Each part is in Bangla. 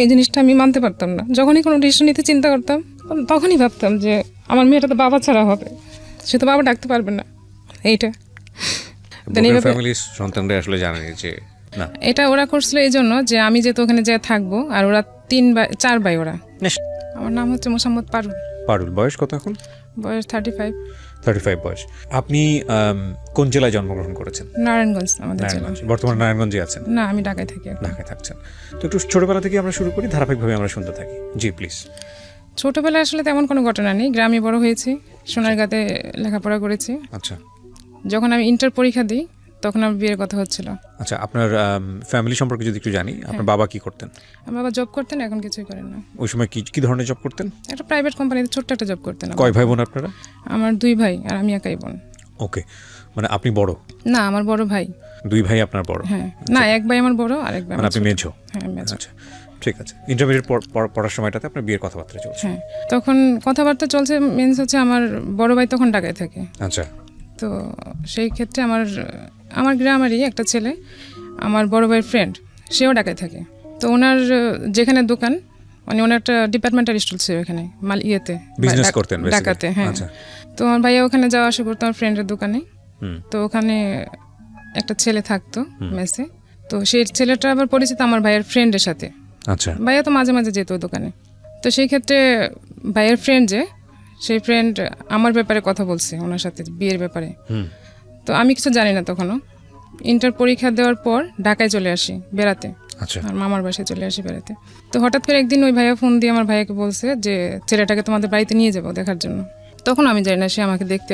এই জিনিসটা আমি মানতে পারতাম না। যখনই কোনো ডিসিশন নিতে চিন্তা করতাম তখনই ভাবতাম যে আমার মেয়েটা তো বাবা ছাড়া হবে, সে তো বাবা ডাকতে পারবে না। এইটা ফ্যামিলির সন্তানরা আসলে জানেনি যে না, এটা ওরা করছিল এই জন্য যে আমি যেহেতু ওখানে যেয়ে থাকবো, আর ওরা 4 ভাই ওরা। আমার নাম হচ্ছে মোসাম্মদ পারুল। পারুল, বয়স কত এখন? বয়স 35 বয়স। আপনি কোন জেলায় জন্মগ্রহণ করেছেন? নারায়ণগঞ্জ আমাদের জেলা। বর্তমানে নারায়ণগঞ্জে আছেন? না, আমি ঢাকায় থাকি। ঢাকায় থাকছেন। তো একটু ছোটবেলা থেকে আমরা শুরু করি, ধারাবাহিকভাবে আমরা শুনতে থাকি। জি প্লিজ। ছোটবেলায় আসলে তেমন কোনো ঘটনা নেই, গ্রামে বড় হয়েছি, সোনারগাঁতে লেখাপড়া করেছি। আচ্ছা, যখন আমি ইন্টার পরীক্ষা দিই তখন আমার বিয়ের কথা হচ্ছিল। আচ্ছা, আপনার ফ্যামিলি সম্পর্কে যদি একটু জানি, আপনার বাবা কি করতেন? আমার বাবা জব করতেন, এখন কিছুই করেন না। ওই সময় কি ধরনের জব করতেন? একটা প্রাইভেট কোম্পানিতে ছোট্ট একটা জব করতেন। কয় ভাই বোন আপনারা? আমার 2 ভাই আর আমি একাই বোন। ওকে, মানে আপনি বড়? না, আমার বড় ভাই। 2 ভাই আপনার বড়? হ্যাঁ, না, এক ভাই আমার বড় আর এক ভাই মানে আপনি মেঝো? হ্যাঁ, মেঝো। আচ্ছা, ঠিক আছে। ইন্টারমিডিয়েট পড়ার সময়টাতে আপনার বিয়ের কথাবার্তা চলছে? হ্যাঁ, তখন কথাবার্তা চলছে। মিন্স হচ্ছে আমার বড় ভাই তখন ঢাকায় থাকে। আচ্ছা। তো সেই ক্ষেত্রে আমার গ্রামেরই একটা ছেলে, আমার বড় ভাইয়ের ফ্রেন্ড, সেও ঢাকায় থাকে। তো ওনার যেখানে দোকান, মানে ওনার একটা ডিপার্টমেন্টাল স্টোর ছিল এখানে বিজনেস করতেন ঢাকাতে। হ্যাঁ, তো আমার ভাইয়া ওখানে যাওয়া আসা করতো আমার ফ্রেন্ডের দোকানে। তো ওখানে একটা ছেলে থাকতো মেসে। তো সেই ছেলেটা আবার পরিচিত আমার ভাইয়ের ফ্রেন্ডের সাথে। আচ্ছা। ভাইয়া তো মাঝে মাঝে যেত ওই দোকানে। তো সেই ক্ষেত্রে ভাইয়ের ফ্রেন্ড সেই ফ্রেন্ড আমার ব্যাপারে কথা বলছে ওনার সাথে, বিয়ের ব্যাপারে। তো আমি কিছু জানি না তখনও। ইন্টার পরীক্ষা দেওয়ার পর ঢাকায় চলে আসি বেড়াতে। আচ্ছা। আর মামার বাসায় চলে আসি বেড়াতে। তো হঠাৎ করে একদিন ওই ভাইয়া ফোন দিয়ে আমার ভাইয়াকে বলছে যে ছেলেটাকে তোমাদের বাড়িতে নিয়ে যাবো দেখার জন্য। তখন আমি জানি না সে আমাকে দেখতে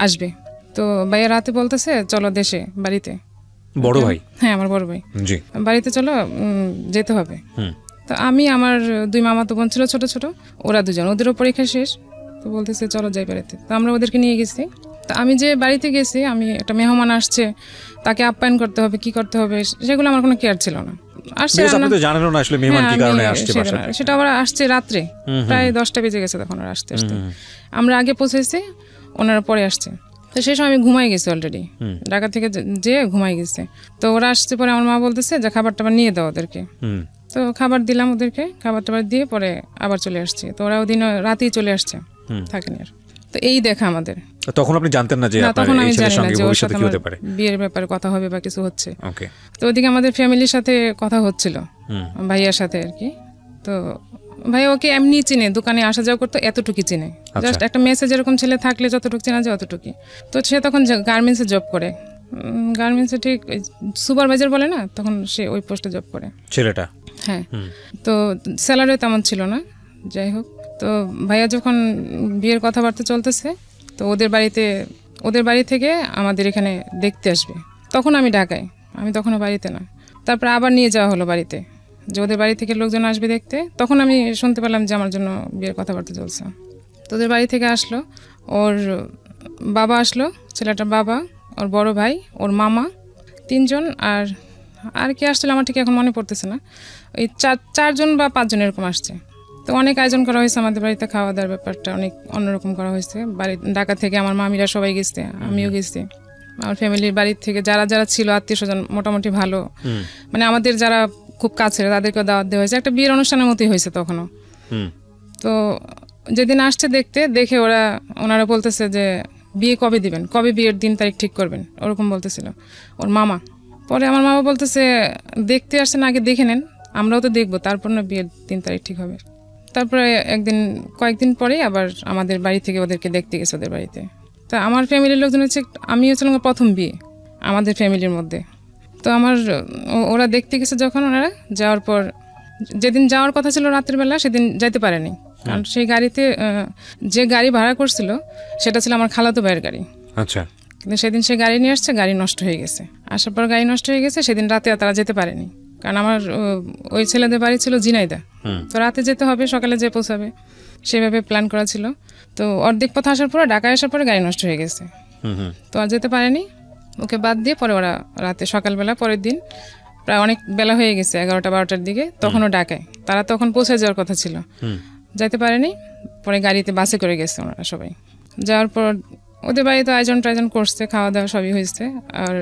আসবে। তো ভাইয়া রাতে বলতেছে চলো দেশে, বাড়িতে। বড় ভাই? হ্যাঁ, আমার বড় ভাই। জি। বাড়িতে চলো, যেতে হবে। তো আমি, আমার 2 মামাতো বোন ছিল ছোট ছোট, ওরা 2জন, ওদেরও পরীক্ষা শেষ। তো বলতেছে চলো যাই বাড়িতে। তো আমরা ওদেরকে নিয়ে গেছি। তো আমি যে বাড়িতে গেছি, আমি একটা মেহমান আসছে, তাকে আপ্যায়ন করতে হবে, কি করতে হবে, সেগুলো আমার কোনো কেয়ার ছিল না। আসছে, সেটা আবার আসছে রাত্রে, প্রায় 10টা বেজে গেছে তখন ওরা আসতে আসতে। আমরা আগে পৌঁছেছি, ওনারা পরে আসছে। তো সেই সময় আমি ঘুমাই গেছি অলরেডি, ঢাকা থেকে যেয়ে ঘুমাই গেছে। তো ওরা আসছে পরে আমার মা বলতেছে যে খাবার টাবার নিয়ে দাও ওদেরকে। তো খাবার দিলাম ওদেরকে, খাবার টাবার দিয়ে পরে আবার চলে আসছি। তো ওরা ওদিন রাতেই চলে আসছে, থাকেনি আর। তো এই দেখা আমাদের। তখন আপনি জানতেন না যে তখন আমি জানি না যে ওর সাথে বিয়ের ব্যাপারে কথা হবে বা কিছু হচ্ছে। তো ওদিকে আমাদের ফ্যামিলির সাথে কথা হচ্ছিল, ভাইয়ার সাথে আর কি। তো ভাই ওকে এমনি চিনে, দোকানে আসা যাওয়া করতো, এতটুকু চিনে। জাস্ট একটা মেসেজ এরকম ছেলে থাকলে যতটুকু চেনা যায় অতটুকু। তো সে তখন গার্মেন্টসে জব করে, গার্মেন্টসে ঠিক সুপারভাইজার বলে না, তখন সে ওই পোস্টে জব করে ছেলেটা। হ্যাঁ, তো স্যালারিও তেমন ছিল না। যাই হোক, তো ভাইয়া যখন বিয়ের কথাবার্তা চলতেছে, তো ওদের বাড়ি থেকে আমাদের এখানে দেখতে আসবে। তখন আমি ঢাকায়, আমি তখনও বাড়িতে না। তারপর আবার নিয়ে যাওয়া হলো বাড়িতে, যে ওদের বাড়ি থেকে লোকজন আসবে দেখতে। তখন আমি শুনতে পেলাম যে আমার জন্য বিয়ের কথাবার্তা চলছে। তো ওদের বাড়ি থেকে আসলো, ওর বাবা আসলো, ছেলেটার বাবা, ওর বড় ভাই, ওর মামা, 3 জন। আর কি আসছিল আমার ঠিক এখন মনে পড়তেছে না। ওই 4 জন বা 5 জন এরকম আসছে। তো অনেক আয়োজন করা হয়েছে আমাদের বাড়িতে, খাওয়া দাওয়ার ব্যাপারটা অনেক অন্যরকম করা হয়েছে। ঢাকা থেকে আমার মামিরা সবাই গেছে, আমিও গেছি। আমার ফ্যামিলির বাড়ির থেকে যারা ছিল আত্মীয় স্বজন মোটামুটি ভালো, মানে আমাদের যারা খুব কাছের তাদেরকেও দাওয়াত দেওয়া হয়েছে। একটা বিয়ের অনুষ্ঠানের মতোই হয়েছে তখনও। তো যেদিন আসছে দেখে ওনারা বলতেছে যে বিয়ে কবে দিবেন, কবে বিয়ের দিন তারিখ ঠিক করবেন, ওরকম বলতেছিল ওর মামা। পরে আমার মামা বলতেছে দেখতে আসছেন, আগে দেখে নেন, আমরাও তো দেখবো, তারপর না বিয়ের দিন তারিখ ঠিক হবে। তারপরে কয়েকদিন পরেই আবার আমাদের বাড়ি থেকে ওদেরকে দেখতে গেছে ওদের বাড়িতে। তো আমার ফ্যামিলির লোকজন হচ্ছে, আমি হচ্ছিলাম প্রথম বিয়ে আমাদের ফ্যামিলির মধ্যে। তো ওরা দেখতে গেছে যখন, ওনারা যাওয়ার পর যেদিন যাওয়ার কথা ছিল রাতের বেলা, সেদিন যাইতে পারেনি। কারণ সেই গাড়িতে যে গাড়ি ভাড়া করছিল সেটা ছিল আমার খালাতো ভাইয়ের গাড়ি। আচ্ছা। কিন্তু সেদিন সে গাড়ি নিয়ে আসছে, গাড়ি নষ্ট হয়ে গেছে। আসার পর গাড়ি নষ্ট হয়ে গেছে, সেদিন রাতে তারা যেতে পারেনি। কারণ আমার ওই ছেলেদের বাড়ি ছিল ঝিনাইদহ, তো রাতে যেতে হবে, সকালে যেয়ে পৌঁছাবে, সেভাবে প্ল্যান করা ছিল। তো অর্ধেক পথ আসার পরে, ঢাকায় আসার পরে গাড়ি নষ্ট হয়ে গেছে, তো আর যেতে পারেনি। ওকে বাদ দিয়ে পরে ওরা রাতে সকালবেলা পরের দিন প্রায় অনেক বেলা হয়ে গেছে, 11টা-12টার দিকে, তখনও ঢাকায় তারা তখন পৌঁছে যাওয়ার কথা ছিল, যাইতে পারেনি। পরে গাড়িতে বাসে করে গেছে ওনারা সবাই। যাওয়ার পর ওদের বাড়িতে আয়োজন টায়োজন করছে, খাওয়া দাওয়া সবই হয়েছে। আর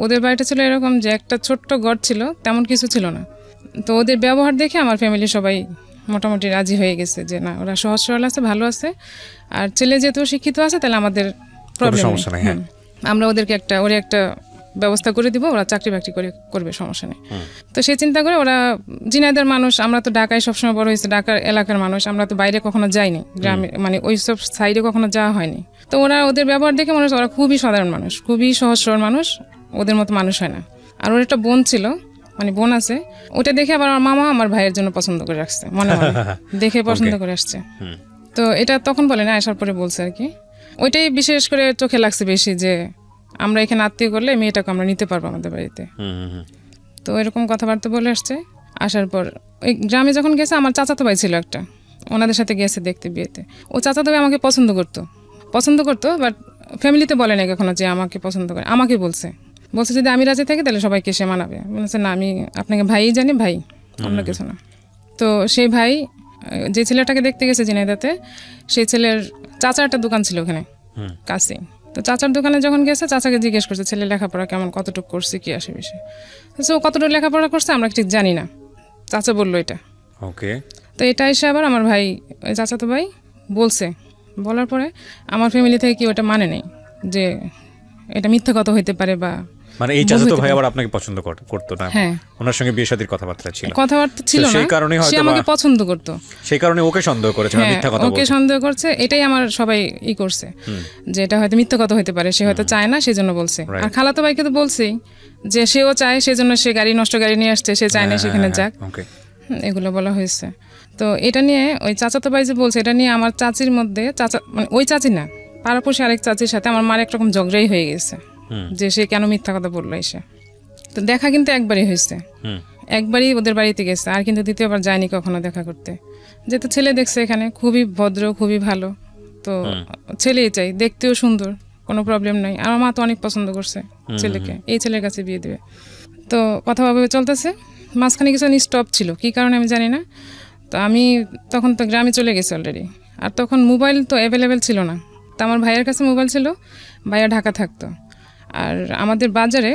ওদের বাড়িটা ছিল এরকম যে একটা ছোট্ট ঘর ছিল, তেমন কিছু ছিল না, তো ওদের ব্যবহার দেখে আমার ফ্যামিলি সবাই মোটামুটি রাজি হয়ে গেছে যে না ওরা সহজ সরল আছে, ভালো আছে, আর ছেলে যেহেতু শিক্ষিত আছে তাহলে আমাদের প্রবলেম নেই, আমরা ওদেরকে একটা ব্যবস্থা করে দিব, ওরা চাকরি বাকরি করবে, সমস্যা নেই। তো সেই চিন্তা করে ওরা, ঝিনাইদের মানুষ, আমরা তো ঢাকায় সবসময় বড় হয়েছে, ঢাকার এলাকার মানুষ, আমরা তো বাইরে কখনো যাইনি, গ্রামে মানে ওই সব সাইডে কখনো যাওয়া হয়নি। তো ওরা ওদের ব্যবহার দেখে মনে হচ্ছে ওরা খুবই সাধারণ মানুষ, খুবই সহজ সরল মানুষ, ওদের মতো মানুষ হয় না। আর ওর একটা বোন ছিল, মানে বোন আছে, ওটা দেখে আবার আমার মামা আমার ভাইয়ের জন্য পছন্দ করে রাখছে, মনে মনে দেখে পছন্দ করে আসছে। তো এটা তখন বলে না, আসার পরে বলছে আর কি। ওইটাই বিশেষ করে চোখে লাগছে বেশি, যে আমরা এখানে আত্মীয় করলে মেয়েটাকে আমরা নিতে পারবো আমাদের বাড়িতে। তো এরকম কথাবার্তা বলে আসছে। আসার পর ওই গ্রামে যখন গেছে, আমার চাচাতো ভাই ছিল একটা, ওনাদের সাথে গেছে দেখতে বিয়েতে। ও চাচাতো ভাই আমাকে পছন্দ করতো, বাট ফ্যামিলিতে বলে নাই কখনো যে আমাকে পছন্দ করে। আমাকে বলছে যদি আমি রাজি থাকি তাহলে সবাইকে সে মানাবে। বলছে না, আমি আপনাকে ভাই জানি, ভাই, অন্য কিছু না। তো সেই ভাই যে ছেলেটাকে দেখতে গেছে ঝিনাইদহতে, সেই ছেলের চাচার একটা দোকান ছিল ওখানে কাছে। তো চাচার দোকানে যখন গেছে, চাচাকে জিজ্ঞেস করছে ছেলে লেখাপড়া কেমন, কতটুকু করছে, কি আসে বিষয়। তো কতটুকু লেখাপড়া করছে আমরা ঠিক জানি না, চাচা বললো এটা। ওকে। তো এটা এসে আবার আমার ভাই, ওই চাচাতো ভাই বলছে, বলার পরে আমার ফ্যামিলি থেকে কি ওটা মানে নেই, যে এটা মিথ্যা কথা হইতে পারে, বা মানে এই চাচাতো ভাই আবার আপনাকে পছন্দ করতো না? হ্যাঁ, ওনার সঙ্গে বিয়ে শাদীর কথাবার্তা ছিল না, সেই কারণে হয়তো সে আমাকে পছন্দ করতো, সেই কারণে ওকে সন্দেহ করেছে, মিথ্যা কথা বলছে, ওকে সন্দেহ করছে। এটাই আমার সবাই করছে, যে এটা হয়তো মিথ্যা কথা হইতে পারে, সে হয়তো চায় না, সেজন্য বলছে। আর খালাতো ভাইকে তো বলছেই যে সেও চায়, সেজন্য সে নষ্ট গাড়ি নিয়ে আসছে, সে চায় না সেখানে যাক, এগুলো বলা হয়েছে। তো এটা নিয়ে ওই চাচাতো ভাই যে বলছে, এটা নিয়ে আমার চাচির মধ্যে, মানে ওই চাচি না, পাড়াপড়শি আরেক চাচির সাথে আমার মার একরকম ঝগড়াই হয়ে গেছে, যে সে কেন মিথ্যা কথা বললো এসে। তো দেখা কিন্তু একবারই হয়েছে, একবারই ওদের বাড়িতে গেছে, আর কিন্তু দ্বিতীয়বার যায়নি কখনো দেখা করতে। যেহেতু ছেলে দেখছে এখানে, খুবই ভদ্র, খুবই ভালো, তো ছেলেই চাই, দেখতেও সুন্দর, কোনো প্রবলেম নাই। আমার মা তো অনেক পছন্দ করছে ছেলেকে, এই ছেলের কাছে বিয়ে দেবে। তো কথা ভাবে চলতেছে, মাঝখানে কিছু স্টপ ছিল, কি কারণে আমি জানি না। তো আমি তখন তো গ্রামে চলে গেছি অলরেডি, আর তখন মোবাইল তো অ্যাভেলেবেল ছিল না। তো আমার ভাইয়ের কাছে মোবাইল ছিল, ভাইয়া ঢাকা থাকতো। আর আমাদের বাজারে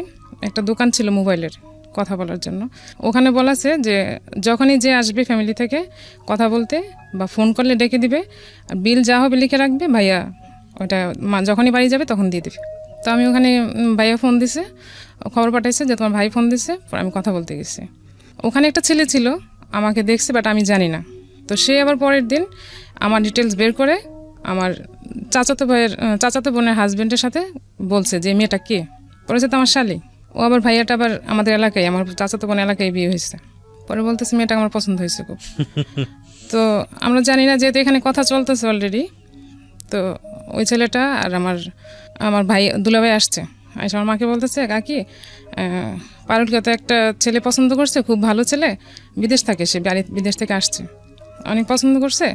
একটা দোকান ছিল মোবাইলের, কথা বলার জন্য। ওখানে বলাছে যে যখনই যে আসবে ফ্যামিলি থেকে কথা বলতে বা ফোন করলে ডেকে দিবে, আর বিল যা হবে লিখে রাখবে, ভাইয়া ওটা যখনই বাড়ি যাবে তখন দিয়ে দেবে। তো আমি ওখানে, ভাইয়া ফোন দিছে, খবর পাঠাইছে যে তোমার ভাই ফোন দিছে, আমি কথা বলতে গেছি। ওখানে একটা ছেলে ছিল, আমাকে দেখছে, বাট আমি জানি না। তো সে আবার পরের দিন আমার ডিটেলস বের করে আমার চাচাতো বোনের হাজবেন্ডের সাথে বলছে যে মেয়েটা কে, পরে তো আমার শালি। ও আবার ভাইয়াটা আবার আমাদের এলাকায়, আমার চাচাতো বোনের এলাকায় বিয়ে হয়েছে। পরে বলতেছে মেয়েটা আমার পছন্দ হয়েছে খুব। তো আমরা জানি না, যেহেতু এখানে কথা চলতেছে অলরেডি। তো ওই ছেলেটা আর আমার ভাই দুলাভাই আসছে, আমার মাকে বলতেছে কাকি, পারুলকে তো একটা ছেলে পছন্দ করছে, খুব ভালো ছেলে, বিদেশ থাকে, সে বিদেশ থেকে আসছে, অনেক পছন্দ করছে,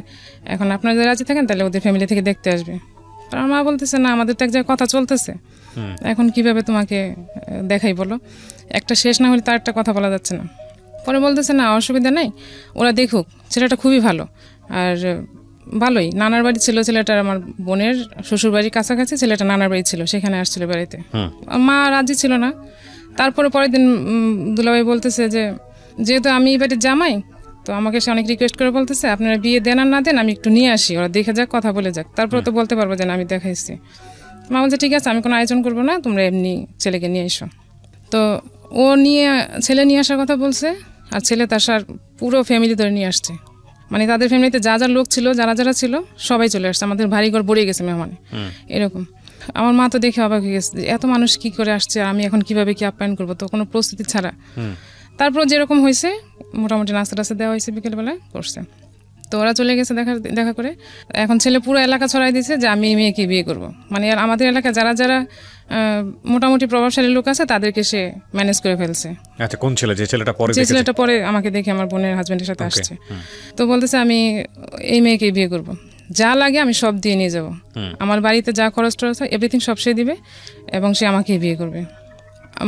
এখন আপনারা যদি রাজি থাকেন তাহলে ওদের ফ্যামিলি থেকে দেখতে আসবে। আমার মা বলতেছে না, আমাদের তো এক জায়গায় কথা চলতেছে, এখন কিভাবে তোমাকে দেখাই বলো, একটা শেষ না হলে তার একটা কথা বলা যাচ্ছে না। পরে বলতেছে না, অসুবিধা নেই, ওরা দেখুক, ছেলেটা খুবই ভালো, আর ভালোই, নানার বাড়ি ছিল ছেলেটার, আমার বোনের শ্বশুর বাড়ির কাছাকাছি ছেলেটা নানার বাড়ি ছিল, সেখানে আসছিল বেড়াইতে। মা রাজি ছিল না। তারপরে পরের দিন দুলাভাই বলতেছে যে যেহেতু আমি এই বাড়ির জামাই, তো আমাকে সে অনেক রিকোয়েস্ট করে বলতেছে আপনারা বিয়ে দেন আর না দেন, আমি একটু নিয়ে আসি, ওরা দেখে যাক, কথা বলে যাক, তারপরে তো বলতে পারবো যে না আমি দেখাইছি। মা বলছে ঠিক আছে, আমি কোনো আয়োজন করবো না, তোমরা এমনি ছেলেকে নিয়ে এসো। তো ছেলে নিয়ে আসার কথা বলছে, আর ছেলে তার পুরো ফ্যামিলি ধরে নিয়ে আসছে, মানে তাদের ফ্যামিলিতে যা যা লোক ছিল, যারা ছিল সবাই চলে আসছে, আমাদের ভারী ঘর ভরে গেছে মেহমানে, এরকম। আমার মা তো দেখে অবাক হয়ে গেছে, এত মানুষ কি করে আসছে, আমি এখন কিভাবে কি আপ্যায়ন করবো, তো কোনো প্রস্তুতি ছাড়া। তারপর যেরকম হয়েছে মোটামুটি নাস্তা টাস্তা দেওয়া হয়েছে, বিকেলবেলায় করছে। তো ওরা চলে গেছে দেখা করে। এখন ছেলে পুরো এলাকা ছড়াই দিয়েছে যে আমি মেয়েকে বিয়ে করব, মানে আমাদের এলাকায় যারা মোটামুটি প্রভাবশালী লোক আছে তাদেরকে সে ম্যানেজ করে ফেলছে। আচ্ছা, কোন ছেলে? যে ছেলেটা পরে আমাকে দেখে আমার বোনের হাজবেন্ডের সাথে আসছে, তো বলতেছে আমি এই মেয়েকে বিয়ে করব, যা লাগে আমি সব দিয়ে নিয়ে যাব, আমার বাড়িতে যা খরচ টরচ হয় এভরিথিং সব সে দিবে, এবং সে আমাকে বিয়ে করবে।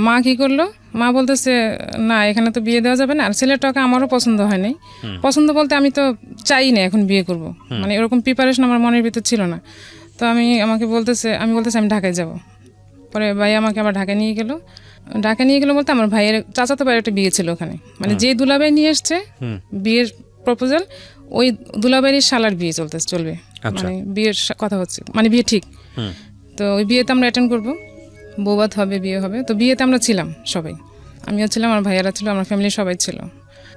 মা কি করলো, মা বলতেছে না, এখানে তো বিয়ে দেওয়া যাবে না, আর ছেলেটাকে আমারও পছন্দ হয় নাই। পছন্দ বলতে আমি তো চাই না এখন বিয়ে করব, মানে এরকম প্রিপারেশন আমার মনের ভিতর ছিল না। তো আমি বলতেছে আমি ঢাকায় যাব। পরে ভাই আমাকে আবার ঢাকায় নিয়ে গেল, ঢাকা নিয়ে গেলো বলতে আমার ভাইয়ের চাচাতো ভাইয়ের একটা বিয়ে ছিল ওখানে, মানে যে দুলাভাই নিয়ে এসছে বিয়ের প্রপোজাল, ওই দুলাভাইয়ের শালার বিয়ে চলবে, মানে বিয়ের কথা হচ্ছে, মানে বিয়ে ঠিক। তো ওই বিয়েতে আমরা অ্যাটেন্ড করবো, বৌভাত হবে, বিয়ে হবে। তো বিয়েতে আমরা ছিলাম সবাই, আমিও ছিলাম, আমার ভাইয়ারা ছিল, আমার ফ্যামিলির সবাই ছিল।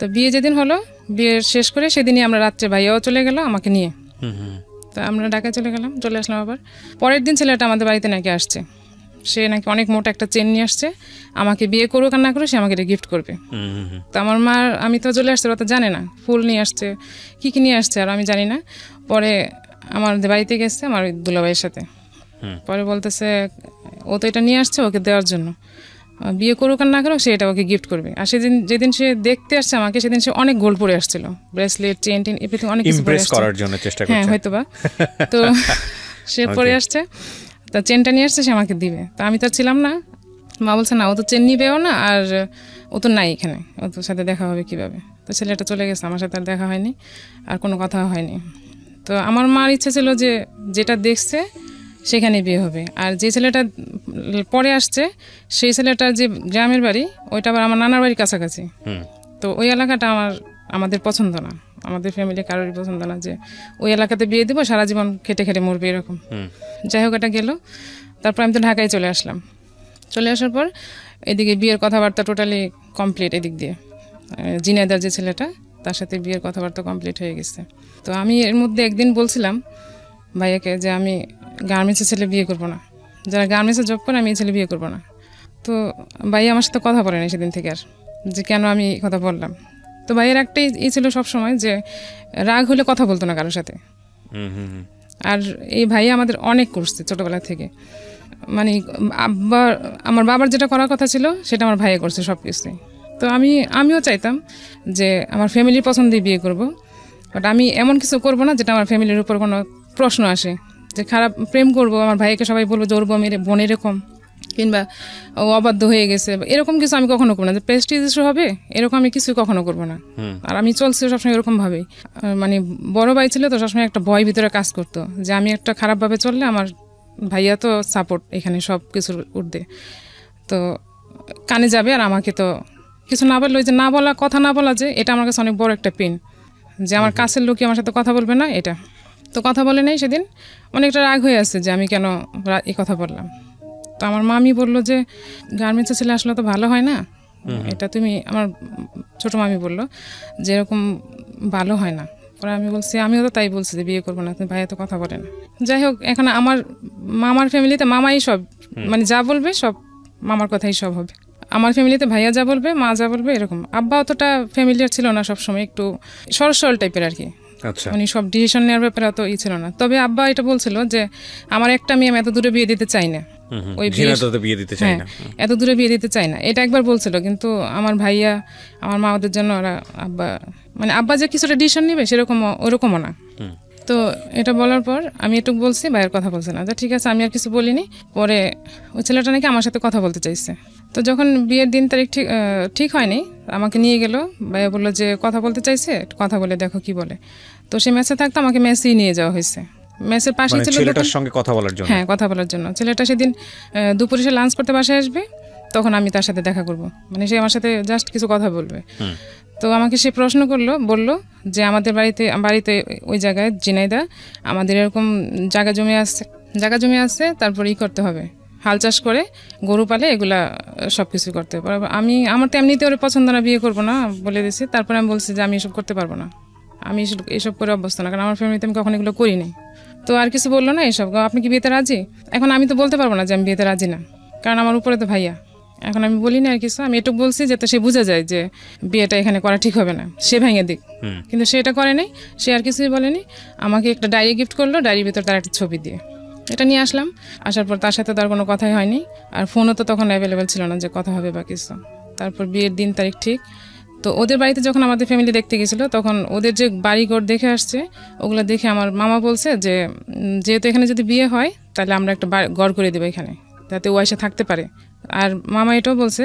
তো বিয়ে যেদিন হলো, বিয়ে শেষ করে সেদিনই আমরা রাত্রে ভাইয়াও চলে গেল আমাকে নিয়ে। তো আমরা ঢাকায় চলে আসলাম। আবার পরের দিন ছেলেটা আমাদের বাড়িতে নাকি আসছে, সে নাকি অনেক মোটা একটা চেন নিয়ে আসছে, আমাকে বিয়ে করুক আর না করুক সে আমাকে এটা গিফট করবে। তো আমার মা, আমি তো চলে আসছে, ওরা তো জানে না ফুল নিয়ে আসছে কি নিয়ে আসছে, আর আমি জানি না। পরে আমার বাড়িতে গেছে আমার দুলাভাইয়ের সাথে, পরে বলতেছে ও তো এটা নিয়ে আসছে ওকে দেওয়ার জন্য, বিয়ে করুক আর না করুক সে এটা ওকে গিফট করবে। আর যেদিন সে দেখতে আসছে আমাকে, সেদিন সে অনেক গোল্ড পরে আসছিল, ব্রেসলেট, চেন টেন, এভরিথিং অনেক কিছু পরে আসছে, করার জন্য চেষ্টা করছে, হ্যাঁ হয়তোবা। তো সে পরে আসছে, তা চেনটা নিয়ে আসছে, সে আমাকে দিবে। তা আমি তো ছিলাম না, মা বলছে না ও তো চেন নিবেও না, আর ও তো নাই এখানে, ও তোর সাথে দেখা হবে কিভাবে। তো ছেলেটা চলে গেছে, আমার সাথে আর দেখা হয়নি, আর কোনো কথা হয়নি। তো আমার মার ইচ্ছা ছিল যে যেটা দেখছে সেখানে বিয়ে হবে, আর যে ছেলেটা পরে আসছে সেই ছেলেটার যে গ্রামের বাড়ি ওইটা আবার আমার নানার বাড়ির কাছাকাছি। তো ওই এলাকাটা আমাদের পছন্দ না, আমাদের ফ্যামিলি কারোরই পছন্দ না যে ওই এলাকাতে বিয়ে দিব, সারা জীবন খেটে খেটে মরবে এরকম। যাই হোক, এটা গেল। তারপর আমি তো ঢাকায় চলে আসলাম। চলে আসার পর এদিকে বিয়ের কথাবার্তা টোটালি কমপ্লিট, এদিক দিয়ে জিনাইদার যে ছেলেটা তার সাথে বিয়ের কথাবার্তা কমপ্লিট হয়ে গেছে। তো আমি এর মধ্যে একদিন বলছিলাম ভাইয়াকে যে আমি গার্মেন্টসের ছেলে বিয়ে করবো না, যারা গার্মেন্টসে জব করে আমি এই ছেলে বিয়ে করবো না। তো ভাইয়া আমার সাথে কথা বলেনি সেদিন থেকে, আর যে কেন আমি কথা বললাম। তো ভাইয়ের একটাই ছিল সবসময় যে রাগ হলে কথা বলতো না কারোর সাথে। আর এই ভাইয়া আমাদের অনেক করছে ছোটোবেলা থেকে, মানে আমার বাবার যেটা করার কথা ছিল সেটা আমার ভাইয়া করছে সব কিছুই। তো আমিও চাইতাম যে আমার ফ্যামিলির পছন্দেই বিয়ে করব, বাট আমি এমন কিছু করব না যেটা আমার ফ্যামিলির উপর কোনো প্রশ্ন আসে, যে খারাপ প্রেম করব, আমার ভাইকে সবাই বলবো যে ওর বোন এরকম, কিংবা ও অবাধ্য হয়ে গেছে, এরকম কিছু আমি কখনো করবো না। যে প্রেস্টিজ ইস্যু হবে এরকম আমি কিছু কখনো করবো না। আর আমি চলছি সবসময় এরকম ভাবেই, মানে বড় ভাই ছিল তো সবসময় একটা ভয় ভিতরে কাজ করতো যে আমি একটা খারাপভাবে চললে আমার ভাইয়া তো সাপোর্ট এখানে সব কিছুর ঊর্ধ্বে, তো কানে যাবে, আর আমাকে তো কিছু না বললে, ওই যে না বলা, কথা না বলা, যে এটা আমার কাছে অনেক বড় একটা পেন, যে আমার কাছের লোকই আমার সাথে কথা বলবে না, এটা তো কথা বলে নাই। সেদিন অনেকটা রাগ হয়ে আসছে যে আমি কেন এই কথা বললাম। তো আমার মামি বললো যে গার্মেন্টসে ছেলে আসলে তো ভালো হয় না, এটা তুমি, আমার ছোটো মামি বললো যে এরকম ভালো হয় না। পরে আমি বলছি আমিও তো তাই বলছি যে বিয়ে করবো না, তুমি ভাইয়া তো কথা বলে না। যাই হোক, এখন আমার মামার ফ্যামিলিতে মামাই সব, মানে যা বলবে সব মামার কথাই সব হবে। আমার ফ্যামিলিতে ভাইয়া যা বলবে, মা যা বলবে, এরকম। আব্বা অতটা ফ্যামিলিয়ার ছিল না, সবসময় একটু সরল টাইপের আর কি, মানে সব ডিসিশন নেওয়ার ব্যাপারে অত ছিল না। তবে আব্বা এটা বলছিল যে আমার একটা মেয়ে এত দূরে বিয়ে দিতে চাই না, ওই এত দূরে বিয়ে দিতে চাই না, এটা একবার বলছিল। কিন্তু আমার ভাইয়া, আমার মা, ওদের জন্য ওরা আব্বা যে কিছুটা ডিসিশন নেবে সেরকম ওরকমও না। তো এটা বলার পর আমি একটু বলছি, ভাইয়ের কথা বলছে না, ঠিক আছে, আমি আর কিছু বলিনি। পরে ওই ছেলেটা নাকি আমার সাথে কথা বলতে চাইছে। তো যখন বিয়ের দিন তারিখ ঠিক হয়নি, আমাকে নিয়ে গেল, ভাইয়া বললো যে কথা বলতে চাইছে, কথা বলে দেখো কি বলে। তো সে মেসে থাকতো, আমাকে মেসেই নিয়ে যাওয়া হয়েছে। মেসের পাশে ছিল ছেলেটার সঙ্গে কথা বলার জন্য, হ্যাঁ, কথা বলার জন্য। ছেলেটা সেদিন দুপুরে সে লাঞ্চ করতে বাসায় আসবে, তখন আমি তার সাথে দেখা করব, মানে সে আমার সাথে জাস্ট কিছু কথা বলবে। তো আমাকে সে প্রশ্ন বললো যে আমাদের বাড়িতে ওই জায়গায় জিনাইদা আমাদের এরকম জায়গা জমি আছে, তারপর করতে হবে, হাল চাষ করে গরু পালে, এগুলা সব কিছু করতে হবে। আমার তো এমনিতে ওর পছন্দ না, বিয়ে করবো না বলে দিয়েছি। তারপরে আমি বলছি যে আমি এসব করতে পারবো না, আমি এসব করে অভ্যস্ত না, কারণ আমার ফ্যামিলিতে আমি কখনো এগুলো করিনি। তো আর কিছু বললো না, এসব আপনি কি বিয়েতে রাজি? এখন আমি তো বলতে পারবো না যে আমি বিয়েতে রাজি না, কারণ আমার উপরে তো ভাইয়া। এখন আমি বলি না আর কিছু, আমি একটু বলছি যাতে সে বুঝে যায় যে বিয়েটা এখানে করা ঠিক হবে না, সে ভেঙে দিক। কিন্তু সে এটা করে নাই, সে আর কিছুই বলেনি। আমাকে একটা ডায়েরি গিফট করলো, ডায়েরির ভিতর তার একটা ছবি দিয়ে, এটা নিয়ে আসলাম। আসার পর তার সাথে তার কোনো কথাই হয়নি, আর ফোনও তো তখন অ্যাভেলেবেল ছিল না যে কথা হবে বা কিছু। তারপর বিয়ের দিন তারিখ ঠিক। তো ওদের বাড়িতে যখন আমাদের ফ্যামিলি দেখতে গেছিলো, তখন ওদের যে বাড়িঘর দেখে আসছে, ওগুলো দেখে আমার মামা বলছে যে যেহেতু এখানে যদি বিয়ে হয় তাহলে আমরা একটা ঘর করে দেবো এখানে, যাতে ও এসে থাকতে পারে। আর মামা এটাও বলছে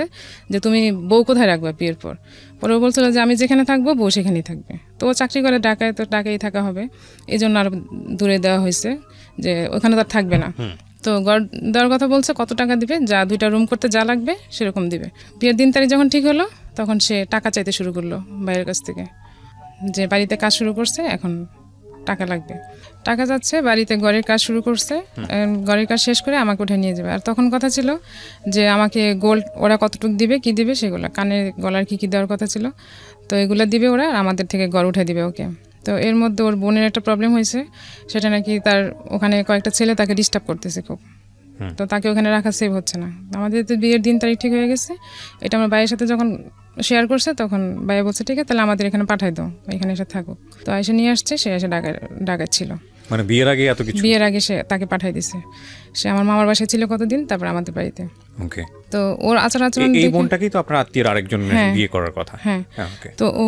যে তুমি বউ কোথায় রাখবা বিয়ের পর। পরে ও বলছিল যে আমি যেখানে থাকবো বউ সেখানেই থাকবে। তো ও চাকরি করে ঢাকায়, তো ঢাকায় থাকা হবে, এই জন্য আরও দূরে দেওয়া হয়েছে, যে ওখানে তার থাকবে না। তো ঘর দেওয়ার কথা বলছে, কত টাকা দিবে, যা 2টা রুম করতে যা লাগবে সেরকম দিবে। বিয়ের দিন তারিখ যখন ঠিক হলো তখন সে টাকা চাইতে শুরু করলো বাইরের কাছ থেকে, যে বাড়িতে কাজ শুরু করছে এখন টাকা লাগবে। টাকা যাচ্ছে, বাড়িতে ঘরের কাজ শুরু করছে, ঘরের কাজ শেষ করে আমাকে উঠে নিয়ে যাবে। আর তখন কথা ছিল যে আমাকে গোল্ড ওরা কতটুকু দিবে, কি দিবে সেগুলো, কানের গলার কি দেওয়ার কথা ছিল, তো এগুলো দিবে ওরা, আর আমাদের থেকে ঘর উঠে দিবে ওকে। তো এর মধ্যে ওর বোনের একটা প্রবলেম হয়েছে, সেটা নাকি তার ওখানে কয়েকটা ছেলে তাকে ডিস্টার্ব করতেছে খুব, তো তাকে ওখানে রাখা সেভ হচ্ছে না। আমাদের তো বিয়ের দিন তারিখ ঠিক হয়ে গেছে, এটা আমার ভাইয়ের সাথে যখন শেয়ার করছে তখন ভাইয়া বলছে ঠিক আছে তাহলে আমাদের এখানে পাঠাই দাও, এখানে এসে থাকুক। তো এসে নিয়ে আসছে, সে এসে ডাকাচ্ছিল, মানে বিয়ের আগে এত কিছু, বিয়ের আগে সে তাকে পাঠাই দিছে। সে আমার মামার বাসায় ছিল কতদিন, তারপর আমাদের বাড়িতে। ওকে। তো ওর আচরণ এই বোনটাকেই তো আপনার আত্মীয়ের আরেকজন বিয়ে করার কথা। হ্যাঁ, তো ও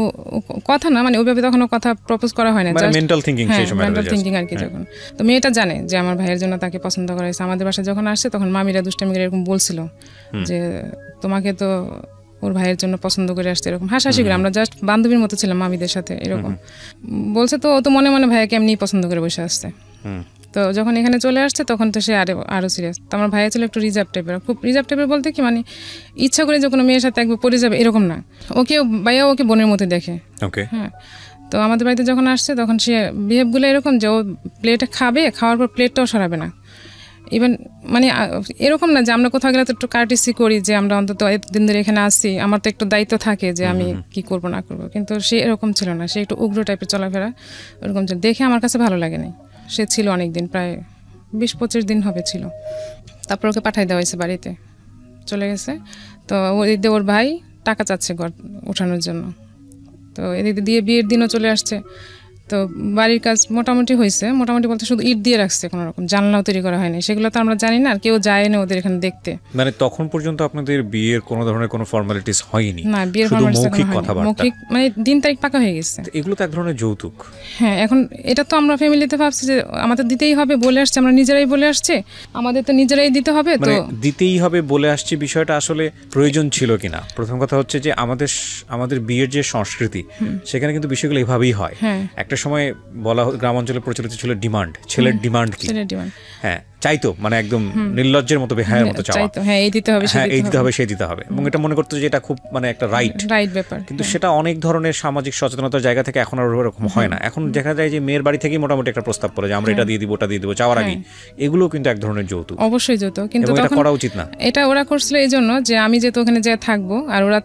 কথা না, মানে ওইভাবে তখন কথা প্রপোজ করা হয় না, মানে মেন্টাল থিংকিং, সেই সময় মেন্টাল থিংকিং আর কি। যখন তো মেয়েটা জানে যে আমার ভাইয়ের জন্য তাকে পছন্দ করা হয়েছে, আমাদের বাসায় যখন আসছে তখন মামিরা দুষ্টামি করে এরকম বলছিল যে তোমাকে তো ওর ভাইয়ের জন্য পছন্দ করে আসছে, এরকম হাসাহাসি করে, আমরা জাস্ট বান্ধবীর মতো ছিলাম মামিদের সাথে, এরকম বলছে। তো ও তো মনে মনে ভাইয়াকে এমনি পছন্দ করে বসে আসছে। তো যখন এখানে চলে আসছে তখন তো সে আরো সিরিয়াস। তো আমার ভাইয়া ছিল একটু রিজার্ভ টাইপের, খুব রিজার্ভ টাইপের বলতে কি মানে ইচ্ছা করে যে কোনো মেয়ের সাথে একবার পড়ে যাবে এরকম না, ভাইয়া ওকে বোনের মতো দেখে। হ্যাঁ, তো আমাদের বাড়িতে যখন আসছে তখন সে বিহেভগুলো এরকম যে ও প্লেটে খাবে, খাওয়ার পর প্লেটটাও সরাবে না। ইভেন মানে এরকম না যে আমরা কোথাও গেলে তো একটু কার্টিসি করি, যে আমরা অন্তত এতদিন ধরে এখানে আসছি, আমার তো একটু দায়িত্ব থাকে যে আমি কি করব না করব, কিন্তু সে এরকম ছিল না, সে একটু উগ্র টাইপের চলাফেরা ওরকম ছিল, দেখে আমার কাছে ভালো লাগেনি। সে ছিল অনেক দিন, প্রায় 20-25 দিন হবে ছিল, তারপর ওকে পাঠাই দেওয়া হয়েছে বাড়িতে, চলে গেছে। তো ওর ভাই টাকা চাচ্ছে ঘর ওঠানোর জন্য, তো এদিক দিয়ে বিয়ের দিনও চলে আসছে। তো বাড়ির কাজ মোটামুটি হয়েছে, মোটামুটি বলতে শুধু ইট দিয়ে রাখছে, কোনো রকম জানলাও তৈরি করা হয়নি, সেগুলো তো আমরা জানি না, আর কেউ যায় না ওদের এখানে দেখতে। মানে তখন পর্যন্ত আপনাদের বিয়ের কোনো ধরনের কোনো ফর্মালিটিস হয়নি? না, বিয়ের মৌখিক মানে দিন তারিখ পাকা হয়ে গেছে। এগুলো তো এক ধরনের যৌতুক। হ্যাঁ, এখন এটা তো আমরা ফ্যামিলিতে ভাবছি যে আমাদের দিতেই হবে, বলে আসছে, আমরা নিজেরাই বলে আসছে, আমাদের তো নিজেরাই দিতে হবে, তো দিতেই হবে বলে আসছে। বিষয়টা আসলে প্রয়োজন ছিল কিনা, প্রথম কথা হচ্ছে যে আমাদের বিয়ের যে সংস্কৃতি সেখানে কিন্তু বিষয়গুলো এভাবেই হয়। একটা সময় বলা গ্রামাঞ্চলে প্রচলিত ছিল ডিমান্ড, ছেলের ডিমান্ড কি, হ্যাঁ চাইতো, মানে একদম নির্লজ্জের মতো বেহায়ের মতো চাওয়া, হ্যাঁ এই দিতে হবে সেই দিতে হবে, এবং এটা মনে করতো যে এটা খুব মানে একটা রাইট ব্যাপার। কিন্তু সেটা অনেক ধরনের সামাজিক সচেতনতার জায়গা থেকে এখন আর ওরকম হয় না। এখন দেখা যায় যে মেয়ের বাড়ি থেকেই মোটামুটি একটা প্রস্তাব পড়ে যে আমরা এটা দিয়ে দিব, ওটা দিয়ে দিব, চাওয়ার আগে। এগুলো কিন্তু এক ধরনের যৌতুক, অবশ্যই যৌতুক, কিন্তু এটা করা উচিত না। এটা ওরা করছিল এই জন্য যে আমি যেহেতু ওখানে যেয়ে থাকবো, আর ওরা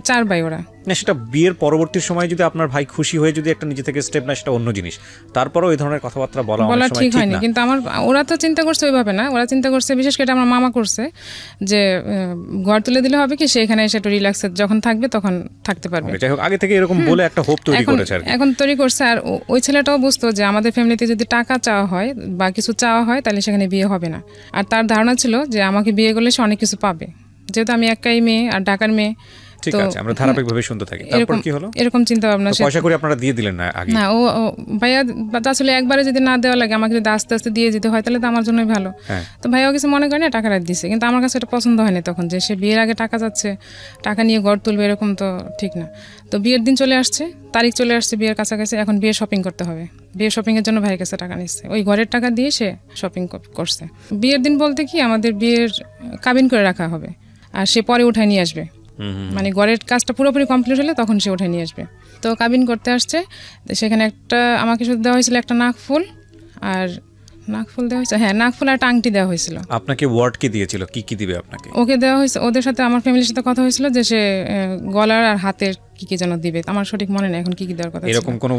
4 ভাই, ওরা না, সেটা বিয়ের পরবর্তী সময় যদি আপনার ভাই খুশি হয়ে যদি একটা নিজে থেকে স্টেপ নেয় সেটা অন্য জিনিস, তারপরেও এই ধরনের কথাবার্তা বলা ঠিক হয়নি। কিন্তু ওরা তো চিন্তা করছে ওইভাবে না, ওরা চিন্তা করছে, বিশেষ করে আমার মামা করছে যে ঘর তুলে দিলে হবে কি, সেখানে এসে একটু রিল্যাক্স যখন থাকবে তখন থাকতে পারবে। যাই হোক, আগে থেকে এরকম বলে একটা হোপ তৈরি করেছে আর কি। এখন তৈরি করছে, আর ওই ছেলেটাও বুঝতো যে আমাদের ফ্যামিলিতে যদি টাকা চাওয়া হয় বা কিছু চাওয়া হয় তাহলে সেখানে বিয়ে হবে না, আর তার ধারণা ছিল যে আমাকে বিয়ে করলে সে অনেক কিছু পাবে, যেহেতু আমি একাই মেয়ে আর ঢাকার মেয়ে। ঠিক আছে, আমরা ধারাবাহিকভাবে শুনতে থাকি। তারপর কি হলো? এরকম চিন্তা ভাবনা, পয়সা করে আপনারা দিয়ে দিলেন না আগে? না, ও ভাইয়া আসলে একবারে যদি না দেওয়া লাগে, আমাকে যদি আস্তে আস্তে দিয়ে যেতে হয় তাহলে তো আমার জন্যই ভালো। তো ভাইয়াও কিছু মনে করে না, টাকা রাখ দিছে, কিন্তু আমার কাছে এটা পছন্দ হয়নি তখন, যে সে বিয়ের আগে টাকা চাচ্ছে, টাকা নিয়ে ঘর তুলবে, এরকম তো ঠিক না। তো বিয়ের দিন চলে আসছে, তারিখ চলে আসছে বিয়ের কাছাকাছি, এখন বিয়ে শপিং করতে হবে। বিয়ের শপিংয়ের জন্য ভাইয়ের কাছে টাকা নিচ্ছে, ওই ঘরের টাকা দিয়ে সে শপিং করছে। বিয়ের দিন বলতে কি আমাদের বিয়ের কাবিন করে রাখা হবে, আর সে পরে উঠায় নিয়ে আসবে, মানে ঘরের কাজটা পুরোপুরি কমপ্লিট হলে তখন সে উঠে নিয়ে আসবে। তো কাবিন করতে আসছে, সেখানে আমাকে শুধু দেওয়া হয়েছিল একটা নাকফুল দেওয়া হয়েছে, হ্যাঁ নাকফুল আর একটা আংটি দেওয়া হয়েছিল। আপনাকে ওয়ার্ড কি দিয়েছিল, কি দিবে আপনাকে? ওকে দেওয়া হয়েছে, ওদের সাথে আমার ফ্যামিলির সাথে কথা হয়েছিল যে সে গলার আর হাতের কি যেন দিবে, আমার সঠিক মনে নেই এখন কি দেওয়ার কথা। এরকম কোনো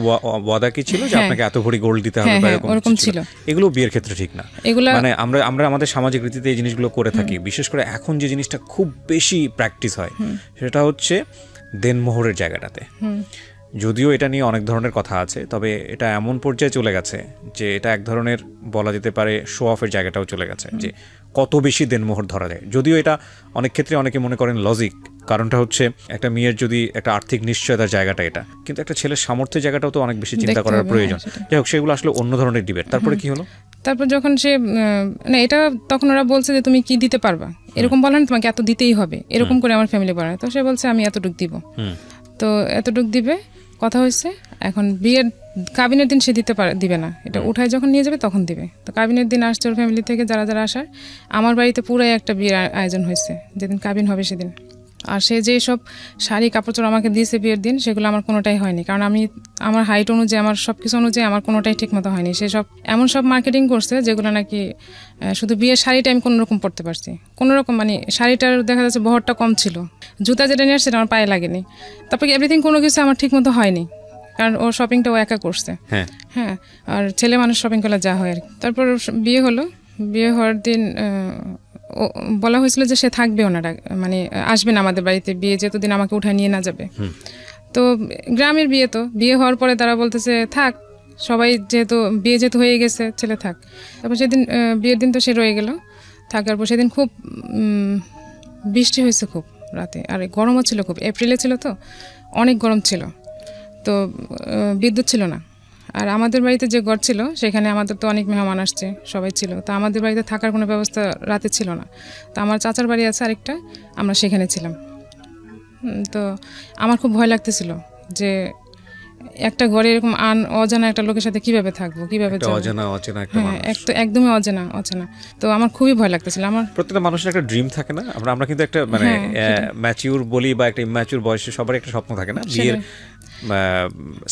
ওয়াদা কি ছিল যে আপনাকে এত ভরি গোল্ড দিতে হবে, এরকম ছিল? এগুলো বিয়ের ক্ষেত্রে ঠিক না, এগুলো মানে আমরা আমাদের সামাজিক রীতিতে এই জিনিসগুলো করে থাকি। বিশেষ করে এখন যে জিনিসটা খুব বেশি প্র্যাকটিস হয় সেটা হচ্ছে দেনমোহরের জায়গাটাতে। যদিও এটা নিয়ে অনেক ধরনের কথা আছে, তবে এটা এমন পর্যায়ে চলে গেছে যে এটা এক ধরনের বলা যেতে পারে শো অফের জায়গাটাও চলে গেছে, যে কত বেশি দেনমোহর ধরা যায়। যদিও এটা অনেক ক্ষেত্রে অনেকে মনে করেন লজিক, কারণটা হচ্ছে একটা মেয়ের যদি একটা আর্থিক নিশ্চয়তার জায়গাটা এটা, কিন্তু একটা ছেলের সামর্থ্যের জায়গাটাও তো অনেক বেশি চিন্তা করার প্রয়োজন। যাই হোক, সেগুলো আসলে অন্য ধরনের ডিবেট। তারপরে কি হলো? তারপর যখন সে না, এটা তখন ওরা বলছে যে তুমি কি দিতে পারবা, এরকম বলেন, তোমাকে এত দিতেই হবে, এরকম করে আমার ফ্যামিলি বলে। তো সে বলছে আমি এতটুক দিব, তো এতটুক দিবে, কথা হয়েছে। এখন বিয়ের কাবিনের দিন সে দিবে না, এটা উঠায় যখন নিয়ে যাবে তখন দিবে। তো কাবিনের দিন আসছে ওর ফ্যামিলি থেকে যারা যারা আসার, আমার বাড়িতে পুরাই একটা বিয়ের আয়োজন হয়েছে যেদিন কাবিন হবে সেদিন। আর সে যে সব শাড়ি কাপড় আমাকে দিয়েছে বিয়ের দিন, সেগুলো আমার কোনোটাই হয়নি, কারণ আমার হাইট অনুযায়ী আমার সব কিছু অনুযায়ী আমার কোনোটাই ঠিক মতো হয়নি। সে সব এমন সব মার্কেটিং করছে যেগুলো নাকি শুধু বিয়ের শাড়িটা আমি কোনোরকম পরতে পারছি, কোনোরকম, মানে শাড়িটার দেখা যাচ্ছে বহরটা কম ছিল, জুতা যেটা নিয়ে আসছে আমার পায়ে লাগেনি, তারপরে এভরিথিং কোনো কিছু আমার ঠিক মতো হয়নি, কারণ ওর শপিংটা ও একা করছে। হ্যাঁ, আর ছেলে মানুষ শপিং করলে যা হয় আর কি। তারপর বিয়ে হলো, বিয়ে হওয়ার দিন বলা হয়েছিল যে সে থাকবে, ওনারা মানে আসবে না আমাদের বাড়িতে, বিয়ে যেতদিন আমাকে উঠায় নিয়ে না যাবে। তো গ্রামের বিয়ে, তো বিয়ে হওয়ার পরে তারা বলতেছে থাক, সবাই যেহেতু বিয়ে যেহেতু হয়ে গেছে ছেলে থাক। তারপর সেদিন বিয়ের দিন তো সে রয়ে গেল, থাকার পর সেদিন খুব বৃষ্টি হয়েছে খুব রাতে, আর গরমও ছিল খুব, এপ্রিলে ছিল তো অনেক গরম ছিল, তো বিদ্যুৎ ছিল না। আর আমাদের বাড়িতে যে ঘর ছিল সেখানে আমাদের তো অনেক মেহমান আসছে, সবাই ছিল, তো আমাদের বাড়িতে থাকার কোনো ব্যবস্থা রাতে ছিল না। তো আমার চাচার বাড়ি আছে আরেকটা, আমরা সেখানে ছিলাম। তো আমার খুব ভয় লাগতেছিল যে একটা ঘরে এরকম অজানা একটা লোকের সাথে কিভাবে থাকবো, কিভাবে একদমই অচেনা। তো আমার খুবই ভয় লাগতেছিল। আমার প্রত্যেকটা মানুষের একটা ড্রিম থাকে না, আমরা কিন্তু একটা মানে ম্যাচিউর বলি বা একটা ইম্যাচিউর বয়সে সবার একটা স্বপ্ন থাকে না, বিয়ের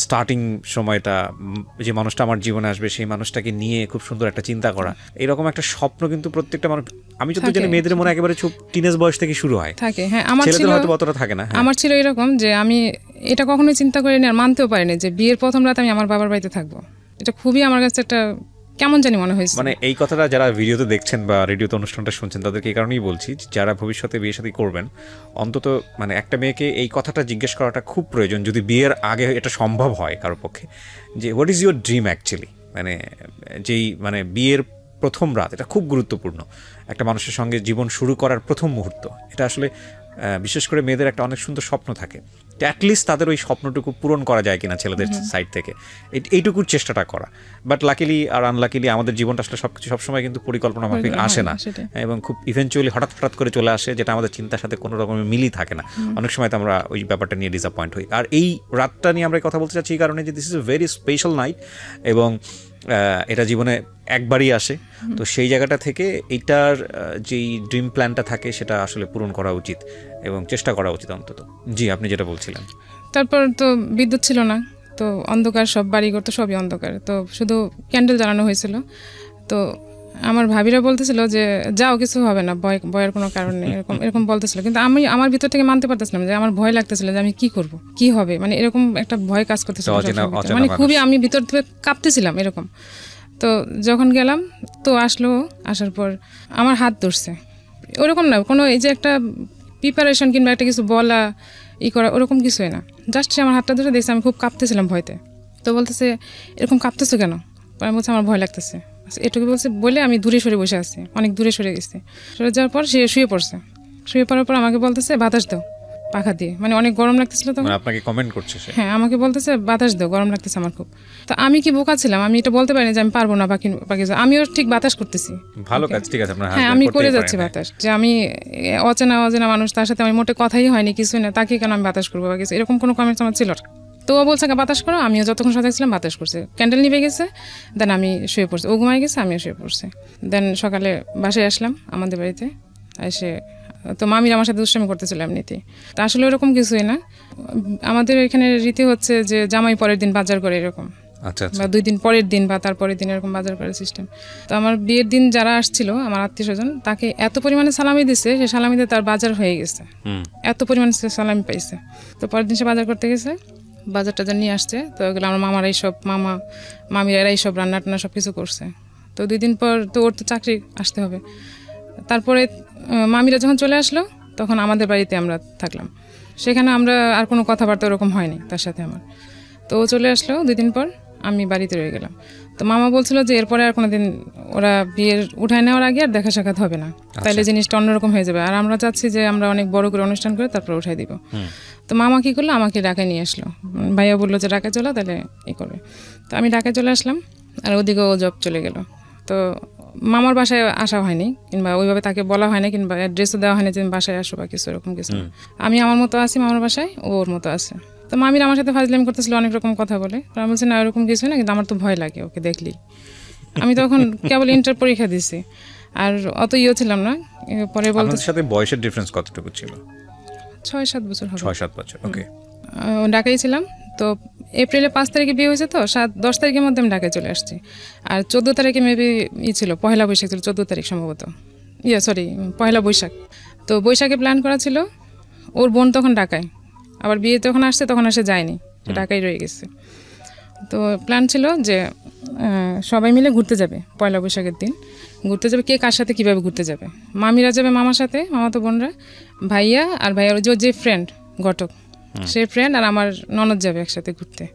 স্টার্টিং সময়টা যে মানুষটা আমার জীবনে আসবে সেই মানুষটাকে নিয়ে খুব সুন্দর একটা চিন্তা করা, এরকম একটা স্বপ্ন কিন্তু প্রত্যেকটা মানুষ, আমি যত জানি মেয়েদের মনে একেবারে খুব টিনেজ বয়স থেকে শুরু হয় থাকে। হ্যাঁ, আমার ছিল, হয়তো অতটা থাকে না। আমার ছিল এরকম যে আমি এটা কখনোই চিন্তা করিনি আর মানতেও পারিনি যে বিয়ের প্রথম রাত আমি আমার বাবার বাড়িতে থাকবো। এটা খুবই আমার কাছে একটা কেমন জানি মনে হয়েছে। মানে এই কথাটা যারা ভিডিওতে দেখছেন বা রেডিওতে অনুষ্ঠানটা শুনছেন তাদেরকে এই কারণেই বলছি, যারা ভবিষ্যতে বিয়ে শাদী করবেন অন্তত মানে একটা মেয়েকে এই কথাটা জিজ্ঞেস করাটা খুব প্রয়োজন, যদি বিয়ের আগে এটা সম্ভব হয় কারোর পক্ষে, যে what is your dream actually, মানে যেই মানে বিয়ের প্রথম রাত এটা খুব গুরুত্বপূর্ণ, একটা মানুষের সঙ্গে জীবন শুরু করার প্রথম মুহূর্ত, এটা আসলে বিশেষ করে মেয়েদের একটা অনেক সুন্দর স্বপ্ন থাকে, অ্যাটলিস্ট তাদের ওই স্বপ্নটুকু পূরণ করা যায় কিনা ছেলেদের সাইড থেকে, এইটুকুর চেষ্টাটা করা। বাট লাকিলি আর আনলাকিলি আমাদের জীবনটা আসলে সবকিছু সবসময় কিন্তু পরিকল্পনা মাফিক আসে না, এবং খুব ইভেনচুয়ালি হঠাৎ করে চলে আসে, যেটা আমাদের চিন্তার সাথে কোনো রকমের মিলই থাকে না। অনেক সময় তো আমরা ওই ব্যাপারটা নিয়ে ডিসঅ্যাপয়েন্ট হই। আর এই রাতটা নিয়ে আমরা কথা বলতে চাচ্ছি এই কারণে যে this is a very special night, এবং এটা জীবনে একবারই আসে। তো সেই জায়গাটা থেকে এইটার যেই ড্রিম প্ল্যানটা থাকে সেটা আসলে পূরণ করা উচিত এবং চেষ্টা করা উচিত অন্তত। জি, আপনি যেটা বলছিলেন। তারপর তো বিদ্যুৎ ছিল না, তো অন্ধকার, সব বাড়িঘর তো সবই অন্ধকার, তো শুধু ক্যান্ডেল জ্বালানো হয়েছিল। তো আমার ভাবিরা বলতেছিল যে যাও, কিছু হবে না, ভয়ের কোনো কারণ নেই, এরকম বলতেছিল। কিন্তু আমি আমার ভিতর থেকে মানতে পারতেছিলাম যে আমার ভয় লাগতেছিল যে আমি কি করব, কি হবে, মানে এরকম একটা ভয় কাজ করতেছিল, মানে খুবই আমি ভিতর থেকে কাঁপতেছিলাম এরকম। তো যখন গেলাম তো আসার পর আমার হাত ধরছে, ওরকম না কোনো এই যে একটা প্রিপারেশন কিংবা একটা কিছু বলা করা ওরকম কিছুই না, জাস্ট আমার হাতটা ধরে দেখছি আমি খুব কাঁপতেছিলাম ভয়তে। তো বলতেছে এরকম কাঁপতেছো কেন? আমি বলছি আমার ভয় লাগতেছে, এটুকু বলছে। বলে আমি দূরে সরে বসে আছি, অনেক দূরে সরে গেছি। সরে যাওয়ার পর সে শুয়ে পড়ছে, শুয়ে পড়ার পর আমাকে বলতেছে বাতাস দাও পাখা দিয়ে, মানে অনেক গরম লাগতেছিল তখন। আপনাকে কমেন্ট করছে সে? হ্যাঁ, আমাকে বলতেছে বাতাস দাও, গরম লাগতেছে আমার খুব। তো আমি কি বোকা ছিলাম, আমি এটা বলতে পারিনি যে আমি পারবো না বাকি, আমিও ঠিক বাতাস করতেছি। ভালো কাজ, ঠিক আছে, আপনার হ্যাঁ আমি করে যাচ্ছি বাতাস, যে আমি অচেনা মানুষ, তার সাথে আমি মোটে কথাই হয়নি, কিছুই না, তাকে কেন আমি বাতাস করবো বা কিছু এরকম কোনো কমেন্টস আমার ছিল। তো ও বলছে বাতাস করো, আমিও যতক্ষণ সাথে ছিলাম বাতাস করছে, ক্যান্ডেল নিভে গেছে, দেন আমি শুয়ে পড়ছি, ও ঘুমাই গেছে, আমিও শুয়ে পড়ছি। দেন সকালে বাসায় আসলাম আমাদের বাড়িতে এসে, তো মামির আমার সাথে দুষ্টামি করতেছিল এমনিতেই। তা আসলে ওরকম কিছুই না, আমাদের এখানে রীতি হচ্ছে যে জামাই পরের দিন বাজার করে এরকম, বা 2 দিন পরের দিন বা তারপরের দিন এরকম বাজার করার সিস্টেম। তো আমার বিয়ের দিন যারা আসছিল আমার আত্মীয় স্বজন, তাকে এত পরিমাণে সালামি দিছে, সে সালামিতে তার বাজার হয়ে গেছে, এত পরিমাণে সে সালামি পাইছে। তো পরের দিন সে বাজার করতে গেছে, বাজার টাজার নিয়ে আসছে, তো ওগুলো আমার মামারা এইসব মামিরা এইসব রান্না টান্না সব কিছু করছে। তো 2 দিন পর তো ওর তো চাকরি আসতে হবে। তারপরে মামিরা যখন চলে আসলো তখন আমাদের বাড়িতে আমরা থাকলাম, সেখানে আমরা আর কোনো কথাবার্তা ওরকম হয়নি তার সাথে আমার। তো ও চলে আসলো 2 দিন পর, আমি বাড়িতে রয়ে গেলাম। তো মামা বলছিল যে এরপরে আর কোনোদিন ওরা বিয়ের উঠায় নেওয়ার আগে আর দেখা সাক্ষাৎ হবে না, তাইলে জিনিসটা অন্যরকম হয়ে যাবে, আর আমরা চাচ্ছি যে আমরা অনেক বড় করে অনুষ্ঠান করে তারপর উঠাই দিব। তো মামা কি করলো, আমাকে ঢাকায় নিয়ে আসলো, ভাইয়া বললো যে ঢাকায় চলো, তাহলে করবে। তো আমি ঢাকায় চলে আসলাম, আর ওদিকে ও জব চলে গেল। তো মামার বাসায় আসা হয়নি, কিংবা ওইভাবে তাকে বলা হয়নি, কিংবা অ্যাড্রেসও দেওয়া হয়নি যে বাসায় আসো বা কিছু এরকম কিছু। আমি আমার মতো আছি মামার বাসায়, ও ওর মতো আছে। তো মামির আমার সাথে ফাজলামি করতেছিল, অনেক রকম কথা বলে। আমি বলছি না এরকম কিছু না, কিন্তু আমার তো ভয় লাগে ওকে দেখলি। আমি তখন কেবল ইন্টার পরীক্ষা দিছি, আর অত ছিলাম না। পরে বলতে সাথে বয়সের ডিফারেন্স কতটুকু ছিল? 6-7 বছর হবে। 6-7 বছর, ওকে। ঢাকায় ছিলাম তো, এপ্রিলে 5 তারিখে বিয়ে হয়েছে, তো 10 তারিখের মধ্যে আমি ঢাকায় চলে আসছি। আর 14 তারিখে মেবি ছিল, পহেলা বৈশাখ ছিল, 14 তারিখ সম্ভবত, সরি পহেলা বৈশাখ। তো বৈশাখে প্ল্যান করা ছিল। ওর বোন তখন ঢাকায়, আবার বিয়ে যখন আসছে তখন আসে যায়নি, ঢাকায় রয়ে গেছে। তো প্ল্যান ছিল যে সবাই মিলে ঘুরতে যাবে পয়লা বৈশাখের দিন। ঘুরতে যাবে, কে কার সাথে কীভাবে ঘুরতে যাবে। মামিরা যাবে মামার সাথে, মামাতো বোনরা, ভাইয়া আর ভাইয়ার যে ফ্রেন্ড ঘটক, সে ফ্রেন্ড আর আমার ননদ যাবে একসাথে ঘুরতে,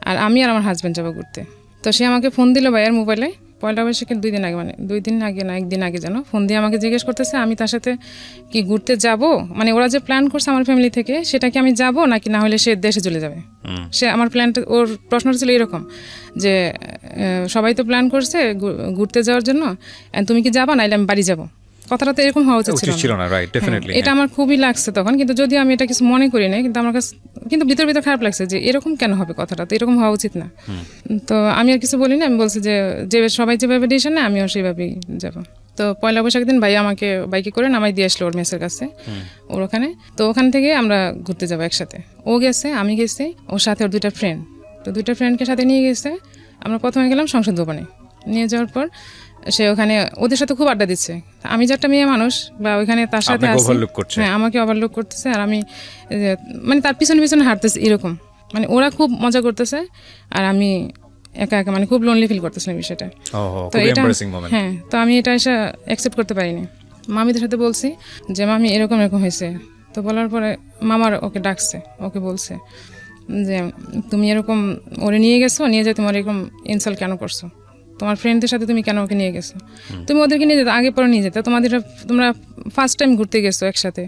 আর আমি আর আমার হাজব্যান্ড যাবো ঘুরতে। তো সে আমাকে ফোন দিল ভাইয়ার মোবাইলে পয়লা বৈশাখের 2 দিন আগে, মানে 2 দিন আগে না 1 দিন আগে যেন, ফোন দিয়ে আমাকে জিজ্ঞেস করতেছে আমি তার সাথে কি ঘুরতে যাব, মানে ওরা যে প্ল্যান করছে আমার ফ্যামিলি থেকে, সেটা কি আমি যাব নাকি না হলে সে দেশে চলে যাবে। সে আমার প্ল্যানটা, ওর প্রশ্নটা ছিল এরকম যে সবাই তো প্ল্যান করছে ঘুরতে যাওয়ার জন্য, তুমি কি যাবা নাইলে আমি বাড়ি যাব। কথাটা তো এরকম হওয়া উচিত ছিল না, রাইট? ডেফিনেটলি এটা আমার খুবই লাগছে তখন, কিন্তু যদিও আমি এটা কিছু মনে করি না, কিন্তু আমার কাছে কিন্তু ভিতর খারাপ লাগছে যে এরকম কেন হবে, কথাটা তো এরকম হওয়া উচিত না। তো আমি আর কিছু বলি না, আমি বলছি যে সবাই যেভাবে ডিসিশন নেয় আমিও সেইভাবেই যাব। তো পয়লা বৈশাখের দিন ভাই আমাকে বাইকে করে নামাই দিয়ে আসলো ওর মেসের কাছে, ওর ওখানে। তো ওখান থেকে আমরা ঘুরতে যাবো একসাথে। ও গেছে, আমি গেছি, ওর সাথে ওর 2টা ফ্রেন্ড। তো 2টা ফ্রেন্ডকে সাথে নিয়ে গেছে। আমরা প্রথমে গেলাম সংসদ ভবনে, নিয়ে যাওয়ার পর সে ওখানে ওদের সাথে খুব আড্ডা দিচ্ছে। আমি যে একটা মেয়ে মানুষ বা ওইখানে তার সাথে আছি, হ্যাঁ আমাকে ওভারলুক করতেছে, আর আমি মানে তার পিছনে পিছনে হাঁটতেছি এরকম, মানে ওরা খুব মজা করতেছে আর আমি একা একা, মানে খুব লোনলি ফিল করতেছিলাম বিষয়টা। তো এটা হ্যাঁ, তো আমি এটা এসে অ্যাকসেপ্ট করতে পারিনি। মামিদের সাথে বলছি যে মামি এরকম হয়েছে। তো বলার পরে মামার ওকে ডাকছে, ওকে বলছে যে তুমি এরকম ওরে নিয়ে গেছো, নিয়ে যায় তোমার এরকম ইনসাল্ট কেন করছো, তোমার ফ্রেন্ডদের সাথে তুমি কেন ওকে নিয়ে গেছো, তুমি ওদেরকে নিয়ে যেতে আগে পরে নিয়ে যেতে, তোমরা ফার্স্ট টাইম ঘুরতে গেছো একসাথে,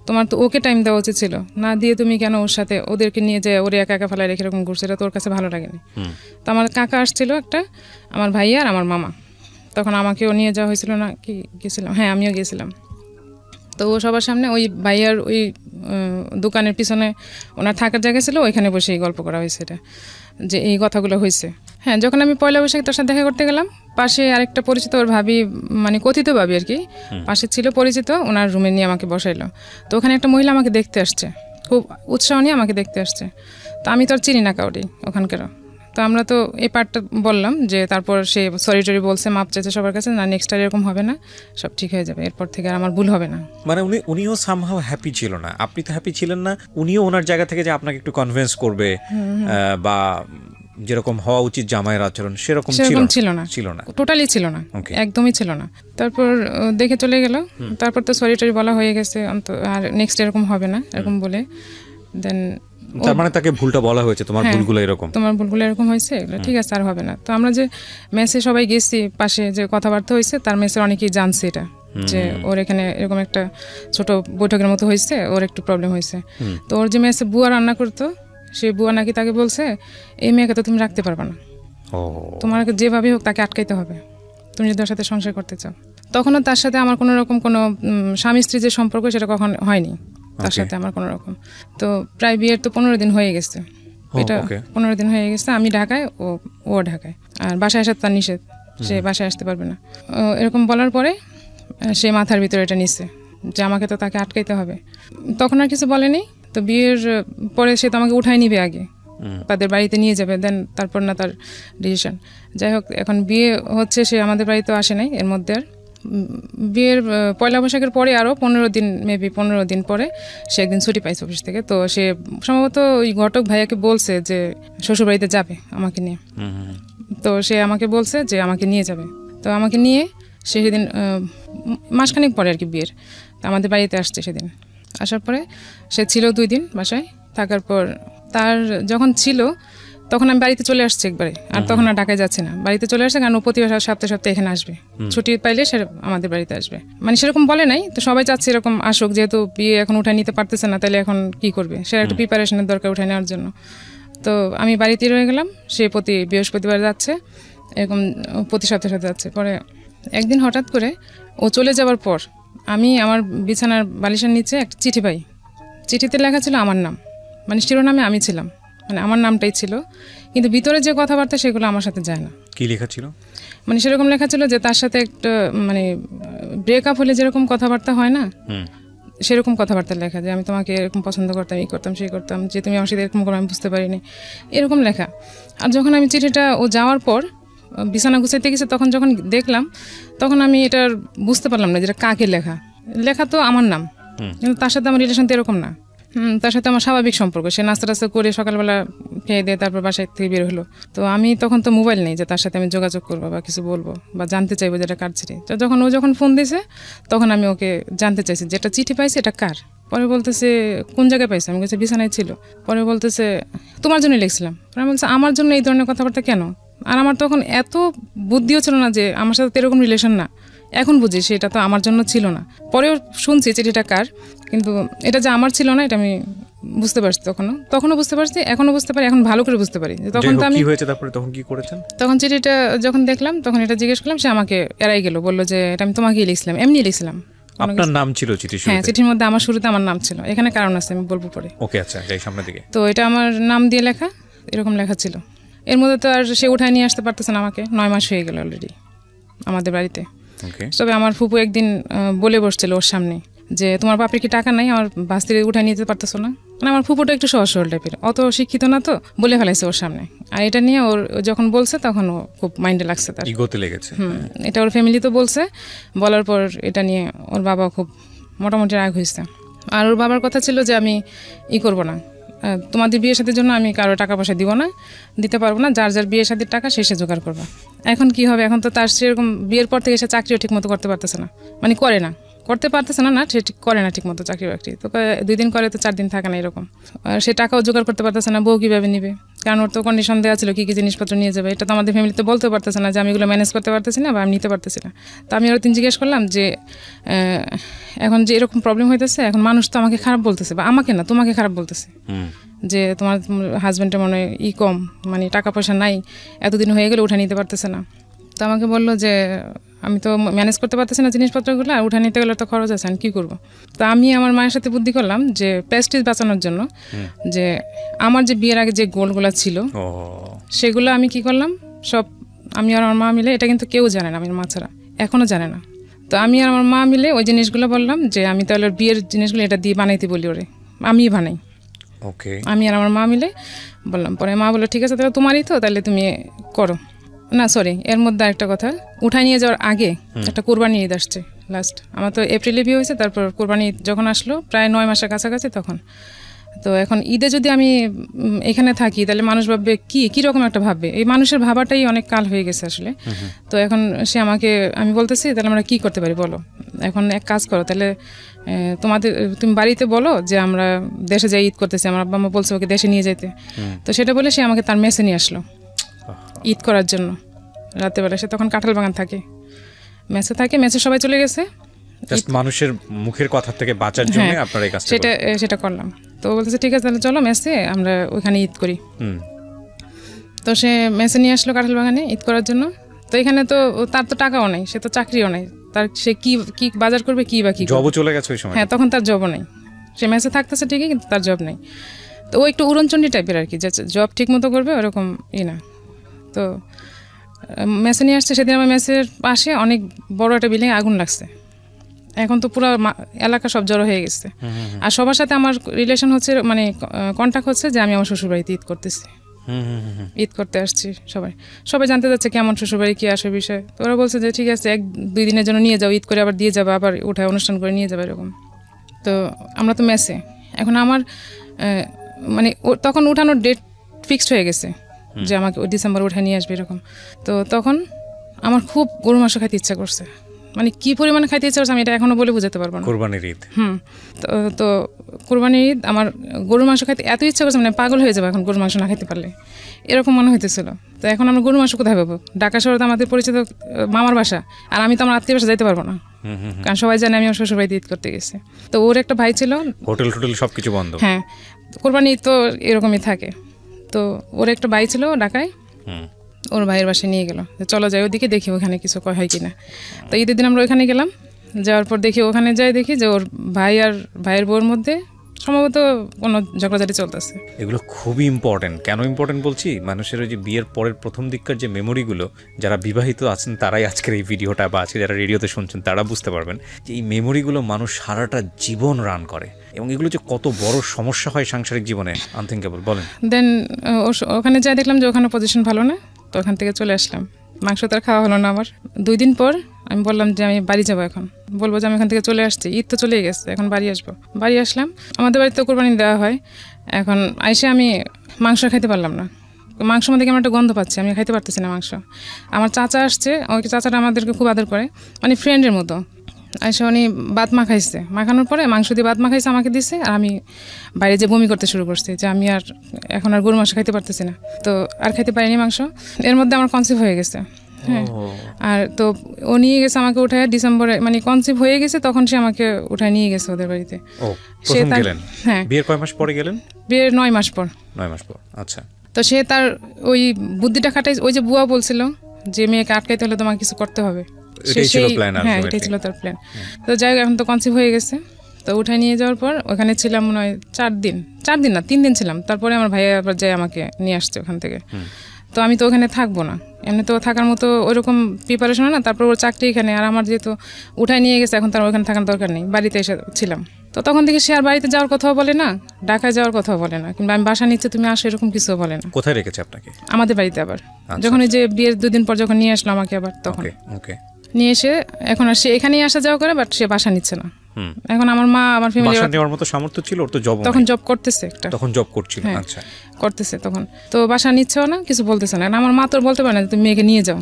তোমার তো ওকে টাইম দেওয়া উচিত ছিল, না দিয়ে তুমি কেন ওর সাথে ওদেরকে নিয়ে যায় ওরে একা একা ফেলায় রেখে এরকম ঘুরছে, এটা তোর কাছে ভালো লাগেনি। তো আমার কাকা আসছিল একটা, আমার ভাইয়া আর আমার মামা, তখন আমাকেও নিয়ে যাওয়া হয়েছিল না কি, গেছিলাম, হ্যাঁ আমিও গেছিলাম। তো ও সবার সামনে ওই ভাইয়ার ওই দোকানের পিছনে ওনার থাকার জায়গা ছিল, ওইখানে বসে এই গল্প করা হয়েছে, এটা যে এই কথাগুলো হয়েছে। হ্যাঁ, যখন আমি পয়লা বৈশাখে তোর সাথে দেখা করতে গেলাম, পাশে আরেকটা পরিচিত ওর ভাবি, মানে কথিত ভাবি আর কি, পাশে ছিল পরিচিত, ওনার রুমে নিয়ে আমাকে বসাইলো। তো ওখানে একটা মহিলা আমাকে দেখতে আসছে, খুব উৎসাহ নিয়ে আমাকে দেখতে আসছে। তো আমি তো আর চিনি না কাউরি ওখানকার। তো আমরা তো এই পার্টটা বললাম যে, তারপর সে সরি টরি বলছে, মাপ চাইছে সবার কাছে, না নেক্সট টাইম এরকম হবে না, সব ঠিক হয়ে যাবে, এরপর থেকে আর আমার ভুল হবে না। মানে উনিও সামহাউ হ্যাপি ছিল না, আপনি তো হ্যাপি ছিলেন না, উনিও ওনার জায়গা থেকে যে আপনাকে একটু কনভিন্স করবে বা যেরকম হওয়া উচিত জামাইয়ের আচরণ সেরকম ছিল না, টোটালি ছিল না, একদমই ছিল না। তারপর দেখে চলে গেল। তারপর তো সরি টরি বলা হয়ে গেছে, আর নেক্সট এরকম হবে না এরকম বলে, দেন তার মানে তাকে ভুলটা বলা হয়েছে, তোমার ভুলগুলো এরকম হয়েছে, ঠিক আছে আর হবে না। তো আমরা যে মেসে সবাই গেছি, পাশে যে কথাবার্তা হয়েছে, তার মেসে অনেকেই জানছে এটা, যে ওর এখানে এরকম একটা ছোট বৈঠকের মতো হয়েছে, ওর একটু প্রবলেম হয়েছে। তো ওর যে মেসে বুয়া রান্না করতো, সেই বুয়া নাকি তাকে বলছে এই মেয়েকে তো তুমি রাখতে পারবে না, তোমার যেভাবে হোক তাকে আটকাইতে হবে, তুমি যদি ওর সাথে সংসার করতে চাও। তখনও তার সাথে আমার কোনো রকম কোনো স্বামী স্ত্রী যে সম্পর্ক, সেটা কখন হয়নি তার সাথে আমার কোনো রকম। তো প্রায় বিয়ের তো 15 দিন হয়ে গেছে, এটা 15 দিন হয়ে গেছে। আমি ঢাকায়, ও ঢাকায়, আর বাসায় আসার তার নিষেধ, সে বাসায় আসতে পারবে না। এরকম বলার পরে সে মাথার ভিতরে এটা নিচ্ছে যে আমাকে তো তাকে আটকাইতে হবে। তখন আর কিছু বলেনি। তো বিয়ের পরে সে তো আমাকে উঠাই নিবে আগে, তাদের বাড়িতে নিয়ে যাবে, দেন তারপর না তার ডিসিশন। যাই হোক, এখন বিয়ে হচ্ছে, সে আমাদের বাড়িতে আসে নাই এর মধ্যে। আর বিয়ের পয়লা বৈশাখের পরে আরও 15 দিন পরে সে একদিন ছুটি পাইছে অফিস থেকে। তো সে সম্ভবত ওই ঘটক ভাইয়াকে বলছে যে শ্বশুরবাড়িতে যাবে আমাকে নিয়ে। তো সে আমাকে বলছে যে আমাকে নিয়ে যাবে। তো আমাকে নিয়ে সে সেদিন মাসখানেক পরে আর কি বিয়ের, আমাদের বাড়িতে আসছে। সেদিন আসার পরে সে ছিল 2 দিন বাসায় থাকার পর, তার যখন ছিল তখন আমি বাড়িতে চলে আসছি একবারে, আর তখন আর ঢাকায় যাচ্ছি না, বাড়িতে চলে আসছে, কারণ প্রতি সপ্তাহে এখানে আসবে, ছুটি পাইলে সে আমাদের বাড়িতে আসবে। মানে সেরকম বলে নাই, তো সবাই চাচ্ছে এরকম আসুক, যেহেতু বিয়ে এখন উঠায় নিতে পারতেছে না, তাহলে এখন কি করবে, সে একটা প্রিপারেশনের দরকার উঠায় নেওয়ার জন্য। তো আমি বাড়িতে রয়ে গেলাম, সে প্রতি বৃহস্পতিবার যাচ্ছে, এরকম প্রতি সপ্তাহে যাচ্ছে। পরে একদিন হঠাৎ করে ও চলে যাওয়ার পর আমি আমার বিছানার বালিশের নিচে একটা চিঠি পাই। চিঠিতে লেখা ছিল আমার নাম, মানে শিরোনামে আমি ছিলাম, মানে আমার নামটাই ছিল, কিন্তু ভিতরে যে কথাবার্তা সেগুলো আমার সাথে যায় না। কি লেখা ছিল? মানে সেরকম লেখা ছিল যে তার সাথে একটা মানে ব্রেকআপ হলে যেরকম কথাবার্তা হয় না, সেরকম কথাবার্তা লেখা, যে আমি তোমাকে এরকম পছন্দ করতাম, এই করতাম সেই করতাম, যে তুমি আমার সাথে এরকম করে আমি বুঝতে পারিনি, এরকম লেখা। আর যখন আমি চিঠিটা ও যাওয়ার পর বিছানা গুছাইতে গেছে, তখন যখন দেখলাম, তখন আমি এটার বুঝতে পারলাম না যেটা কাকে লেখা। লেখা তো আমার নাম, কিন্তু তার সাথে আমার রিলেশন তো এরকম না। তার সাথে আমার স্বাভাবিক সম্পর্ক, সে নাস্তা টাস্তা করে সকালবেলা খেয়ে দিয়ে তারপর বাসায় থেকে বের হলো। তো আমি তখন তো মোবাইল নেই যে তার সাথে আমি যোগাযোগ করবো বা কিছু বলবো বা জানতে চাইবো যেটা কার চিঠি। তো যখন ও যখন ফোন দিয়েছে, তখন আমি ওকে জানতে চাইছি যেটা চিঠি পাইছে এটা কার। পরে বলতেছে কোন জায়গায় পাইছে, আমি বলছি বিছানায় ছিল। পরে বলতেছে তোমার জন্যই লিখছিলাম। পরে বলছে আমার জন্য এই ধরনের কথাবার্তা কেন? আর আমার তখন এত বুদ্ধিও ছিল না যে আমার সাথে এরকম রিলেশন না। এখন বুঝি সেটা তো আমার জন্য ছিল না। পরেও শুনছি চিঠিটা কার, কিন্তু এটা যে আমার ছিল না এটা আমি বুঝতে পারছি। তখনও বুঝতে পারছি, এখনো বুঝতে পারি, এখন ভালো করে বুঝতে পারি। তখন তো আমি তখন কি করেছেন? তখন চিঠিটা যখন দেখলাম, তখন এটা জিজ্ঞেস করলাম, সে আমাকে এড়াই গেল, বললো যে এটা আমি তোমাকেই লিখছিলাম, এমনি লিখছিলাম। আপনার নাম ছিল চিঠির শুরুতে? হ্যাঁ, চিঠির মধ্যে আমার শুরুতে আমার নাম ছিল। এখানে কারণ আছে, আমি বলবো পরে। ওকে, আচ্ছা, যাই সামনের দিকে। তো এটা আমার নাম দিয়ে লেখা, এরকম লেখা ছিল। এর মধ্যে তো আর সে উঠায় নিয়ে আসতে পারতেছে না আমাকে, 9 মাস হয়ে গেল অলরেডি আমাদের বাড়িতে। তবে আমার ফুপু একদিন বলে বসছিল ওর সামনে যে তোমার বাপের কি টাকা নাই, আমার বাস্তিরে উঠায় নিতে পারতেছো না। মানে আমার ফুপুটা একটু সহজ সরল টাইপের, অত শিক্ষিত না, তো বলে ফেলাইছে ওর সামনে। আর এটা নিয়ে ওর যখন বলছে তখন ও খুব মাইন্ডে লাগছে, তার ইগোতে লেগেছে। এটা ওর ফ্যামিলি তো বলছে, বলার পর এটা নিয়ে ওর বাবা খুব মোটামুটি রাগ হয়েছে। আর ওর বাবার কথা ছিল যে আমি করবো না, তোমাদের বিয়ে শাদীর জন্য আমি কারো টাকা পয়সা দিব না, দিতে পারবো না, যার যার বিয়ে শাদীর টাকা সে জোগাড় করবা। এখন কি হবে, এখন তো তার সেরকম বিয়ের পর থেকে সে চাকরিও ঠিক মতো করতে পারতেছে না, মানে করতে পারতেছে না, সে ঠিক করে না ঠিক মতো চাকরি বাকরি। তো 2 দিন করে তো 4 দিন থাকে না এরকম। আর সে টাকাও জোগাড় করতে পারতেছে না, বউ কীভাবে নিবে, কারণ ওর তো কন্ডিশন দেওয়া ছিল কী কী জিনিসপত্র নিয়ে যাবে। এটা তো আমাদের ফ্যামিলিতে বলতে পারতেছে না যে আমি এগুলো ম্যানেজ করতে পারতেছি না বা আমি নিতে পারতেছি না। তো আমি ওর জিজ্ঞেস করলাম যে এখন যে এরকম প্রবলেম হইতেছে, এখন মানুষ তো আমাকে খারাপ বলতেছে, বা আমাকে না তোমাকে খারাপ বলতেছে, যে তোমার হাজব্যান্ডের মনে কম, মানে টাকা পয়সা নাই, এতদিন হয়ে গেলে উঠে নিতে পারতেছে না। তো আমাকে বললো যে আমি তো ম্যানেজ করতে পারতেছি না জিনিসপত্রগুলো, আর উঠে নিতে গেলে তো খরচ আছে, আমি কী করবো। তো আমি আমার মায়ের সাথে বুদ্ধি করলাম যে প্রেস্টিজ বাঁচানোর জন্য, যে আমার যে বিয়ের আগে যে গোলগুলো ছিল সেগুলো আমি কি করলাম, সব আমি আর আমার মা মিলে, এটা কিন্তু কেউ জানে না, আমার মা ছাড়া এখনও জানে না। তো আমি আর আমার মা মিলে ওই জিনিসগুলো বললাম যে আমি তাহলে বিয়ের জিনিসগুলো এটা দিয়ে বানাইতে বলি, ওরে আমি বানাই। ওকে, আমি আর আমার মা মিলে বললাম। পরে মা বললো ঠিক আছে, তাহলে তোমারই তো, তাহলে তুমি করো না। সরি, এর মধ্যে একটা কথা, উঠায় নিয়ে যাওয়ার আগে একটা কোরবানি ঈদ আসছে লাস্ট, আমার তো এপ্রিলে বিয়ে হয়েছে, তারপর কোরবানি ঈদ যখন আসলো প্রায় 9 মাসের কাছাকাছি তখন। তো এখন ঈদে যদি আমি এখানে থাকি তাহলে মানুষ ভাববে কীরকম একটা ভাববে, এই মানুষের ভাবাটাই অনেক কাল হয়ে গেছে আসলে। তো এখন সে আমাকে, আমি বলতেছি তাহলে আমরা কী করতে পারি বলো, এখন এক কাজ করো, তাহলে তুমি বাড়িতে বলো যে আমরা দেশে যাই ঈদ করতেছি, আমার আব্বা আম্মা বলছে ওকে দেশে নিয়ে যেতে। তো সেটা বলে সে আমাকে তার মেসে নিয়ে আসলো ঈদ করার জন্য রাতেবেলা। সে তখন কাঁঠাল বাগান থাকে, মেসে থাকে, মেসে সবাই চলে গেছে, মানুষের মুখের কথা থেকে বাঁচার জন্য আপনারা এই কাজটা সেটা করলাম। তো বলতেছে ঠিক আছে তাহলে চলো মেসে আমরা ওইখানে ঈদ করি। তো সে মেসে নিয়ে আসলো কাঁঠাল বাগানে ঈদ করার জন্য। তো এখানে তো তার তো টাকাও নাই, সে তো চাকরিও নাই, তার সে কি বাজার করবে, কি বা কি জবও চলে গেছে ওই সময়। হ্যাঁ, তখন তার জবও নাই, সে মেসে থাকতেছে ঠিকই কিন্তু তার জব নেই। তো ও একটু উড়নচণ্ডী টাইপের আর কি, যে জব ঠিক মতো করবে ওরকম না। তো মেসে নিয়ে আসছে, সেদিন আমার মেসের পাশে অনেক বড় একটা বিল্ডিং আগুন লাগছে, এখন তো পুরো এলাকা সব জড়ো হয়ে গেছে। আর সবার সাথে আমার রিলেশন হচ্ছে, মানে কন্ট্যাক্ট হচ্ছে যে আমি আমার শ্বশুরবাড়িতে ঈদ করতেছি, ঈদ করতে আসছি। সবাই জানতে যাচ্ছে কেমন শ্বশুরবাড়ি, কি আসে বিষয়। তো ওরা বলছে যে ঠিক আছে 1-2 দিনের জন্য নিয়ে যাও, ঈদ করে আবার দিয়ে যাবে, আবার উঠায় অনুষ্ঠান করে নিয়ে যাবে এরকম। তো আমরা তো মেসে, এখন আমার মানে তখন উঠানোর ডেট ফিক্সড হয়ে গেছে যে আমাকে ওই ডিসেম্বর উঠে নিয়ে আসবে এরকম। তো তখন আমার খুব গরু মাংস খাইতে ইচ্ছা করছে, মানে কি পরিমাণে খাইতে ইচ্ছা করছে আমি এটা এখনো বলে বোঝাতে পারবো না। কোরবানির ঈদ, তো কোরবানির ঈদ আমার গরুর মাংস খাইতে এত ইচ্ছা করছে, মানে পাগল হয়ে যাবে এখন গরুর মাংস না খাইতে পারলে, এরকম মনে হইতেছিল। তো এখন আমরা গরুর মাংস কোথায় পাবো, ঢাকা শহরে তো আমাদের পরিচিত মামার বাসা, আর আমি তো আমার আত্মীয় বাসা যাইতে পারবো না, কারণ সবাই জানে আমি আমার শ্বশুরবাড়িতে ঈদ করতে গেছি। তো ওর একটা ভাই ছিল, হোটেল সবকিছু বন্ধ। হ্যাঁ, কোরবানি ঈদ তো এরকমই থাকে। তো ওর একটা ভাই ছিল ঢাকায়, ওর ভাইয়ের বাসায় নিয়ে গেল, চলো যাই ওদিকে দেখি ওখানে কিছু হয় কিনা। তো ঈদের দিন আমরা ওইখানে গেলাম, যাওয়ার পর দেখি ওখানে যাই দেখি যে ওর ভাই আর ভাইয়ের বউর মধ্যে সম্ভবত কোনো ঝগড়াঝাটি চলতেছে। এগুলো খুবই ইম্পর্টেন্ট। কেন ইম্পর্টেন্ট বলছি, মানুষের ওই যে বিয়ের পরের প্রথম দিককার যে মেমোরিগুলো, যারা বিবাহিত আছেন তারাই আজকের এই ভিডিওটা বা আজকে যারা রেডিওতে শুনছেন তারা বুঝতে পারবেন যে এই মেমোরিগুলো মানুষ সারাটা জীবন রান করে, এবং এগুলো যে কত বড় সমস্যা হয় সাংসারিক জীবনে আনথিঙ্কেবল। বলেন। দেন ওখানে যাই দেখলাম যে ওখানে পজিশন ভালো না, তো ওখান থেকে চলে আসলাম। মাংস তো আর খাওয়া হলো না আমার। 2 দিন পর আমি বললাম যে আমি বাড়ি যাবো, এখন বলবো যে আমি এখান থেকে চলে আসছি, ঈদ তো চলেই গেছে, এখন বাড়ি আসবো। বাড়ি আসলাম, আমাদের বাড়িতে কোরবানি দেওয়া হয়। এখন আইসে আমি মাংস খাইতে পারলাম না, মাংসের মধ্যে কেমন একটা গন্ধ পাচ্ছি, আমি খাইতে পারতেছি না মাংস। আমার চাচা আসছে, ওই চাচাটা আমাদেরকে খুব আদর করে, মানে ফ্রেন্ডের মতো। আইসে উনি বাদ মাখাইছে, মাখানোর পরে মাংস দিয়ে বাদ মাখাইছে, আমাকে দিছে। আর আমি বাইরে যে বমি করতে শুরু করছি, যে আমি আর এখন আর গরু মাংস খাইতে পারতেছি না, তো আর খাইতে পারিনি মাংস। এর মধ্যে আমার কনসিভ হয়ে গেছে। হ্যাঁ, আর তো ও নিয়ে গেছে আমাকে উঠায় ডিসেম্বরে, মানে কনসিভ হয়ে গেছে তখন সে আমাকে উঠায় নিয়ে গেছে ওদের বাড়িতে। হ্যাঁ, বিয়ের কয় মাস পরে গেলেন? বিয়ের 9 মাস পর। 9 মাস পর, আচ্ছা। তো সে তার ওই বুদ্ধিটা খাটাই, ওই যে বুয়া বলছিল যে মেয়েকে আটকাইতে হলে তোমাকে কিছু করতে হবে, হ্যাঁ এটাই ছিল তার প্ল্যান। তো যাই হোক, এখন তো কনসিভ হয়ে গেছে, তো উঠায় নিয়ে যাওয়ার পর ওখানে ছিলাম মনে হয় 4 দিন না 3 দিন ছিলাম। তারপরে আমার ভাইয়া আবার যাই আমাকে নিয়ে আসছে ওখান থেকে। তো আমি তো ওখানে থাকবো না, এমনি তো থাকার মতো ওইরকম প্রিপারেশন হয় না। তারপর ওর চাকরি এখানে, আর আমার যেহেতু উঠায় নিয়ে গেছে, এখন তার ওখানে থাকার দরকার নেই, বাড়িতে এসে ছিলাম। তো তখন থেকে সে আর বাড়িতে যাওয়ার কথাও বলে না, ঢাকায় যাওয়ার কথাও বলে না, কিংবা আমি বাসা নিচ্ছে তুমি আসো এরকম কিছুও বলে না। কোথায় রেখেছে আপনাকে? আমাদের বাড়িতে। আবার যখন ওই যে বিয়ের 2 দিন পর যখন নিয়ে আসলো আমাকে, আবার তখন নিয়ে এসে এখন আর সে এখানেই আসা যাওয়া করে, বাট সে বাসা নিচ্ছে না। এখন আমার মা, আমার ফ্যামিলি, বাসা নেওয়ার মতো সামর্থ্য ছিল ওর তো, জব তখন জব করতেছে একটা, তখন জব করছিল, আচ্ছা করতেছে তখন, তো বাসা নিচ্ছেও না, কিছু বলতেছে না। আমার মা তো বলতে পারে না তুমি মেয়েকে নিয়ে যাও,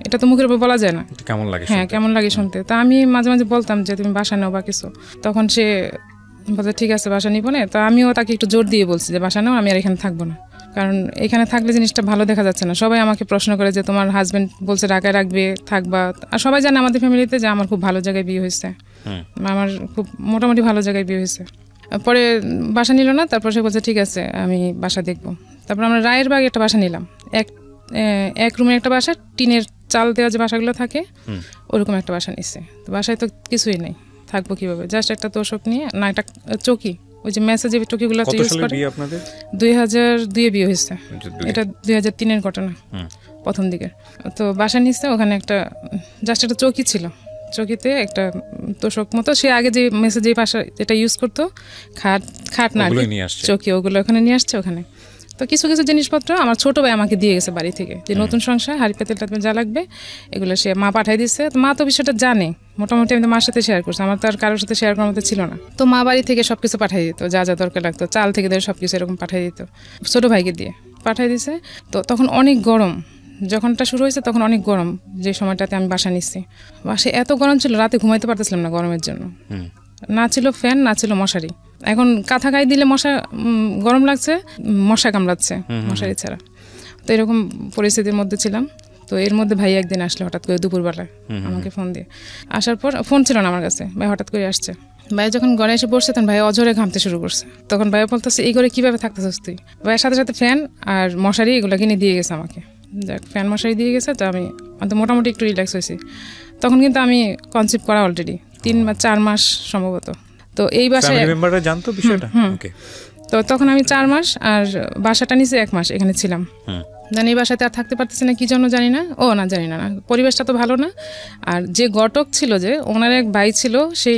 এটা তো মুখের উপর বলা যায় না। কেমন লাগে? হ্যাঁ, কেমন লাগে শুনতে। তা আমি মাঝে মাঝে বলতাম যে তুমি বাসা নাও বা কিছু, তখন সে বলছে ঠিক আছে বাসা নিব না। তো আমিও তাকে একটু জোর দিয়ে বলছি যে বাসা নাও, আমি আর এখানে থাকবো না, কারণ এখানে থাকলে জিনিসটা ভালো দেখা যাচ্ছে না। সবাই আমাকে প্রশ্ন করে যে তোমার হাজবেন্ড বলছে ঢাকায় রাখবে, থাকবা। আর সবাই জানে আমাদের ফ্যামিলিতে যে আমার খুব ভালো জায়গায় বিয়ে হয়েছে, আমার খুব মোটামুটি ভালো জায়গায় বিয়ে হয়েছে। পরে বাসা নিল না, তারপর সে বলছে ঠিক আছে আমি বাসা দেখবো। তারপর আমরা রায়ের বাগে একটা বাসা নিলাম, এক রুমের একটা বাসা, টিনের চাল দেওয়া যে বাসাগুলো থাকে ওরকম একটা বাসা নিচ্ছে। তো বাসায় তো কিছুই নেই, থাকবো কিভাবে? জাস্ট একটা তোষক নিয়ে, না একটা চৌকি, ওই যে মেসে যে চৌকিগুলো ইউজ করে। 2002-এ বিয়ে হয়েছে, এটা 2003-এর ঘটনা, প্রথম দিকে। তো বাসা নিচ্ছে, ওখানে একটা জাস্ট একটা চৌকি ছিল, চৌকিতে একটা তোষক মতো। সে আগে যে মেসে যে বাসা যেটা ইউজ করতো, খাট না চৌকি, ওগুলো ওখানে নিয়ে আসছে ওখানে। তো কিছু কিছু জিনিসপত্র আমার ছোট ভাই আমাকে দিয়ে গেছে বাড়ি থেকে, যে নতুন সংসার, হাঁড়ি পাতিল টাতিল যা লাগবে এগুলো সে মা পাঠাই দিচ্ছে। তো মা তো বিষয়টা জানে মোটামুটি, আমি তো মার সাথে শেয়ার করছি, আমার তো আর কারোর সাথে শেয়ার করার মতো ছিল না। তো মা বাড়ি থেকে সবকিছু পাঠাই দিত, যা যা দরকার লাগতো, চাল থেকে ধরে সবকিছু এরকম পাঠাই দিত, ছোট ভাইকে দিয়ে পাঠাই দিছে। তো তখন অনেক গরম, যখনটা শুরু হয়েছে তখন অনেক গরম, যে সময়টাতে আমি বাসা নিচ্ছি। বাসায় এত গরম ছিল, রাতে ঘুমাইতে পারতেছিলাম না গরমের জন্য, না ছিল ফ্যান, না ছিল মশারি। এখন কাঁথা গায়ে দিলে মশা, গরম লাগছে, মশা কামড়াচ্ছে মশারি ছাড়া। তো এরকম পরিস্থিতির মধ্যে ছিলাম। তো এর মধ্যে ভাই একদিন আসলে হঠাৎ করে দুপুরবেলায় আমাকে ফোন দিয়ে, আসার পর ফোন ছিল না আমার কাছে, ভাই হঠাৎ করে আসছে। ভাই যখন ঘরে এসে বসছে তখন ভাই অজরে ঘামতে শুরু করছে। তখন ভাই বলতেছে এই ঘরে কীভাবে থাকতেছিস তুই? ভাইয়ের সাথে সাথে ফ্যান আর মশারি এগুলো কিনে দিয়ে গেছে আমাকে, যাক ফ্যান মশারি দিয়ে গেছে। তো আমি মোটামুটি একটু রিল্যাক্স হয়েছি। তখন কিন্তু আমি কনসিভ করা অলরেডি 3 বা 4 মাস সম্ভবত। তো এই বাসায় মেম্বাররা জানতো বিষয়টা। তো তখন আমি 4 মাস, আর বাসাটা নিচে 1 মাস এখানে ছিলাম। জানি এই বাসাতে আর থাকতে পারতেছি না, কি জন্য জানি না। জানি না, পরিবেশটা তো ভালো না। আর যে ঘটক ছিল, যে ওনার এক ভাই ছিল সেই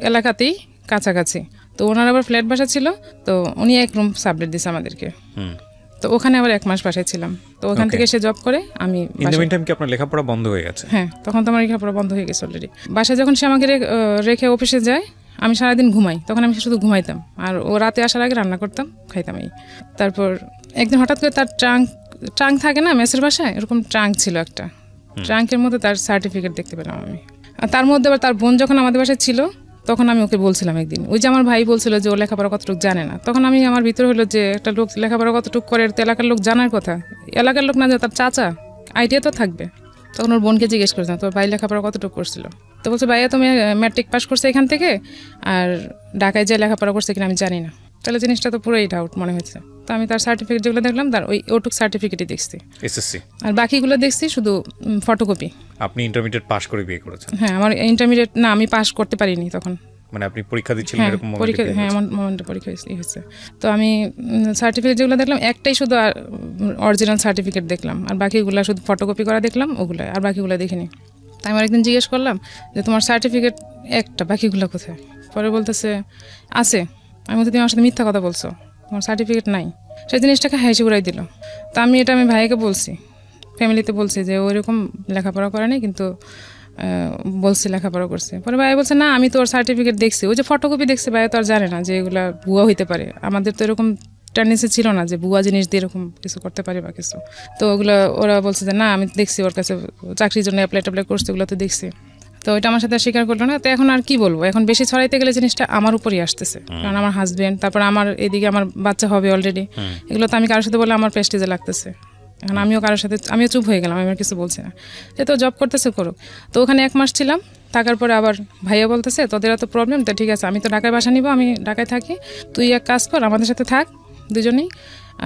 এলাকাতেই কাছাকাছি, তো ওনার আবার ফ্ল্যাট বাসা ছিল, তো উনি 1 রুম সাবলেট দিছে আমাদেরকে। তো ওখানে আবার 1 মাস বাসায় ছিলাম। তো ওখান থেকে সে জব করে, আমি আপনার লেখাপড়া বন্ধ হয়ে গেছে? হ্যাঁ, তখন তো আমার লেখাপড়া বন্ধ হয়ে গেছে অলরেডি। বাসায় যখন সে আমাকে রেখে অফিসে যায়, আমি সারাদিন ঘুমাই, তখন আমি শুধু ঘুমাইতাম, আর ও রাতে আসার আগে রান্না করতাম, খাইতাম। তারপর একদিন হঠাৎ করে তার ট্রাঙ্ক থাকে না মেসের বাসায়, এরকম ট্রাঙ্ক ছিল একটা, ট্রাঙ্কের মধ্যে তার সার্টিফিকেট দেখতে পেলাম আমি। আর তার মধ্যে আবার তার বোন যখন আমাদের বাসায় ছিল, তখন আমি ওকে বলছিলাম একদিন, ওই যে আমার ভাই বলছিল যে ও লেখাপড়া কতটুকু জানে না, তখন আমি আমার ভিতরে হলো যে একটা লোক লেখাপড়া কতটুকু করে, এলাকার লোক জানার কথা, এলাকার লোক না যে তার চাচা, আইডিয়া তো থাকবে। তখন ওর বোনকে জিজ্ঞেস করেছিলাম তোর ভাই লেখাপড়া কতটুকু করছিল, তো বলছে ভাইয়া তুমি ম্যাট্রিক পাস করছে এখান থেকে, আর ঢাকায় যে লেখাপড়া করছে কিনা আমি জানি না। তাহলে জিনিসটা তো পুরোই ডাউট মনে হয়েছে। তো আমি তার সার্টিফিকেট যেগুলো দেখলাম, তার ওটুক সার্টিফিকেটই দেখছি, এসএসসি, আর বাকিগুলো দেখছি শুধু ফটোকপি। আপনি ইন্টারমিডিয়েট পাস করে বিয়ে করেছেন? হ্যাঁ, আমার ইন্টারমিডিয়েট না, আমি পাস করতে পারিনি তখন, মানে আপনি পরীক্ষা দিচ্ছিলেন এরকম পরীক্ষা, হ্যাঁ এমন মোমেন্টে পরীক্ষা হয়েছে। তো আমি সার্টিফিকেট যেগুলো দেখলাম একটাই শুধু অরিজিনাল সার্টিফিকেট দেখলাম, আর বাকিগুলো শুধু ফটোকপি করা দেখলাম ওগুলো, আর বাকিগুলো দেখিনি। তাই আমি একদিন জিজ্ঞেস করলাম যে তোমার সার্টিফিকেট একটা, বাকিগুলো কোথায়? পরে বলতেছে আছে। আমি বলতে তুমি আমার সাথে মিথ্যা কথা বলছো, তোমার সার্টিফিকেট নাই। সেই জিনিসটাকে হাসি উড়াই দিল। তো আমি এটা আমি ভাইকে বলছি, ফ্যামিলিতে বলছি যে ওইরকম লেখাপড়া করে নাই, কিন্তু বলছি লেখাপড়া করছে। পরে ভাই বলছে না আমি তোর সার্টিফিকেট দেখছি, ওই যে ফটোকপি দেখছি। ভাই তো আর জানে না যে এগুলা ভুয়া হইতে পারে, আমাদের তো এরকম টেন্ডেন্সি ছিল না যে ভুয়া জিনিস দিয়ে এরকম কিছু করতে পারে বা কিছু। তো ওগুলো ওরা বলছে যে না আমি দেখছি, ওর কাছে চাকরির জন্য অ্যাপ্লাই করছে, ওগুলো তো দেখছি। তো ওইটা আমার সাথে স্বীকার করলো না। তো এখন আর কি বলবো, এখন বেশি ছড়াইতে গেলে জিনিসটা আমার উপরই আসতেছে, কারণ আমার হাজবেন্ড, তারপর আমার এদিকে আমার বাচ্চা হবে অলরেডি, এগুলো তো আমি কারোর সাথে বলে আমার প্রেস্টিজে লাগতেছে। এখন আমিও কারোর সাথে আমিও চুপ হয়ে গেলাম, আমি আর কিছু বলছি না, যে তো জব করতেছে করুক। তো ওখানে 1 মাস ছিলাম, থাকার পরে আবার ভাইয়া বলতেছে তোদের এত প্রবলেম, তো ঠিক আছে আমি তো ঢাকায় বাসা নিব, আমি ঢাকায় থাকি, তুই এক কাজ কর আমাদের সাথে থাক দুজনেই,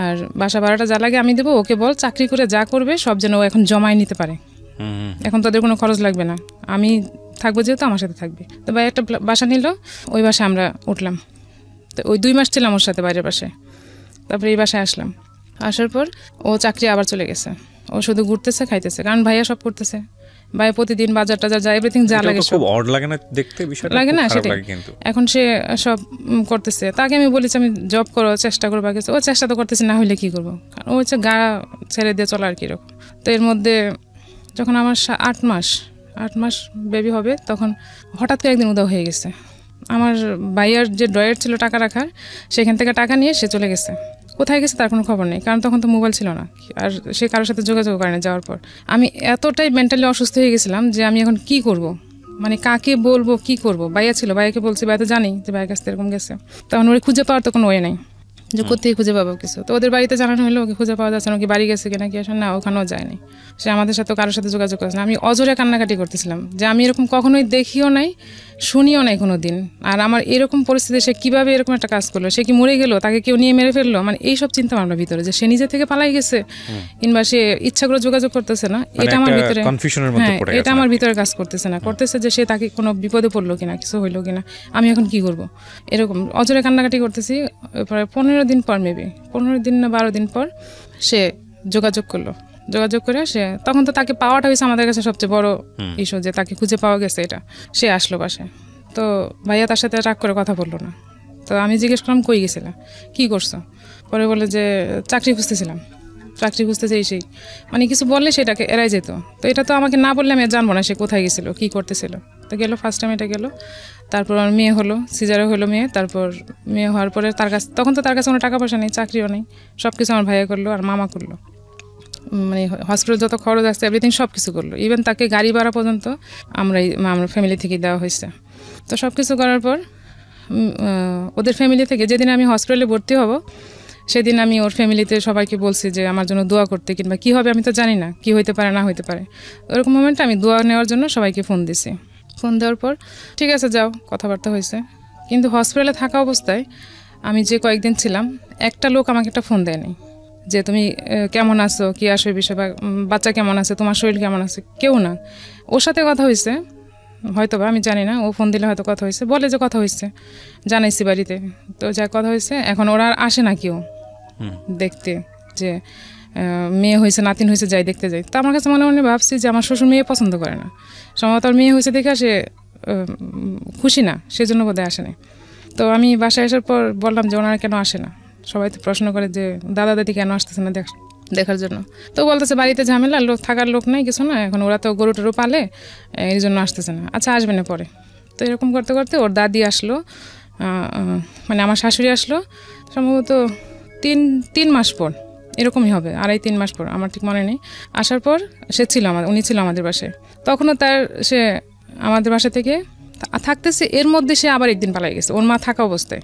আর বাসা ভাড়াটা যা লাগে আমি দেবো, ওকে বল চাকরি করে যা করবে সব যেন ও এখন জমায় নিতে পারে, এখন তোদের কোনো খরচ লাগবে না, আমি থাকবো যেহেতু আমার সাথে থাকবে। তো ভাই একটা বাসা নিল, ওই বাসায় আমরা উঠলাম। তো ওই 2 মাস ছিলাম ওর সাথে বাইরের বাসায়, তারপরে এই বাসায় আসলাম। আসার পর ও চাকরি আবার চলে গেছে, ও শুধু ঘুরতেছে খাইতেছে, কারণ ভাইয়া সব করতেছে, ভাই প্রতিদিন বাজার টাজার যায়, এভরিথিং যা লাগে খুব অড লাগে না দেখতে, বিষয়টা লাগে না সেটা। এখন সে সব করতেছে, তাকে আমি বলেছি আমি জব করো চেষ্টা করবো, কিছু ও চেষ্টা তো করতেছে, না হইলে কি করবো, কারণ ও হচ্ছে গা ছেড়ে দিয়ে চলা আর কি এরকম। তো এর মধ্যে যখন আমার 8 মাস বেবি হবে, তখন হঠাৎ করে একদিন উধাও হয়ে গেছে। আমার ভাইয়ার যে ড্রয়ার ছিল টাকা রাখার, সেখান থেকে টাকা নিয়ে সে চলে গেছে। কোথায় গেছে তার কোনো খবর নেই, কারণ তখন তো মোবাইল ছিল না, আর সে কারোর সাথে যোগাযোগ করে না। যাওয়ার পর আমি এতটাই মেন্টালি অসুস্থ হয়ে গেছিলাম যে আমি এখন কি করব, মানে কাকে বলবো, কি করব। ভাইয়া ছিল, ভাইয়াকে বলছি, ভাই তো জানি যে ভাইয়ের কাছে এরকম গেছে, তখন ওরে খুঁজে পাওয়ার তো কোনো ওয়ে নেই, যে কোথায় খুঁজে পাবো কিছু। তো ওদের বাড়িতে জানানো হলো ওকে খুঁজে পাওয়া যাচ্ছে না, ওকে বাড়ি গেছে কিনা কি আসলে না, ওখানেও যায়নি, সে আমাদের সাথে কারোর সাথে যোগাযোগ করেছে না। আমি অজরে কান্নাকাটি করতেছিলাম যে আমি এরকম কখনোই দেখিও নাই, শুনিও নাই কোনো দিন, আর আমার এরকম পরিস্থিতি সে কীভাবে এরকম একটা কাজ করলো, সে কি মরে গেল, তাকে কেউ নিয়ে মেরে ফেললো, মানে এইসব চিন্তা আমার ভিতরে, যে সে নিজে থেকে পালাই গেছে কিংবা সে ইচ্ছা করে যোগাযোগ করতেছে না, এটা আমার ভিতরে, হ্যাঁ এটা আমার ভিতরে কাজ করতেছে না, করতেছে যে সে তাকে কোনো বিপদে পড়লো কিনা, কিছু হইলো কিনা, আমি এখন কি করব, এরকম অজরে কান্নাকাটি করতেছি। প্রায় 15 দিন পর, মেবি 15 দিন না 12 দিন পর সে যোগাযোগ করলো। যোগাযোগ করে সে, তখন তো তাকে পাওয়াটা হয়েছে আমাদের কাছে সবচেয়ে বড় ইস্যু, যে তাকে খুঁজে পাওয়া গেছে এটা। সে আসলো বাসায়, তো ভাইয়া তার সাথে রাগ করে কথা বললো না। তো আমি জিজ্ঞেস করলাম কই গেছিলাম, কি করছো? পরে বলে যে চাকরি খুঁজতেছিলাম, চাকরি খুঁজতেছে সেই, মানে কিছু বললে সেটাকে এড়াই যেত। তো এটা তো আমাকে না বললে আমি জানবো না সে কোথায় গেছিলো, কি করতেছিল। তো গেল, ফার্স্ট টাইম এটা গেল। তারপর আমার মেয়ে হলো, সিজারে হলো মেয়ে। তারপর মেয়ে হওয়ার পরে তার কাছে, তখন তো তার কাছে কোনো টাকা পয়সা নেই, চাকরিও নেই, সব কিছু আমার ভাইয়া করলো আর মামা করলো, মানে হসপিটাল যত খরচ আসছে এভরিথিং সব কিছু করলো। ইভেন তাকে গাড়ি ভাড়া পর্যন্ত আমরা ফ্যামিলি থেকে দেওয়া হয়েছে। তো সব কিছু করার পর ওদের ফ্যামিলি থেকে যেদিন আমি হসপিটালে ভর্তি হব, সেদিন আমি ওর ফ্যামিলিতে সবাইকে বলছি যে আমার জন্য দোয়া করতে, কিংবা কী হবে আমি তো জানি না, কি হইতে পারে না হইতে পারে। ওরকম মোমেন্টে আমি দোয়া নেওয়ার জন্য সবাইকে ফোন দিছি। ফোন দেওয়ার পর ঠিক আছে যাও, কথাবার্তা হয়েছে। কিন্তু হসপিটালে থাকা অবস্থায় আমি যে কয়েকদিন ছিলাম, একটা লোক আমাকে একটা ফোন দেয়নি যে তুমি কেমন আছো, কি আসো এই বিষয়, বা বাচ্চা কেমন আছে, তোমার শরীর কেমন আছে, কেউ না। ওর সাথে কথা হয়েছে হয়তো বা, আমি জানি না, ও ফোন দিলে হয়তো কথা হয়েছে, বলে যে কথা হয়েছে, জানাইছি বাড়িতে। তো যা কথা হয়েছে, এখন ওরা আর আসে না কেউ দেখতে, যে মেয়ে হয়েছে নাতিন হয়েছে যাই দেখতে যাই। তো আমার কাছে মনে মনে ভাবছি যে আমার শ্বশুর মেয়ে পছন্দ করে না, সম্ভবত ওর মেয়ে হয়েছে দেখে সে খুশি না, সেজন্য বোধহয় আসে না। তো আমি বাসায় আসার পর বললাম যে ওনারা কেন আসে না, সবাই তো প্রশ্ন করে যে দাদা দাদি কেন আসতেছে না দেখার জন্য। তো বলতেছে বাড়িতে ঝামেলা, লোক থাকার লোক নাই, কিছু না, এখন ওরা তো গরু টরু পালে, এই জন্য আসতেছে না। আচ্ছা আসবে না পরে। তো এরকম করতে করতে ওর দাদি আসলো, মানে আমার শাশুড়ি আসলো সম্ভবত 3 মাস পর, এরকমই হবে, 2.5-3 মাস পর, আমার ঠিক মনে নেই। আসার পর সে ছিল উনি ছিল আমাদের বাসায়, তখনও সে আমাদের বাসা থেকে থাকতেছে। এর মধ্যে সে আবার একদিন পালাই গেছে, ওর মা থাকা অবস্থায়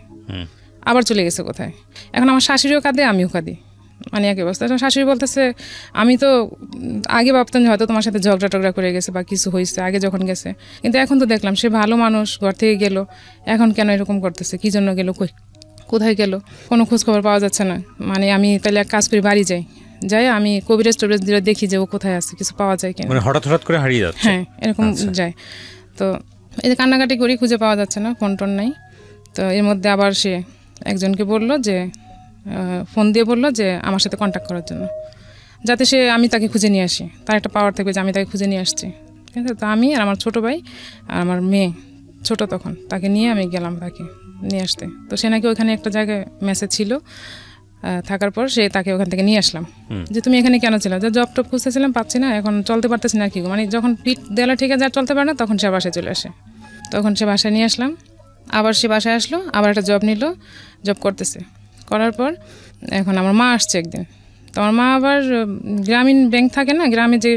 আবার চলে গেছে কোথায়। এখন আমার শাশুড়িও কাঁদে, আমিও কাঁদি, মানে একই অবস্থা। শাশুড়ি বলতেছে আমি তো আগে ভাবতাম যে হয়তো তোমার সাথে ঝগড়া টগড়া করে গেছে বা কিছু হয়েছে আগে যখন গেছে, কিন্তু এখন তো দেখলাম সে ভালো মানুষ, ঘর থেকে গেল, এখন কেন এরকম করতেছে, কি জন্য গেল, কোথায় গেল, কোনো খোঁজ খবর পাওয়া যাচ্ছে না। মানে আমি তাহলে এক কাজ করি, বাড়ি যাই আমি কবিরাজ টবিরাজ দিলে দেখি যে ও কোথায় আছে, কিছু পাওয়া যায় কিনা, মানে হঠাৎ করে হারিয়ে যাচ্ছে। হ্যাঁ এরকম যায়। তো এই যে কান্নাকাটি করি, খুঁজে পাওয়া যাচ্ছে না, ফোন টোন নাই। তো এর মধ্যে আবার সে একজনকে বললো যে ফোন দিয়ে বললো যে আমার সাথে কন্ট্যাক্ট করার জন্য, যাতে আমি তাকে খুঁজে নিয়ে আসি। তার একটা পাওয়ার থাকবে যে আমি তাকে খুঁজে নিয়ে আসছি, ঠিক আছে। তো আমি আর আমার ছোটো ভাই আর আমার মেয়ে ছোট তখন, তাকে নিয়ে আমি গেলাম তাকে নিয়ে আসতে। তো সে নাকি ওখানে একটা জায়গায় মেসে ছিল, থাকার পর তাকে ওখান থেকে নিয়ে আসলাম যে তুমি এখানে কেন ছিল, যে জব টপ খুঁজতেছিলাম, পাচ্ছি না, এখন চলতে পারতেছি না কি, মানে যখন পিঠ দেওয়ালে ঠিক আছে আর চলতে পারে না, তখন সে বাসায় চলে আসে। তখন সে বাসায় নিয়ে আসলাম, আবার সে বাসায় আসলো, আবার একটা জব নিল, জব করতেছে। করার পর এখন আমার মা আসছে একদিন। তো আমার মা আবার গ্রামীণ ব্যাংক থাকে না, গ্রামে যে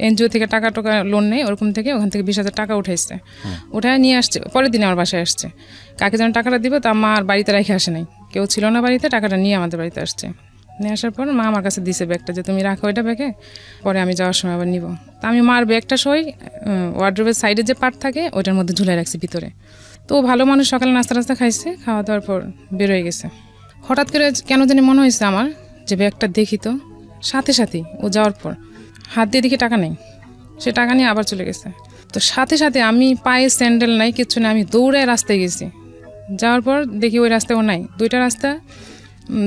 এনজিও থেকে টাকা লোন নেয়, ওরকম থেকে ওখান থেকে 20,000 টাকা উঠাইছে, উঠায় নিয়ে আসছে। পরের দিনে আমার বাসায় আসছে, কাকে যেন টাকাটা দিবে, তা মা আর বাড়িতে রেখে আসে নাই, কেউ ছিল না বাড়িতে, টাকাটা নিয়ে আমাদের বাড়িতে আসছে। নিয়ে আসার পর মা আমার কাছে দিছে ব্যাগটা, যে তুমি রাখো এটা ব্যাগে, পরে আমি যাওয়ার সময় আবার নিব। তা আমি মার ব্যাগটা সই ওয়ার্ড্রোবের সাইডে যে পার্ট থাকে ওইটার মধ্যে ঝুলে রাখছি ভিতরে। তো ভালো মানুষ, সকালে নাস্তা খাইছে, খাওয়া দাওয়ার পর বেরোয় গেছে। হঠাৎ করে কেন জানি মনে হয়েছে আমার যে ব্যাগটা দেখি, তো সাথে সাথেই ও যাওয়ার পর হাত দিয়ে দেখি টাকা নেই, সে টাকা নিয়ে আবার চলে গেছে। তো সাথে সাথে আমি পায়ে স্যান্ডেল নাই, কিচ্ছু নেই, আমি দৌড়ে রাস্তায় গেছি। যাওয়ার পর দেখি ওই রাস্তায় ও নাই। দুইটা রাস্তা,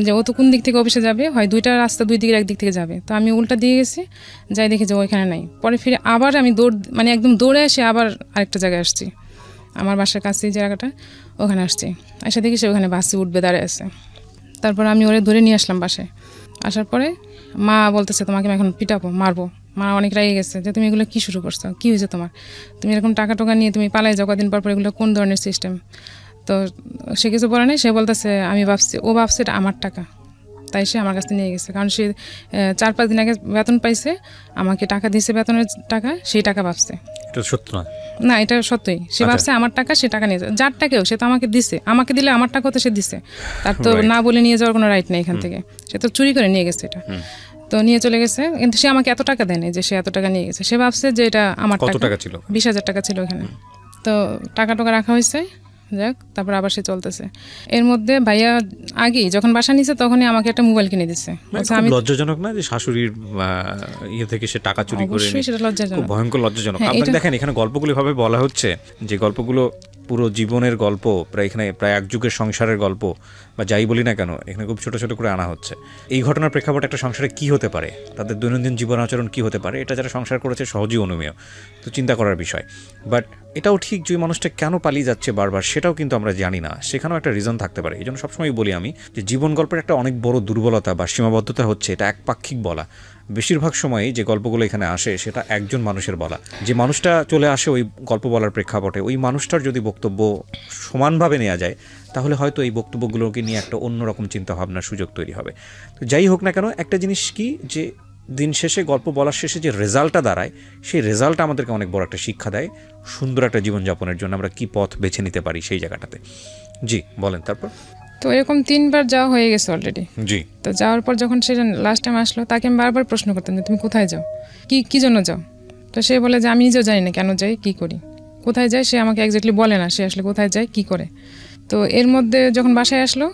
যে ও তো কোন দিক থেকে অফিসে যাবে, হয় দুইটা রাস্তা দুই দিকের একদিক থেকে যাবে। তো আমি উল্টা দিয়ে গেছি, যাই দেখি যে ওইখানে নাই। পরে ফিরে আবার আমি একদম দৌড়ে এসে আবার আরেকটা জায়গায় আসছি, আমার বাসার কাছে যে জায়গাটা, ওখানে আসছি। এসে দেখি সে ওখানে বাসে উঠবে দাঁড়িয়ে আছে। তারপর আমি ওরে ধরে নিয়ে আসলাম বাসায়। আসার পরে মা বলতেছে তোমাকে এখন পিটাবো, মারবো। মা অনেক রেগে গেছে যে তুমি এগুলো কী শুরু করছো, কী হয়েছে তোমার, তুমি এরকম টাকা টোকা নিয়ে তুমি পালাই যাও কদিন পর পর, এগুলো কোন ধরনের সিস্টেম। তো সে কিছু বলে নাই, সে বলতেছে ও ভাবছে এটা আমার টাকা, তাই সে আমার কাছ থেকে নিয়ে গেছে। কারণ সে 4-5 দিন আগে বেতন পাইছে, আমাকে টাকা দিয়েছে, বেতনের টাকা, সেই টাকা ভাবছে। এটা সত্য না? না, এটা সত্যই। সে ভাবছে আমার টাকা, সে টাকা নিয়ে যায়, যার টাকাও সে তো আমাকে দিছে, আমাকে দিলে আমার টাকা তো সে দিছে, তার তো না বলে নিয়ে যাওয়ার কোনো রাইট নেই এখান থেকে, সে তো চুরি করে নিয়ে গেছে এটা। তো নিয়ে চলে গেছে, কিন্তু সে আমাকে এত টাকা দেয়নি যে সে এত টাকা নিয়ে গেছে। সে ভাবছে যে এটা আমার টাকা ছিল, 20,000 টাকা ছিল ওখানে। তো টাকা রাখা হয়েছে, যাক, তারপর আবার সে চলতেছে। এর মধ্যে ভাইয়া আগেই যখন বাসা নিছে তখনই আমাকে একটা মোবাইল কিনে দিচ্ছে। আমি লজ্জাজনক না যে শাশুড়ির ইয়ে থেকে সে টাকা চুরি করে, সেটা লজ্জাজনক, ভয়ঙ্কর লজ্জাজনক। আপনি দেখেন এখানে গল্পগুলো ভাবে বলা হচ্ছে, যে গল্পগুলো পুরো জীবনের গল্প, এখানে প্রায় এক যুগের সংসারের গল্প বা যাই বলি না কেন, এখানে খুব ছোট ছোট করে আনা হচ্ছে। এই ঘটনার প্রেক্ষাপটে একটা সংসারে কি হতে পারে, তাদের দৈনন্দিন জীবন আচরণ কি হতে পারে, এটা যারা সংসার করেছে সহজেই অনুমেয়, তো চিন্তা করার বিষয়। বাট এটাও ঠিক যে মানুষটা কেন পালিয়ে যাচ্ছে বারবার, সেটাও কিন্তু আমরা জানি না, সেখানেও একটা রিজন থাকতে পারে। এই জন্য সবসময় বলি আমি যে জীবন গল্পের একটা অনেক বড় দুর্বলতা বা সীমাবদ্ধতা হচ্ছে এটা একপাক্ষিক বলা। বেশিরভাগ সময়ই যে গল্পগুলো এখানে আসে সেটা একজন মানুষের বলা। যে মানুষটা চলে আসে ওই গল্প বলার প্রেক্ষাপটে, ওই মানুষটার যদি বক্তব্য সমানভাবে নেওয়া যায়, তাহলে হয়তো এই বক্তব্যগুলোকে নিয়ে একটা অন্যরকম চিন্তাভাবনার সুযোগ তৈরি হবে। তো যাই হোক না কেন, একটা জিনিস কি, যে দিন শেষে গল্প বলার শেষে যে রেজাল্টটা দাঁড়ায়, সেই রেজাল্টটা আমাদেরকে অনেক বড় একটা শিক্ষা দেয় সুন্দর একটা জীবনযাপনের জন্য আমরা কি পথ বেছে নিতে পারি সেই জায়গাটাতে। জি বলেন। তারপর তো এরকম 3বার যাওয়া হয়ে গেছে অলরেডি। জি। তো যাওয়ার পর যখন সে লাস্ট টাইম আসলো, তাকে আমি বারবার প্রশ্ন করতাম যে তুমি কোথায় যাও, কি জন্য যাও। তো সে বলে যে আমি নিজেও জানি না কেন যাই, কি করি, কোথায় যায় সে আমাকে এক্স্যাক্টলি বলে না, সে আসলে কোথায় যায় কি করে। তো এর মধ্যে যখন বাসায় আসলো,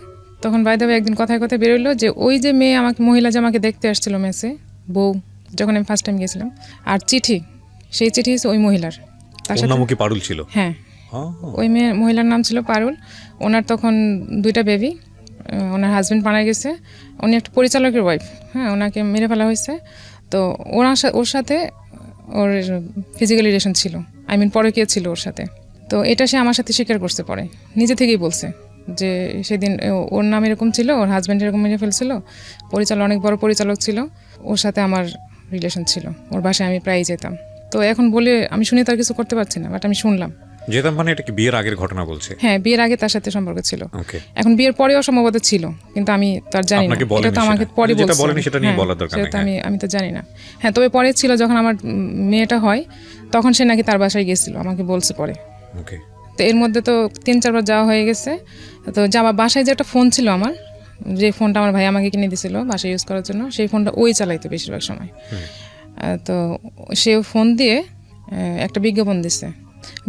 তখন বাই দ্য ওয়ে একদিন কথায় বেরোলো যে ওই যে মেয়ে মহিলা যে আমাকে দেখতে আসছিল মেসে, বউ, যখন আমি ফার্স্ট টাইম গেছিলাম, আর চিঠি, সেই চিঠি ওই মহিলার, তার সাথে নাম কি পারুল ছিল? হ্যাঁ, ওই মহিলার নাম ছিল পারুল। ওনার তখন 2টা বেবি, ওনার হাজব্যান্ড মারা গেছে, উনি একটা পরিচালকের ওয়াইফ, হ্যাঁ, ওনাকে মেরে ফেলা হয়েছে। তো ওর সাথে ওর ফিজিক্যাল রিলেশন ছিল, পরকীয়া ছিল ওর সাথে। তো এটা সে আমার সাথে স্বীকার করতে পারে, নিজে থেকেই বলছে যে সেদিন ওর নাম এরকম ছিল, ওর হাজব্যান্ড এরকম মেরে ফেলছিল, অনেক বড় পরিচালক ছিল, ওর সাথে আমার রিলেশন ছিল, ওর বাসায় আমি প্রায়ই যেতাম। তো এখন বলে আমি শুনে তার কিছু করতে পারছি না, বাট আমি শুনলাম। যেতাম মানে এটা কি বিয়ের আগের ঘটনা বলছে? হ্যাঁ, বিয়ের আগে তার সাথে সম্পর্ক ছিল। এখন বিয়ের পরেও সম্ভবত ছিল, কিন্তু আমি তার জানি না, এটা তো আমাকে পরে বলছে, সেটা নিয়ে বলার দরকার নেই, আমি তো জানি না। হ্যাঁ, তবে পরে ছিল যখন আমার মেয়েটা হয়, তখন সে নাকি তার বাসায় গেছিল, আমাকে বলছে পরে। তো এর মধ্যে তো 3-4বার যাওয়া হয়ে গেছে। তো যাওয়া বাসায় যে একটা ফোন ছিল আমার, যে ফোনটা আমার ভাই আমাকে কিনে দিয়েছিল বাসায় ইউজ করার জন্য, সেই ফোনটা ওই চালাইতো বেশিরভাগ সময়। তো সে ফোন দিয়ে একটা বিজ্ঞাপন দিচ্ছে,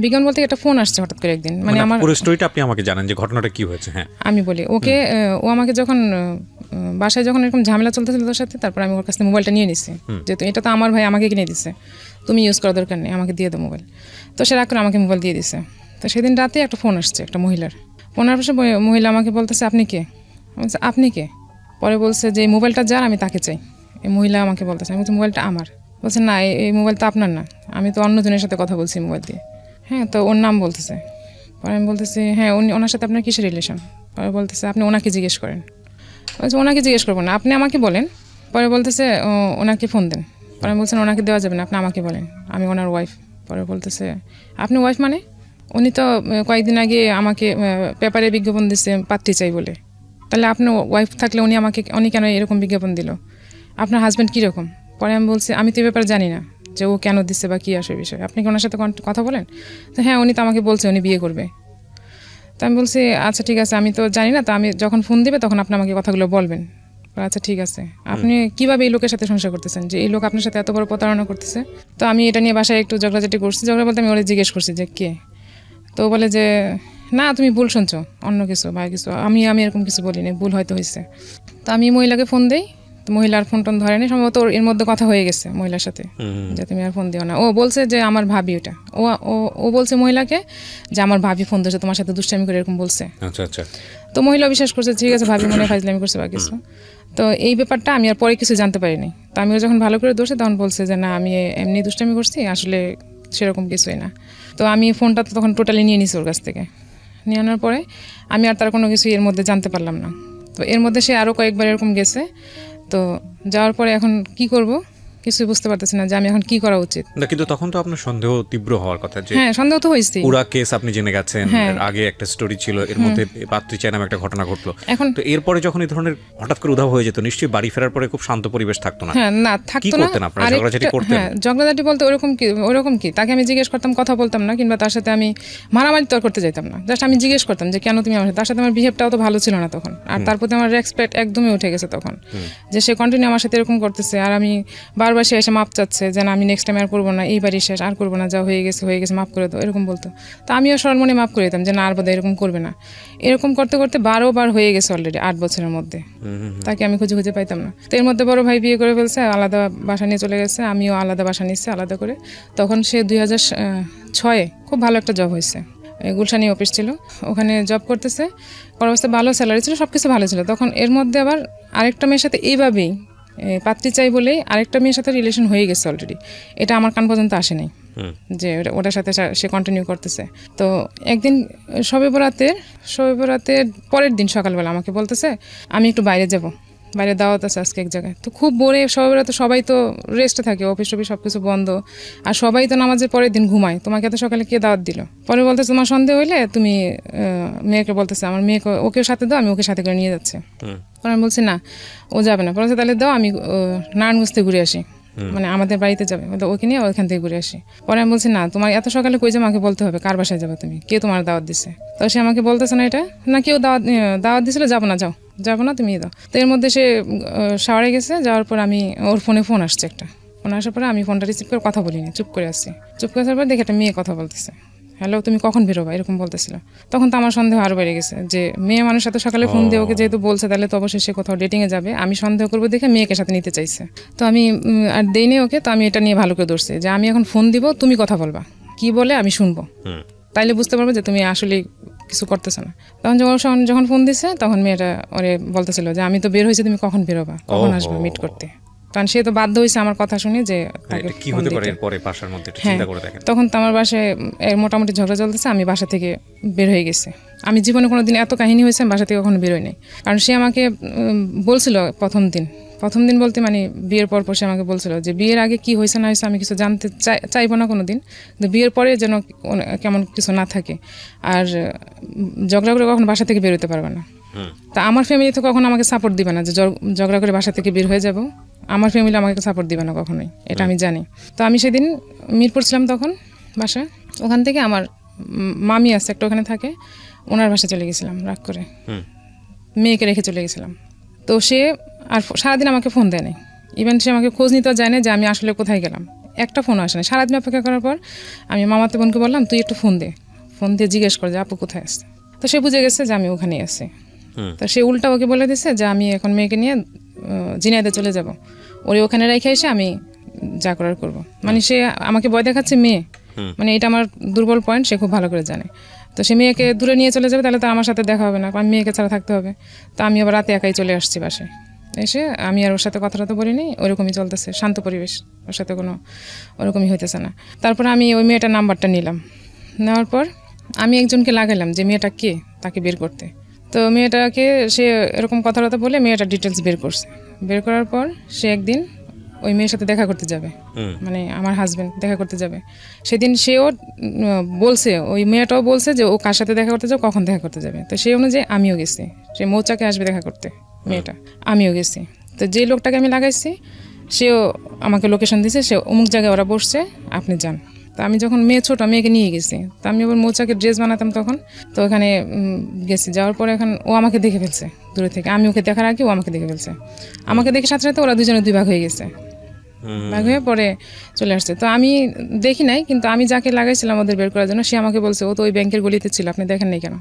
বিজ্ঞাপন বলতে একটা ফোন আসছে হঠাৎ করে একদিন, মানে আমার পুরো স্টোরিটা আপনি আমাকে জানেন যে ঘটনাটা কি হয়েছে। হ্যাঁ, আমি বলি ওকে। ও আমাকে যখন বাসায় যখন এরকম ঝামেলা চলতেছিল তোর সাথে, তারপর আমি ওর কাছ থেকে মোবাইলটা নিয়ে নিছি, যেহেতু এটা তো আমার ভাই আমাকে কিনে দিচ্ছে, তুমি ইউজ করার দরকার নেই, আমাকে দিয়ে দাও মোবাইল। তো সে রাগ করে আমাকে মোবাইল দিয়ে দিছে। তো সেদিন রাতে একটা ফোন আসছে একটা মহিলার, ফোনের পাশে মহিলা আমাকে বলতেছে আপনি কে? আপনি কে? পরে বলছে যে এই মোবাইলটা যার আমি তাকে চাই। এই মহিলা আমাকে বলতেছে, আমি বলছি মোবাইলটা আমার। বলছে না এই মোবাইল তো আপনার না, আমি তো অন্যজনের সাথে কথা বলছি মোবাইল দিয়ে। হ্যাঁ, তো ওর নাম বলতেছে। পরে আমি বলতেছি হ্যাঁ ওনার সাথে আপনার কিসের রিলেশন? পরে বলতেছে আপনি ওনাকে জিজ্ঞেস করেন। বলছে ওনাকে জিজ্ঞেস করবো না, আপনি আমাকে বলেন। পরে বলতেছে ওনাকে ফোন দেন। পরে আমি বলছেন ওনাকে দেওয়া যাবে না, আপনি আমাকে বলেন, আমি ওনার ওয়াইফ। পরে বলতেছে আপনি ওয়াইফ মানে? উনি তো কয়েকদিন আগে আমাকে পেপারে বিজ্ঞাপন দিচ্ছে পাত্রী চাই বলে, তাহলে আপনার ওয়াইফ থাকলে উনি কেন এরকম বিজ্ঞাপন দিল? আপনার হাজব্যান্ড কীরকম? পরে আমি বলছি আমি তো এই ব্যাপারে জানি না যে ও কেন দিচ্ছে বা কী আসে বিষয়, আপনি কি ওনার সাথে কথা বলেন? তো হ্যাঁ উনি তো আমাকে বলছে উনি বিয়ে করবে। তো আমি বলছি আচ্ছা ঠিক আছে, আমি তো জানি না, তো আমি যখন ফোন দিবে তখন আপনি আমাকে কথাগুলো বলবেন। আচ্ছা ঠিক আছে, আপনি কীভাবে এই লোকের সাথে সংসার করতেছেন যে এই লোক আপনার সাথে এত বড় প্রতারণা করতেছে? তো আমি এটা নিয়ে বাসায় একটু ঝগড়াঝাটি করছি। ঝগড়া বলতে আমি ওরা জিজ্ঞেস করছি যে কে, তো বলে যে না তুমি ভুল শুনছো, অন্য কিছু বা কিছু, আমি এরকম কিছু বলিনি, ভুল হয়তো হয়েছে। তো আমি মহিলাকে ফোন দিই, তো মহিলার ফোন টোন ধরেনি, সম্ভবত এর মধ্যে কথা হয়ে গেছে মহিলার সাথে যে তুমি আর ফোন দিও না। ও বলছে যে আমার ভাবি, ওটা ও বলছে মহিলাকে যে আমার ভাবি ফোন দিয়েছে তোমার সাথে দুষ্টামি করে এরকম বলছে। আচ্ছা আচ্ছা। তো মহিলা বিশ্বাস করছে ঠিক আছে ভাবি মনে ফাজলামি করছে বা কিছু। তো এই ব্যাপারটা আমি আর পরে কিছু জানতে পারিনি। তো আমিও যখন ভালো করে দোষে তখন বলছে যে না আমি এমনি দুষ্টামি করছি, আসলে সেরকম কিছুই না। তো আমি ফোনটা তো তখন টোটালি নিয়ে নিছি ওর কাছ থেকে। নিয়ে আনার পরে আমি আর তার কোনো কিছু এর মধ্যে জানতে পারলাম না। তো এর মধ্যে সে আরও কয়েকবার এরকম গেছে। তো যাওয়ার পরে এখন কি করব কিছুই বুঝতে পারতেছি না যে আমি এখন কি করা উচিত। কিন্তু তখন তো আপনার সন্দেহ তীব্র হওয়ার কথা যে হ্যাঁ সন্দেহ তো হয়েছে, পুরা কেস আপনি জেনে গেছেন, আগে একটা স্টোরি ছিল, এর মধ্যে পাত্রী চাই নামে একটা ঘটনা ঘটলো। এখন তো এরপরে যখন এই ধরনের হঠাৎ করে উধাও হয়ে যেত, নিশ্চয়ই বাড়ি ফেরার পরে খুব শান্ত পরিবেশ থাকতো না? হ্যাঁ না থাকতো না। আপনারা ঝগড়াঝাটি করতেন? হ্যাঁ ঝগড়াঝাটি বলতে ওরকম কি তাকে আমি জিজ্ঞেস করতাম, কথা বলতাম না, কিংবা তার সাথে আমি মারামারি তো করতে যাইতাম না, জাস্ট আমি জিজ্ঞেস করতাম যে কেন তুমি আমার সাথে। তার সাথে আমার বিহেভটাও তো ভালো ছিল না তখন, আর তার প্রতি আমার রেসপেক্ট একদমই উঠে গেছে তখন, যে সে কন্টিনিউ আমার সাথে এরকম করতেছে। আর আমি বারবার সে এসে মাপ চাচ্ছে যে না আমি নেক্সট টাইম আর করবো না, এইবারই শেষ, আর করবো না, যা হয়ে গেছে মাফ করে দাও, এরকম বলতো। তো আমিও সরল মনে মাফ করে দিতাম যে না আর বোধহয় এরকম করবে না। এরকম করতে করতে 12 বার হয়ে গেছে অলরেডি 8 বছরের মধ্যে, তাকে আমি খুঁজে পাইতাম না। তো এর মধ্যে বড় ভাই বিয়ে করে ফেলছে, আলাদা বাসা নিয়ে চলে গেছে, আমিও আলাদা বাসা নিচ্ছি আলাদা করে। তখন সে 2006 খুব ভালো একটা জব হয়েছে, গুলশানি অফিস ছিল, ওখানে জব করতেছে, অবস্থা ভালো স্যালারি ছিল, সব কিছু ভালো ছিল। তখন এর মধ্যে আবার আরেকটা মেয়ের সাথে এইভাবেই পাত্রী চাই বলেই আরেকটা মেয়ের সাথে রিলেশন হয়ে গেছে অলরেডি। এটা আমার কান পর্যন্ত আসে নাই যে ওটার সাথে সে কন্টিনিউ করতেছে। তো একদিন শবে বরাতের পরের দিন সকালবেলা আমাকে বলতেছে আমি একটু বাইরে দাওয়াত আছে আজকে এক জায়গায়। তো খুব বোরে, শবে বরাতে সবাই তো রেস্টে থাকে, অফিস সব কিছু বন্ধ, আর সবাই তো নামাজের পরের দিন ঘুমায়, তোমাকে এত সকালে কে দাওয়াত দিল? পরে বলতেছে তোমার সন্দেহ হইলে তুমি মেয়েকে বলতেছে আমার মেয়েকে ওকেও সাথে দাও, আমি ওকে সাথে করে নিয়ে যাচ্ছি। পরে আমি বলছি না ও যাবে না। বলছে তাহলে দাও, আমি নারায়ণগঞ্জ থেকে ঘুরে আসি, মানে আমাদের বাড়িতে যাবে, ওকে নিয়ে ওইখান থেকে ঘুরে আসি। পরে আমি বলছি না তোমার এত সকালে কই যাবে, আমাকে বলতে হবে কার বাসায় যাবে তুমি, কে তোমার দাওয়াত দিচ্ছে? তো সে আমাকে বলতেছে না এটা না কেউ দাওয়াত দিছিল, যাবো না তুমি দাও। তো এর মধ্যে সে শাওয়ারে গেছে, যাওয়ার পর আমি ওর ফোন আসছে একটা, ফোন আসার পরে আমি ফোনটা রিসিভ করে কথা বলিনি, চুপ করে আসছি। চুপ করে আসার পর দেখে একটা মেয়ে কথা বলতেছে, হ্যালো তুমি কখন বেরোবা, এরকম বলতেছিল। তখন তো আমার সন্দেহ আরও বেড়ে গেছে যে মেয়ে মানুষ সাথে সকালে ফোন দিয়ে ওকে যেহেতু বলছে, তাহলে তো অবশ্যই সে কোথাও ডেটিংয়ে যাবে, আমি সন্দেহ করবো দেখে মেয়েকে সাথে নিতে চাইছে। তো আমি আর দেইনি ওকে। তো আমি এটা নিয়ে ভালো করে ধরছি যে আমি এখন ফোন দিব, তুমি কথা বলবা, কি বলে আমি শুনবো, তাইলে বুঝতে পারবো যে তুমি আসলে কিছু করতেছো না। তখন যখন ফোন দিছে তখন মেয়েটা ওরে বলতেছিল যে আমি তো বের হয়েছি, তুমি কখন বেরোবা, কখন আসবে মিট করতে। কারণ সে তো বাধ্য হয়েছে আমার কথা শুনে যে কি হতে পারে এরপরে বাসার মধ্যে চিন্তা করে দেখেন। তখন তো আমার বাসায় মোটামুটি ঝগড়া চলতেছে, আমি বাসা থেকে বের হয়ে গেছি। আমি জীবনে কোনোদিন এত কাহিনী হয়েছে আমি বাসা থেকে কখনো বের হই নাই। কারণ সে আমাকে বলছিল প্রথম দিন বলতে মানে বিয়ের পর সে আমাকে বলছিল যে বিয়ের আগে কি হয়েছে না হয়েছে আমি কিছু জানতে চাইবো না কোনোদিন, কিন্তু বিয়ের পরে যেন কেমন কিছু না থাকে, আর ঝগড়া করে কখনো বাসা থেকে বের হতে পারবে না। তা আমার ফ্যামিলি তো কখনো আমাকে সাপোর্ট দিবে না যে ঝগড়া করে বাসা থেকে বের হয়ে যাবো, আমার ফ্যামিলি আমাকে সাপোর্ট দিবে না কখনোই, এটা আমি জানি। তো আমি সেদিন মিরপুর ছিলাম তখন বাসা, ওখান থেকে আমার মামি আছে একটা ওখানে থাকে, ওনার বাসায় চলে গেছিলাম রাগ করে, মেয়েকে রেখে চলে গেছিলাম। তো সে আর সারাদিন আমাকে ফোন দেয় নাই, ইভেন সে আমাকে খোঁজ নিতেও যায় না যে আমি আসলে কোথায় গেলাম, একটা ফোনও আসে না। সারাদিন অপেক্ষা করার পর আমি মামাতে বোনকে বললাম তুই একটু ফোন দিয়ে জিজ্ঞেস কর যে আপু কোথায় আসছে। তো সে বুঝে গেছে যে আমি ওখানেই আছি। তো সে উল্টা ওকে বলে দিছে যে আমি এখন মেয়েকে নিয়ে ঝিনাইদহে চলে যাব, ওরে ওখানে রেখে এসে আমি যা করার করব। মানে সে আমাকে ভয় দেখাচ্ছে মেয়ে, মানে এটা আমার দুর্বল পয়েন্ট, সে খুব ভালো করে জানে। তো সে মেয়েকে দূরে নিয়ে চলে যাবে, তাহলে তো আমার সাথে দেখা হবে না, কারণ মেয়েকে ছাড়া থাকতে হবে। তো আমি আবার রাতে একাই চলে আসছি বাসায়, এসে আমি আর ওর সাথে কথাটা তো বলিনি, ওরকমই চলতেছে, শান্ত পরিবেশ, ওর সাথে কোনো ওরকমই হইতেছে না। তারপর আমি ওই মেয়েটার নাম্বারটা নিলাম, নেওয়ার পর আমি একজনকে লাগাইলাম যে মেয়েটা কে, তাকে বের করতে। তো মেয়েটাকে সে এরকম কথাবার্তা বলে মেয়েটার ডিটেলস বের করছে। বের করার পর সে একদিন ওই মেয়ের সাথে দেখা করতে যাবে, মানে আমার হাজবেন্ড দেখা করতে যাবে। সেদিন সেও বলছে, ওই মেয়েটাও বলছে যে ও কার সাথে দেখা করতে যাবে, কখন দেখা করতে যাবে। তো সেই অনুযায়ী আমিও গেছি, সে মৌচাকে আসবে দেখা করতে মেয়েটা, আমিও গেছি। তো যে লোকটাকে আমি লাগাইছি সেও আমাকে লোকেশন দিছে, সে অমুক জায়গায় ওরা বসছে, আপনি যান। তো আমি যখন মেয়ে ছোট, মেয়েকে নিয়ে গেছি, তো আমি আবার মৌচাকে ড্রেস বানাতাম তখন, তো ওখানে গেছি। যাওয়ার পরে এখন ও আমাকে দেখে ফেলছে দূরে থেকে, আমি ওকে দেখার আগে ও আমাকে দেখে ফেলছে। আমাকে দেখে সাথে সাথে ওরা দুজনে দুই ভাগ হয়ে গেছে, ভাগ হয়ে পরে চলে আসছে। তো আমি দেখি নাই, কিন্তু আমি যাকে লাগাইছিলাম ওদের বের করার জন্য, সে আমাকে বলছে ও তো ওই ব্যাংকের গলিতে ছিল, আপনি দেখেন নাই কেন।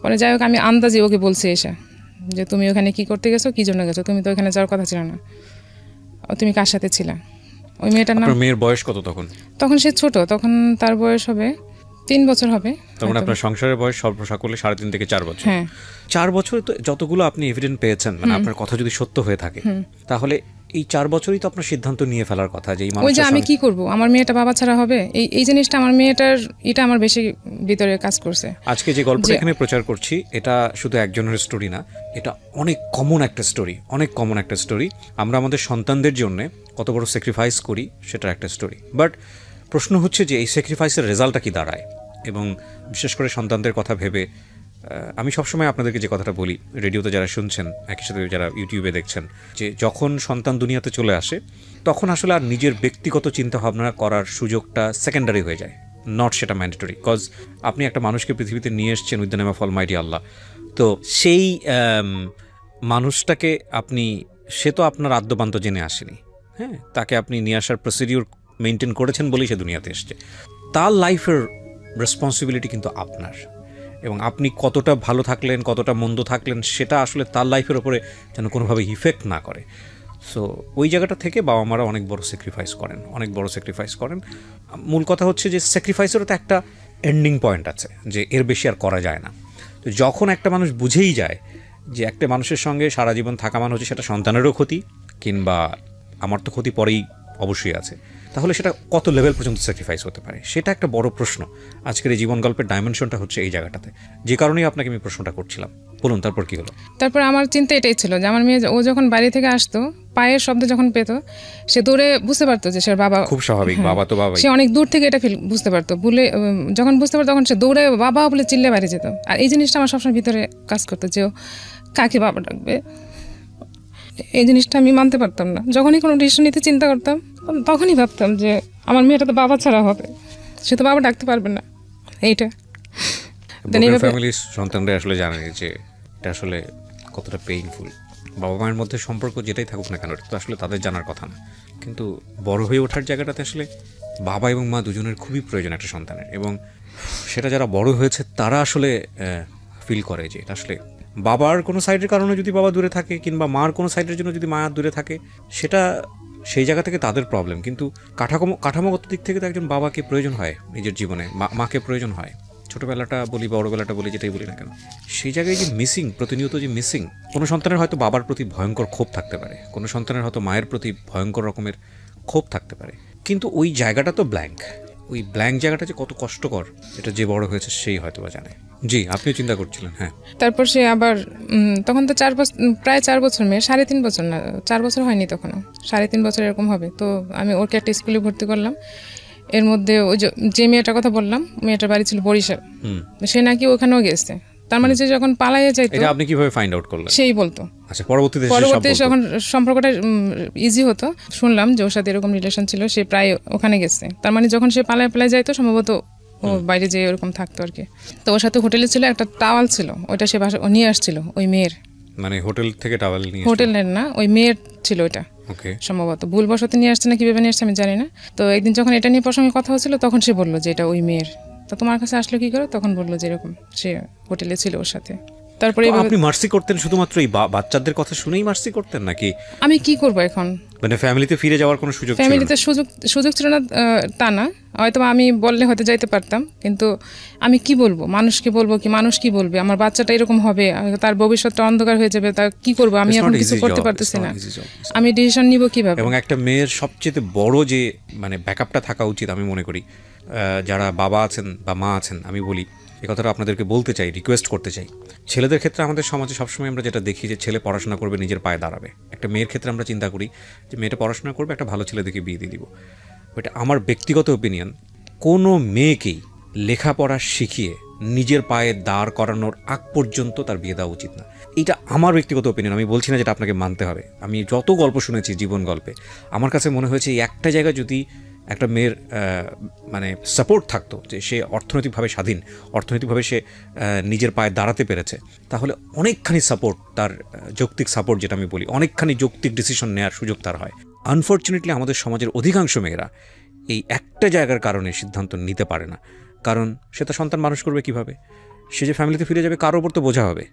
পরে যাই হোক আমি আন্দাজে ওকে বলছি এসে যে তুমি ওখানে কি করতে গেছো, কি জন্য গেছো, তুমি তো ওখানে যাওয়ার কথা ছিল না, তুমি কার সাথে ছিলা। ওই মেয়েটার নাম, মেয়ের বয়স কত তখন? তখন সে ছোট, তখন তার বয়স হবে 3 বছর হবে। তখন আপনার সংসারের বয়স সর্বসাকুল্যে 3.5 থেকে 4 বছর। হ্যাঁ, 4 বছরে তো যতগুলো আপনি এভিডেন্স পেয়েছেন, মানে আপনার কথা যদি সত্য হয়ে থাকে, তাহলে এই 4 বছরই তো আপনার সিদ্ধান্ত নিয়ে ফেলার কথা যে ওই যে আমি কি করব, আমার মেয়েটা বাবা ছাড়া হবে, এই জিনিসটা আমার মেয়েটার, এটা আমার বেশি ভিতরে কাজ করছে। আজকে যে গল্পটা এখানে প্রচার করছি, এটা শুধু একজনের স্টোরি না, এটা অনেক কমন একটা স্টোরি, অনেক কমন একটা স্টোরি। আমরা আমাদের সন্তানদের জন্য কত বড় স্যাক্রিফাইস করি সেটার একটা স্টোরি। বাট প্রশ্ন হচ্ছে যে এই স্যাক্রিফাইসের রেজাল্টটা কি দাঁড়ায়, এবং বিশেষ করে সন্তানদের কথা ভেবে আমি সবসময় আপনাদেরকে যে কথাটা বলি, রেডিওতে যারা শুনছেন, একই সাথে যারা ইউটিউবে দেখছেন, যে যখন সন্তান দুনিয়াতে চলে আসে তখন আসলে আর নিজের ব্যক্তিগত চিন্তাভাবনা করার সুযোগটা সেকেন্ডারি হয়ে যায়, নট সেটা ম্যান্ডেটরি। কজ আপনি একটা মানুষকে পৃথিবীতে নিয়ে এসছেন with the name of almighty Allah, তো সেই মানুষটাকে আপনি, সে তো আপনার আদ্যপান্ত জেনে আসেনি, হ্যাঁ, তাকে আপনি নিয়ে আসার প্রসিডিউর মেনটেন করেছেন বলেই সে দুনিয়াতে এসছে। তার লাইফের রেসপন্সিবিলিটি কিন্তু আপনার, এবং আপনি কতটা ভালো থাকলেন, কতটা মন্দ থাকলেন, সেটা আসলে তার লাইফের ওপরে যেন কোনোভাবে ইফেক্ট না করে। সো ওই জায়গাটা থেকে বাবা মারা অনেক বড় স্যাক্রিফাইস করেন, অনেক বড় স্যাক্রিফাইস করেন। মূল কথা হচ্ছে যে স্যাক্রিফাইসেরও তো একটা এন্ডিং পয়েন্ট আছে, যে এর বেশি আর করা যায় না। তো যখন একটা মানুষ বুঝেই যায় যে একটা মানুষের সঙ্গে সারা জীবন থাকা মানে হচ্ছে সেটা সন্তানেরও ক্ষতি, কিংবা আমার তো ক্ষতি পরেই অবশ্যই আছে, তাহলে সেটা কত লেভেল পর্যন্ত স্যাক্রিফাইস হতে পারে, সেটা একটা বড় প্রশ্ন। আজকের এই জীবন গল্পের ডাইমেনশনটা হচ্ছে এই জায়গাটাতে, যে কারণেই আপনাকে আমি প্রশ্নটা করছিলাম। বলুন, তারপর কি হলো? তারপর আমার চিন্তা এটাই ছিল যে আমার মেয়ে, ও যখন বাড়ি থেকে আসতো, পায়ের শব্দ যখন পেতো, সে দৌড়ে বুঝতে পারতো যে সে বাবা, খুব স্বাভাবিক, বাবা তো বাবা, সে অনেক দূর থেকে এটা বুঝতে পারতো, বলে যখন বুঝতে পারতো তখন সে দৌড়ে বাবা বলে চিল্লে বাইরে যেত। আর এই জিনিসটা আমার সবসময় ভিতরে কাজ করতো যে ও কাকে বাবা ডাকবে, এই জিনিসটা আমি মানতে পারতাম না। যখনই কোনো ডিসিশন নিতে চিন্তা করতাম তখনই ভাবতাম যে আমার মেয়েটা তো বাবা ছাড়া হবে, সে তো বাবা ডাকতে পারবে না। এইটা ফ্যামিলির সন্তানরা আসলে জানে যে এটা আসলে কতটা পেইনফুল। বাবা মায়ের মধ্যে সম্পর্ক যেটাই থাকুক না কেন, এটা তো আসলে তাদের জানার কথা না, কিন্তু বড় হয়ে ওঠার জায়গাটাতে আসলে বাবা এবং মা দুজনের খুবই প্রয়োজন একটা সন্তানের, এবং সেটা যারা বড় হয়েছে তারা আসলে ফিল করে যে এটা আসলে বাবার কোনো সাইডের কারণে যদি বাবা দূরে থাকে, কিংবা মার কোনো সাইডের জন্য যদি মা দূরে থাকে, সেটা সেই জায়গা থেকে তাদের প্রবলেম। কিন্তু কাঠামোগত দিক থেকে তো একজন বাবাকে প্রয়োজন হয় নিজের জীবনে, মাকে প্রয়োজন হয়। ছোটোবেলাটা বলি, বড়োবেলাটা বলি, যেটাই বলি না কেন, সেই জায়গায় যে মিসিং, প্রতিনিয়ত যে মিসিং। কোনো সন্তানের হয়তো বাবার প্রতি ভয়ঙ্কর ক্ষোভ থাকতে পারে, কোনো সন্তানের হয়তো মায়ের প্রতি ভয়ঙ্কর রকমের ক্ষোভ থাকতে পারে, কিন্তু ওই জায়গাটা তো ব্ল্যাঙ্ক। ওই ব্ল্যাঙ্ক জায়গাটা যে কত কষ্টকর, এটা যে বড় হয়েছে সেই হয়তো বা জানে। জি, আপনিও চিন্তা করছিলেন। হ্যাঁ, তারপর সে আবার তখন তো প্রায় 4 বছর, মেয়ে 3.5 বছর না, 4 বছর হয়নি তখনও, 3.5 বছর এরকম হবে। তো আমি ওকে একটা স্কুলে ভর্তি করলাম। এর মধ্যে ওই যে মেয়েটার কথা বললাম, মেয়েটার বাড়ি ছিল বরিশাল, সে নাকি ওখানেও গেছে। তার মানে যে যখন পালাইয়ে যাইতো, এটা আপনি কিভাবে ফাইন্ড আউট করলেন? সেই বলতো। আচ্ছা, পরবর্তীতে যখন সম্পর্কটা ইজি হতো, শুনলাম যে ওর সাথে এরকম রিলেশন ছিল, সে প্রায় ওখানে গেছে। তার মানে যখন সে পালায় যাইতো, সম্ভবত ও বাইরে যেয়ে ওরকম থাকতো আর কি। তো ওর সাথে হোটেলে ছিল একটা টাওয়াল ছিল, ওইটা সে নিয়ে আসছিল ওই মেয়ের, মানে হোটেল থেকে টাওয়াল নিয়ে, হোটেলের না, ওই মেয়ের ছিল ওইটা সম্ভবত, ভুলবশত নিয়ে আসছে না কিভাবে নিয়ে আসছে আমি জানি না। তো একদিন যখন এটা নিয়ে প্রসঙ্গে কথা হচ্ছিল, তখন সে বললো যে এটা ওই মেয়ের। তো তোমার কাছে আসলো কি করে? তখন বললো যে এরকম সে হোটেলে ছিল ওর সাথে। তারপরে আপনি মার্সি করতেন শুধুমাত্র এই বাচ্চাদের কথা শুনেই মার্সি করতেন নাকি? আমি কি করব এখন, মানে ফ্যামিলিতে ফিরে যাওয়ার কোনো সুযোগ ছিল না? ফ্যামিলিতে সুযোগ ছিল না তা না, হয়তো আমি বললে হয়তো যাইতে পারতাম, কিন্তু আমি কি বলবো, মানুষকে বলবো কি, মানুষ কি বলবে, আমার বাচ্চাটা এরকম হবে, তার ভবিষ্যৎটা অন্ধকার হয়ে যাবে, তা কি করবো আমি, এখন কিছু করতে পারতেছি না, আমি ডিসিশন নিব কিভাবে? এবং একটা মেয়ের সবচেয়ে বড় যে মানে ব্যাকআপটা থাকা উচিত আমি মনে করি, যারা বাবা আছেন বা মা আছেন, আমি বলি এই কথাটা আপনাদেরকে বলতে চাই, রিকোয়েস্ট করতে চাই। ছেলেদের ক্ষেত্রে আমাদের সমাজে সবসময় আমরা যেটা দেখি যে ছেলে পড়াশোনা করবে, নিজের পায়ে দাঁড়াবে। একটা মেয়ের ক্ষেত্রে আমরা চিন্তা করি যে মেয়েটা পড়াশোনা করবে, একটা ভালো ছেলে দেখে বিয়ে দিয়ে দিব। বাট আমার ব্যক্তিগত ওপিনিয়ন, কোনো মেয়েকেই লেখাপড়া শিখিয়ে নিজের পায়ে দাঁড় করানোর আগ পর্যন্ত তার বিয়ে দেওয়া উচিত না। এটা আমার ব্যক্তিগত ওপিনিয়ন, আমি বলছি না যেটা আপনাকে মানতে হবে। আমি যত গল্প শুনেছি জীবন গল্পে, আমার কাছে মনে হয়েছে এই একটা জায়গায় যদি একটা মেয়ের মানে সাপোর্ট থাকতো, যে সে অর্থনৈতিকভাবে স্বাধীন, অর্থনৈতিকভাবে সে নিজের পায়ে দাঁড়াতে পেরেছে, তাহলে অনেকখানি সাপোর্ট, তার যৌক্তিক সাপোর্ট যেটা আমি বলি, অনেকখানি যৌক্তিক ডিসিশন নেওয়ার সুযোগ তার হয়। আনফর্চুনেটলি আমাদের সমাজের অধিকাংশ মেয়েরা এই একটা জায়গার কারণে সিদ্ধান্ত নিতে পারে না। কারণ সে তার সন্তান মানুষ করবে কীভাবে? সে যে ফ্যামিলিতে ফিরে যাবে, কারোর ওপর তো বোঝা হবে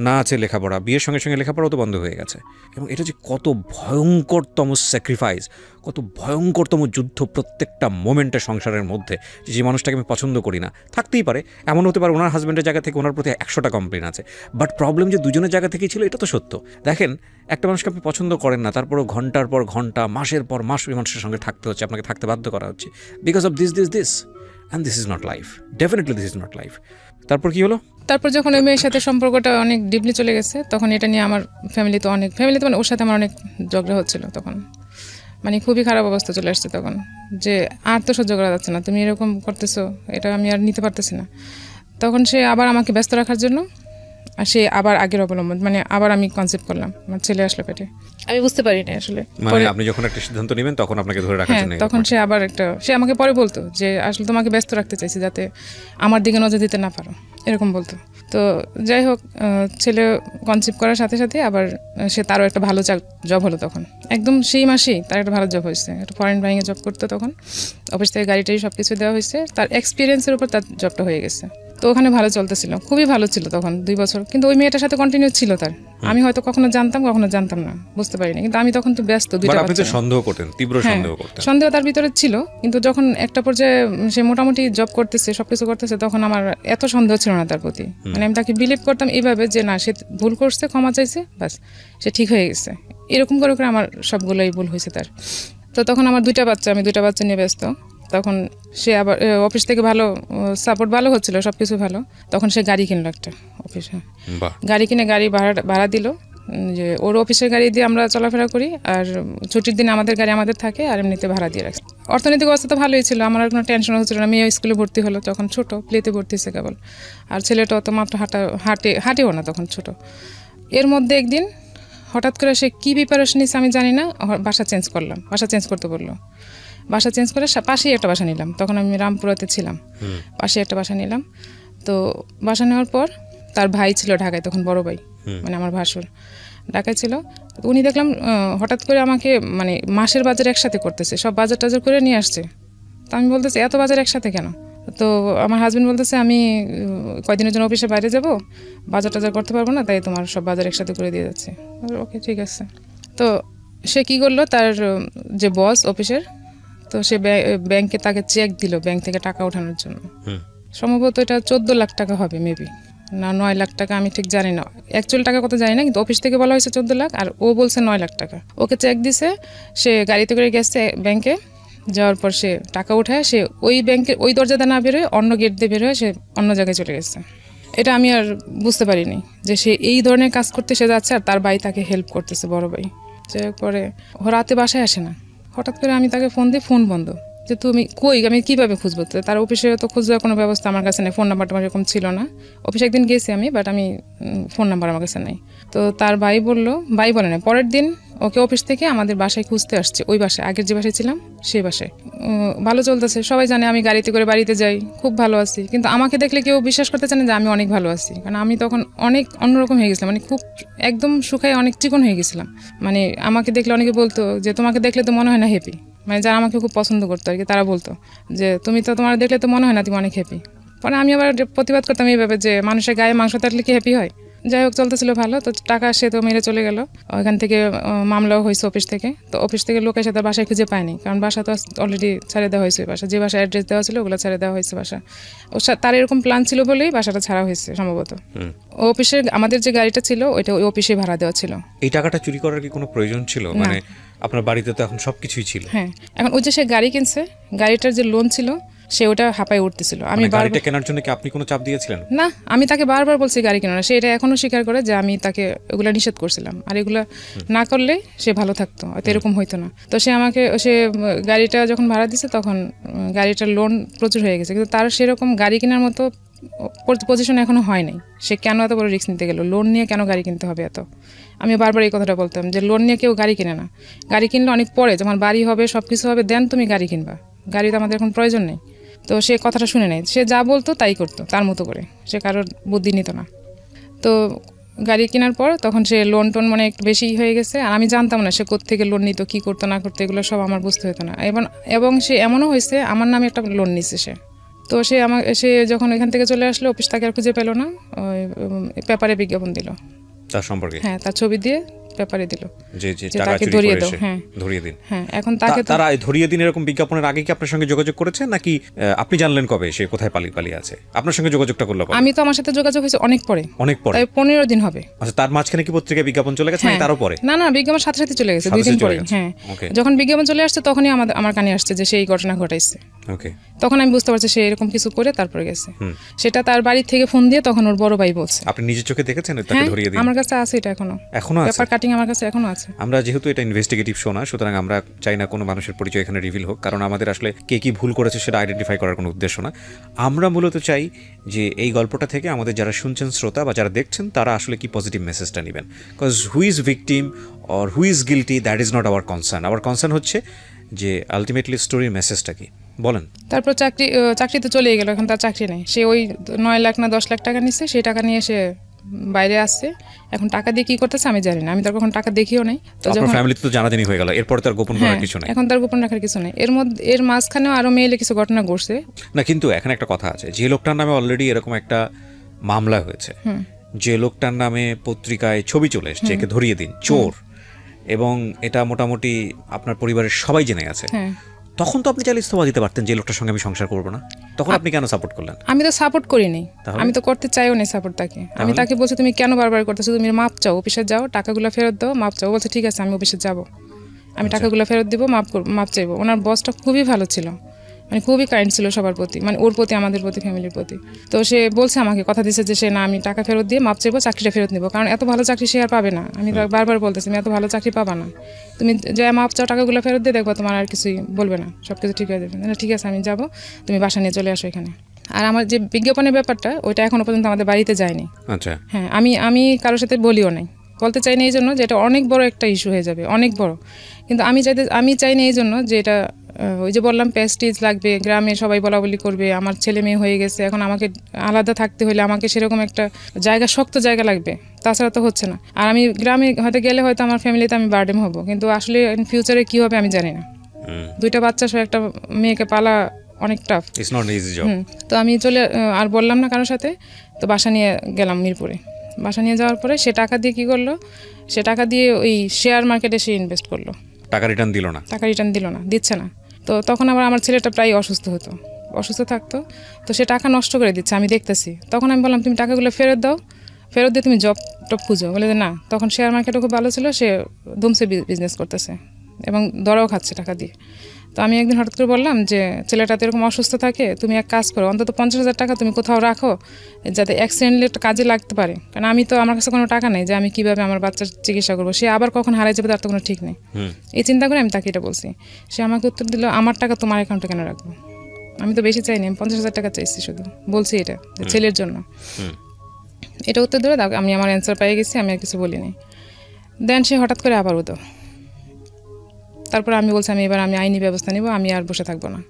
না। আছে লেখাপড়া, বিয়ের সঙ্গে সঙ্গে লেখাপড়াও তো বন্ধ হয়ে গেছে। এবং এটা যে কত ভয়ঙ্করতম স্যাক্রিফাইস, কত ভয়ঙ্করতম যুদ্ধ প্রত্যেকটা মোমেন্টে সংসারের মধ্যে। যে মানুষটাকে আমি পছন্দ করি না, থাকতেই পারে, এমন হতে পারে ওনার হাজব্যান্ডের জায়গা থেকে ওনার প্রতি 100টা কমপ্লেন আছে, বাট প্রবলেম যে দুজনের জায়গা থেকেই ছিল, এটা তো সত্য। দেখেন, একটা মানুষকে আপনি পছন্দ করেন না, তারপরও ঘন্টার পর ঘন্টা, মাসের পর মাস ওই মানুষের সঙ্গে থাকতে হচ্ছে, আপনাকে থাকতে বাধ্য করা হচ্ছে, because of this and this is not life, definitely this is not life. তারপর কি হলো? তারপর যখন ওই মেয়ের সাথে সম্পর্কটা অনেক ডিপলি চলে গেছে, তখন এটা নিয়ে আমার ফ্যামিলিতে মানে ওর সাথে আমার অনেক ঝগড়া হচ্ছিল। তখন মানে খুবই খারাপ অবস্থা চলে আসছে তখন, যে আর তো সহ্য করা যাচ্ছে না, তুমি এরকম করতেছো, এটা আমি আর নিতে পারতেছি না। তখন সে আবার আমাকে ব্যস্ত রাখার জন্য, আর সে আবার আগের অবলম্বন, মানে আবার আমি কনসেপ্ট করলাম, আমার ছেলে আসলো পেটে, আমি বুঝতে পারিনি আসলে। মানে আপনি যখন একটা সিদ্ধান্ত নেবেন তখন আপনাকে ধরে রাখার জন্য, তখন সে আবার সে আমাকে পরে বলতো যে আসলে তোমাকে ব্যস্ত রাখতে চাইছি যাতে আমার দিকে নজর দিতে না পারো, এরকম বলতো। তো যাই হোক, ছেলে কনসেপ্ট করার সাথে সাথে আবার তারও একটা ভালো জব হলো। তখন একদম সেই মাসেই তার একটা ভালো জব হয়েছে, একটা ফরেন ব্যাংকে জব করতো। তখন অফিস থেকে গাড়ি টাড়ি সব কিছু দেওয়া হয়েছে, তার এক্সপিরিয়েন্সের উপর তার জবটা হয়ে গেছে। তো ওখানে ভালো চলতেছিল, খুবই ভালো ছিল তখন 2 বছর। কিন্তু ওই মেয়েটার সাথে কন্টিনিউ ছিল তার, আমি হয়তো কখনো জানতাম না, বুঝতে পারিনি। কিন্তু আমি তখন তো ব্যস্ত, সন্দেহ করতেন, তীব্র সন্দেহ করতেন, সন্দেহ তার ভিতরে ছিল। কিন্তু যখন একটা পর্যায়ে সে মোটামুটি জব করতেছে, সবকিছু করতেছে, তখন আমার এত সন্দেহ ছিল না তার প্রতি। মানে আমি তাকে বিলিভ করতাম এইভাবে যে না, সে ভুল করছে, ক্ষমা চাইছে, বাস সে ঠিক হয়ে গেছে। এরকম করে করে আমার সবগুলোই ভুল হয়েছে তার। তো তখন আমার 2টা বাচ্চা, আমি 2টা বাচ্চা নিয়ে ব্যস্ত। তখন সে আবার অফিস থেকে ভালো সাপোর্ট ভালো হচ্ছিল, সব কিছু ভালো। তখন সে গাড়ি কিনলো একটা অফিসে, গাড়ি কিনে গাড়ি ভাড়া দিল, যে ওর অফিসের গাড়ি দিয়ে আমরা চলাফেরা করি, আর ছুটির দিনে আমাদের গাড়ি আমাদের থাকে, আর এমনিতে ভাড়া দিয়ে রাখছি। অর্থনৈতিক অবস্থা তো ভালোই ছিল, আমার আর কোনো টেনশন হচ্ছিল না। মেয়ে স্কুলে ভর্তি হলো, তখন ছোট, প্লেতে ভর্তি হয়েছে কেবল, আর ছেলেটা তো মাত্র হাঁটেও না, তখন ছোট। এর মধ্যে একদিন হঠাৎ করে সে কী প্রিপারেশন নিচ্ছে আমি জানি না, বাসা চেঞ্জ করতে বললো। বাসা চেঞ্জ করে পাশেই একটা বাসা নিলাম, তখন আমি রামপুরাতে ছিলাম, পাশে একটা বাসা নিলাম। তো বাসা নেওয়ার পর তার ভাই ছিল ঢাকায়, তখন বড় ভাই, মানে আমার ভাসুর ঢাকায় ছিল। উনি দেখলাম হঠাৎ করে আমাকে মানে মাসের বাজার একসাথে করতেছে, সব বাজার টাজার করে নিয়ে আসছে। তো আমি বলতেছি এত বাজার একসাথে কেন? তো আমার হাজব্যান্ড বলতেছে আমি কয়দিনের জন্য অফিসে বাইরে যাব, বাজার টাজার করতে পারবো না, তাই তোমার সব বাজার একসাথে করে দিয়ে যাচ্ছে। ওকে, ঠিক আছে। তো সে কী করলো, তার যে বস অফিসের, তো সে ব্যাংকে তাকে চেক দিল ব্যাংক থেকে টাকা ওঠানোর জন্য। সম্ভবত এটা 14 লাখ টাকা হবে, মেবি না 9 লাখ টাকা, আমি ঠিক জানি না, অ্যাকচুয়াল টাকা কত জানি না, কিন্তু অফিস থেকে বলা হয়েছে 14 লাখ, আর ও বলছে 9 লাখ টাকা। ওকে চেক দিছে, সে গাড়িতে করে গেছে ব্যাংকে, যাওয়ার পর সে টাকা উঠায়, সে ওই ব্যাংকের ওই দরজাতে না বেরোয়, অন্য গেট দিয়ে বেরোয়, সে অন্য জায়গায় চলে গেছে। এটা আমি আর বুঝতে পারিনি যে সে এই ধরনের কাজ করতে সে যাচ্ছে, আর তার ভাই তাকে হেল্প করতেছে, বড় ভাই। যে পরে রাতে বাসায় আসে না, হঠাৎ করে আমি তাকে ফোন দিই, ফোন বন্ধ। যে তুমি কই, আমি কীভাবে খুঁজবো? তার অফিসে তো খুঁজবার কোনো ব্যবস্থা আমার কাছে নেই, ফোন নাম্বারটা আমার এরকম ছিল না। অফিসে একদিন গেছি আমি, বাট আমি ফোন নাম্বার আমার কাছে নেই। তো তার ভাই বলে না, পরের দিন ওকে অফিস থেকে আমাদের বাসায় খুঁজতে আসছে, ওই বাসায়, আগের যে বাসায় ছিলাম সেই বাসায়। ভালো চলতেছে, সবাই জানে আমি গাড়িতে করে বাড়িতে যাই, খুব ভালো আছি। কিন্তু আমাকে দেখলে কেউ বিশ্বাস করতে চায় না যে আমি অনেক ভালো আছি, কারণ আমি তখন অনেক অন্যরকম হয়ে গেছিলাম, মানে খুব একদম শুকায় অনেক চিকন হয়ে গেছিলাম। মানে আমাকে দেখলে অনেকে বলতো যে তোমাকে দেখলে তো মনে হয় না হ্যাপি, মানে যারা আমাকে খুব পছন্দ করতো আর কি, তারা বলতো যে তুমি তো, তোমার দেখলে তো মনে হয় না তুমি অনেক হ্যাপি। পরে আমি আবার প্রতিবাদ করতাম এইভাবে যে মানুষের গায়ে মাংস থাকলে কি হ্যাপি হয়? যাই হোক চলতেছিল ভালো। তো টাকা সে তো মেরে চলে গেল। ওইখান থেকে মামলাও হয়েছে অফিস থেকে। তো অফিস থেকে লোক এসে তার বাসায় খুঁজে পায়নি, কারণ বাসা তো অলরেডি ছেড়ে দেওয়া হয়েছে। বাসা যে বাসায় অ্যাড্রেস দেওয়া ছিল ওগুলো ছেড়ে দেওয়া হয়েছে বাসা। তার এরকম প্ল্যান ছিল বলেই বাসাটা ছাড়া হয়েছে সম্ভবত। অফিসে আমাদের যে গাড়িটা ছিল ওইটা ওই অফিসে ভাড়া দেওয়া ছিল। এই টাকাটা চুরি করার কি কোনো প্রয়োজন ছিল? মানে আপনার বাড়িতে তো এখন সবকিছুই ছিল। হ্যাঁ, এখন ওই যে সে গাড়ি কিনছে, গাড়িটার যে লোন ছিল সে ওটা হাঁপায় উঠতেছিল। আমি গাড়িটা কেনার জন্য কি আপনি কোনো চাপ দিয়েছিলেন? না, আমি তাকে বারবার বলছি গাড়ি কেনা না। সে এটা এখনো স্বীকার করে যে আমি তাকে ওগুলা নিষেধ করছিলাম, আর এগুলা না করলে সে ভালো থাকতো, হয়তো এরকম হইতো না। তো সে আমাকে গাড়িটা যখন ভাড়া দিছে তখন গাড়িটার লোন প্রচুর হয়ে গেছে, কিন্তু তার সেরকম গাড়ি কেনার মতো পজিশন এখনো হয় নাই। সে কেন এত বড় রিস্ক নিতে গেল? লোন নিয়ে কেন গাড়ি কিনতে হবে এত? আমি বারবার এই কথাটা বলতাম যে লোন নিয়ে কেউ গাড়ি কিনে না। গাড়ি কিনলে অনেক পরে, যখন বাড়ি হবে সব কিছু হবে দেন তুমি গাড়ি কিনবা। গাড়ি তো আমাদের এখন প্রয়োজন নেই। তো সে কথাটা শুনে নেয়, সে যা বলতো তাই করতো তার মতো করে, সে কারোর বুদ্ধি নিত না। তো গাড়ি কেনার পর তখন সে লোন টোন মানে একটু বেশি হয়ে গেছে, আর আমি জানতাম না সে কোত্থেকে লোন নিত, কী করতো না করতো, এগুলো সব আমার বুঝতে হতো না। এবং সে এমনও হয়েছে আমার নামে একটা লোন নিচ্ছে সে। তো সে যখন এখান থেকে চলে আসলো, অফিস তাকে আর খুঁজে পেল না, ওই পেপারে বিজ্ঞাপন দিল তার সম্পর্কে। হ্যাঁ, তার ছবি দিয়ে পেপারে দিল যে তাকে ধরিয়ে দাও। হ্যাঁ, ধরিয়ে দিন। হ্যাঁ, এখন তারা ধরিয়ে দিন এরকম বিজ্ঞাপনের আগে কি আপনার সঙ্গে যোগাযোগ করেছে, নাকি আপনি জানলেন কবে সে কোথায় পালিয়ে আছে? আপনার সঙ্গে যোগাযোগটা করলো কবে? আমি তো আমার সাথে যোগাযোগ হয়েছে অনেক পরে, তাই 15 দিন হবে। আচ্ছা, তার মাঝখানে কি পত্রিকায় বিজ্ঞাপন চলে গেছে নাকি তারও পরে? না, বিজ্ঞাপন সাথে সাথে চলে গেছে, 2 দিন পরে। হ্যাঁ, যখন বিজ্ঞাপন চলে আসছে তখনই আমার কানে আসছে যে সেই ঘটনা ঘটাইছে। ওকে, তখন আমি বুঝতে পারছি সে এরকম কিছু করে তারপরে গেছে। সেটা তার বাড়ি থেকে ফোন দিয়ে তখন ওর বড় ভাই বলছে। আপনি নিজের চোখে দেখেছেন তাকে ধরিয়ে দিন? আমার কাছে আছে, এটা এখনো আছে, পেপার কাটিং আমার কাছে এখনো আছে। আমরা যেহেতু এটা ইনভেস্টিগেটিভ শো না, সুতরাং আমরা চাই না কোনো মানুষের পরিচয় এখানে রিভিল হোক, কারণ আমাদের আসলে কে কি ভুল করেছে সেটা আইডেন্টিফাই করার কোনো উদ্দেশ্য না। আমরা মূলত চাই যে এই গল্পটা থেকে আমাদের যারা শুনছেন শ্রোতা বা যারা দেখছেন তারা আসলে কি পজিটিভ মেসেজটা নেবেন। Because who is victim or who is guilty, that is not our concern. Hour concern হচ্ছে যে আলটিমেটলি স্টোরির মেসেজটা কি। বলেন। তারপর চাকরিতে চলে গেল, এখন তার চাকরি নেই। সে ওই 9 লাখ না 10 লাখ টাকা নিচ্ছে, সেই টাকা নিয়ে সে বাইরে আসছে। এখন টাকা দিয়ে কি করতেছে আমি জানি না, আমি তার কখন টাকা দেখিও নাই। তো যখন ফ্যামিলিতে তো জানাজানি হয়ে গেল, এরপর তার গোপন করার কিছু নেই। এখন তার গোপন রাখার কিছু নেই। এর মাঝখানেও আরো মেইলে কিছু ঘটনা ঘটছে না, কিন্তু এখানে একটা কথা আছে, যে লোকটার নামে অলরেডি এরকম একটা মামলা হয়েছে, যে লোকটার নামে পত্রিকায় ছবি চলে এসছে, একে ধরিয়ে দিন চোর, এবং এটা মোটামুটি আপনার পরিবারের সবাই জেনে গেছে, তখন তো আপনি চাইলে ইস্তফা দিতে পারতেন যে লোকটার সঙ্গে আমি সংসার করবো না। তখন আপনি কেন সাপোর্ট করলেন? আমি তো সাপোর্ট করিনি, আমি তো করতে চাইও না সাপোর্ট তাকে। আমি তাকে বলছি তুমি কেন বারবার করতেছো, তুমি মাপ চাও, অফিসে যাও, টাকাগুলো ফেরত দাও, মাপ চাও। বলছে ঠিক আছে আমি অফিসে যাব, আমি টাকাগুলো ফেরত দিব, মাপ চাইবো। ওনার বসটা খুবই ভালো ছিল, মানে খুবই কাইন্ড ছিল সবার প্রতি, মানে ওর প্রতি, আমাদের প্রতি, ফ্যামিলির প্রতি। তো সে বলছে আমাকে, কথা দিচ্ছে যে সে না, আমি টাকা ফেরত দিয়ে মাপ চাইবো, চাকরিটা ফেরত নিব, কারণ এত ভালো চাকরি সে আর পাবে না। আমি বারবার বলতেছি তুমি এত ভালো চাকরি পাবা না, তুমি যে মাপ চাও, টাকাগুলো ফেরত দিয়ে দেখবা তোমার আর কিছুই বলবে না, সব কিছু ঠিক হয়ে যাবে। ঠিক আছে আমি যাব, তুমি বাসা নিয়ে চলে আসো এখানে। আর আমার যে বিজ্ঞাপনের ব্যাপারটা, ওইটা এখনো পর্যন্ত আমাদের বাড়িতে যায়নি। আচ্ছা, হ্যাঁ, আমি কারোর সাথে বলিও নাই, বলতে চাই না এই জন্য যে এটা অনেক বড় একটা ইস্যু হয়ে যাবে, অনেক বড়। কিন্তু আমি চাই না এই জন্য যে এটা, ওই যে বললাম প্রেস্টিজ লাগবে, গ্রামে সবাই বলা বলি করবে, আমার ছেলে মেয়ে হয়ে গেছে, এখন আমাকে আলাদা থাকতে হলে আমাকে সেরকম একটা জায়গা, শক্ত জায়গা লাগবে, তাছাড়া তো হচ্ছে না। আর আমি গ্রামে হয়তো গেলে হয়তো আমার ফ্যামিলিতে আমি বার্ডেন হব, কিন্তু আসলে ফিউচারে কি হবে আমি জানি না। 2টা বাচ্চা সহ একটা মেয়েকে পালা অনেক tough, it's not easy job. তো আমি আর বললাম না কারোর সাথে। তো বাসা নিয়ে গেলাম মিরপুরে। বাসা নিয়ে যাওয়ার পরে সে টাকা দিয়ে কি করলো, সে টাকা দিয়ে ওই শেয়ার মার্কেটে সে ইনভেস্ট করলো। টাকা রিটার্ন দিল না, দিচ্ছে না। তো তখন আবার আমার ছেলেটা প্রায় অসুস্থ থাকতো, তো সে টাকা নষ্ট করে দিচ্ছে, আমি দেখতেছি। তখন আমি বললাম তুমি টাকাগুলো ফেরত দাও, ফেরত দিয়ে তুমি জব টব খুঁজো। বলে যে না, তখন শেয়ার মার্কেটও খুব ভালো ছিল, সে ধুমসে বিজনেস করতেছে এবং দরাও খাচ্ছে টাকা দিয়ে। তো আমি একদিন হঠাৎ করে বললাম যে ছেলেটা তো এরকম অসুস্থ থাকে, তুমি এক কাজ করো, অন্তত 50,000 টাকা তুমি কোথাও রাখো, যাতে অ্যাক্সিডেন্টলি কাজে লাগতে পারে। কারণ আমার কাছে কোনো টাকা নেই যে আমি কীভাবে আমার বাচ্চার চিকিৎসা করবো, সে আবার কখন হারাই যাবে তার তো কোনো ঠিক নেই। এই চিন্তা করে আমি তাকে এটা বলছি। সে আমাকে উত্তর দিল, আমার টাকা তোমার অ্যাকাউন্টে কেন রাখবো? আমি তো বেশি চাইনি, আমি 50,000 টাকা চাইছি, শুধু বলছি এটা ছেলের জন্য। এটা উত্তর দিল, আমি আমার অ্যান্সার পেয়ে গেছি, আমি আর কিছু বলিনি। দেন সে হঠাৎ করে আবার উদো। তারপর আমি বলছি আমি আইনি ব্যবস্থা নিব, আমি আর বসে থাকবো না।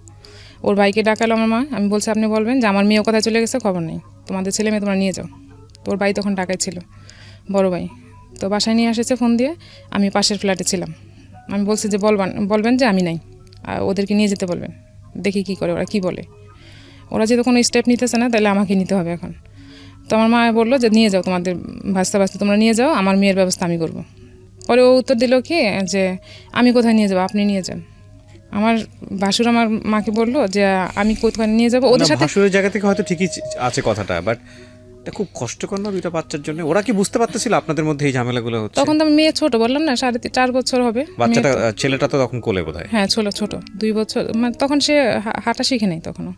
ওর ভাইকে ডাকালো আমার মা, আমি বলছি আপনি বলবেন যে আমার মেয়েও কোথায় চলে গেছে, খবর নেই, তোমাদের ছেলে মেয়ে তোমরা নিয়ে যাও। তো ওর ভাই তখন ঢাকায় ছিল, বড় ভাই। তো বাসায় নিয়ে এসেছে ফোন দিয়ে, আমি পাশের ফ্ল্যাটে ছিলাম। আমি বলছি যে বলবেন যে আমি নাই, আর ওদেরকে নিয়ে যেতে বলবেন, দেখি কি করে ওরা কি বলে। ওরা যেহেতু কোনো স্টেপ নিতেছে না, তাহলে আমাকে নিতে হবে এখন। তো আমার মা বললো যে নিয়ে যাও তোমাদের ভাস্তা ভাস্তা তোমরা নিয়ে যাও, আমার মেয়ের ব্যবস্থা আমি করবো। পরে ও উত্তর দিল কি যে আমি কোথায় নিয়ে যাবো, আপনি নিয়ে যান। আমার ভাসুর আমার মাকে বললো যে আমি কোথায় নিয়ে যাবো ওদের সাথে। ভাসুরের জায়গা থেকে হয়তো ঠিকই আছে কথাটা, বাট এটা খুব কষ্টকর না দুইটা বাচ্চার জন্য? ওরা কি বুঝতে পারতেছিল আপনাদের মধ্যে এই ঝামেলাগুলো হচ্ছে? তখন তো মেয়ে ছোট, বললাম না 4.5 বছর হবে বাচ্চাটা। ছেলেটা তো তখন কোলে বোধহয়। হ্যাঁ ছোট 2 বছর, মানে তখন সে হাঁটা শিখে নেই তখনও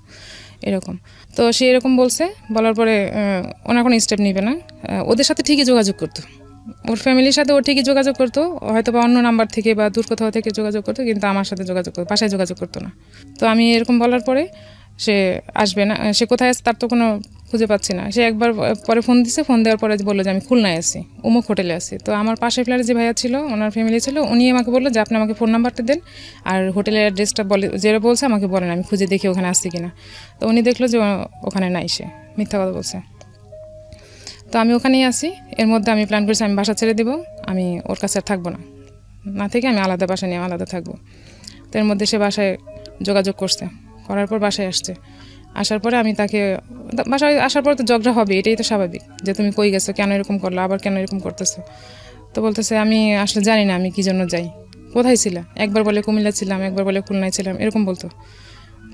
এরকম। তো সে এরকম বলছে, বলার পরে ওনার কোনো স্টেপ নিবে না। ওদের সাথে ঠিকই যোগাযোগ করতো, ওর ফ্যামিলির সাথে ও ঠিকই যোগাযোগ করতো, হয়তো বা অন্য নাম্বার থেকে বা দূর কোথাও থেকে যোগাযোগ করতো, কিন্তু আমার সাথে যোগাযোগ করতো, বাসায় যোগাযোগ করতো না। তো আমি এরকম বলার পরে সে আসবে না, সে কোথায় আছে তার তো কোনো খুঁজে পাচ্ছি না। সে একবার পরে ফোন দিছে, ফোন দেওয়ার পরে বললো যে আমি খুলনায় আছি, অমুক হোটেলে আছি। তো আমার পাশের ফ্ল্যাটে যে ভাইয়া ছিল, ওনার ফ্যামিলি ছিল, উনি আমাকে বললো যে আপনি আমাকে ফোন নাম্বারটা দেন আর হোটেলের অ্যাড্রেসটা বলে, যেটা বলছে আমাকে বলেন, আমি খুঁজে দেখি ওখানে আসছি কিনা। তো উনি দেখলো যে ওখানে নাই, সে মিথ্যা কথা বলছে। তো আমি ওখানেই আসি। এর মধ্যে আমি প্ল্যান করছি আমি বাসা ছেড়ে দেবো, আমি ওর কাছে আর থাকবো না থেকে আমি আলাদা বাসা নিয়ে আলাদা থাকবো। তো এর মধ্যে সে বাসায় যোগাযোগ করছে, করার পর বাসায় আসছে। আসার পরে আমি তাকে, বাসায় আসার পর তো ঝগড়া হবে, এটাই তো স্বাভাবিক, যে তুমি কই গেছো, কেন এরকম করলো, আবার কেন এরকম করতেছো। তো বলতেছে আমি আসলে জানি না আমি কী জন্য যাই, কোথায় ছিলাম, একবার বলে কুমিল্লা ছিলাম, একবার বলে খুলনায় ছিলাম, এরকম বলতো।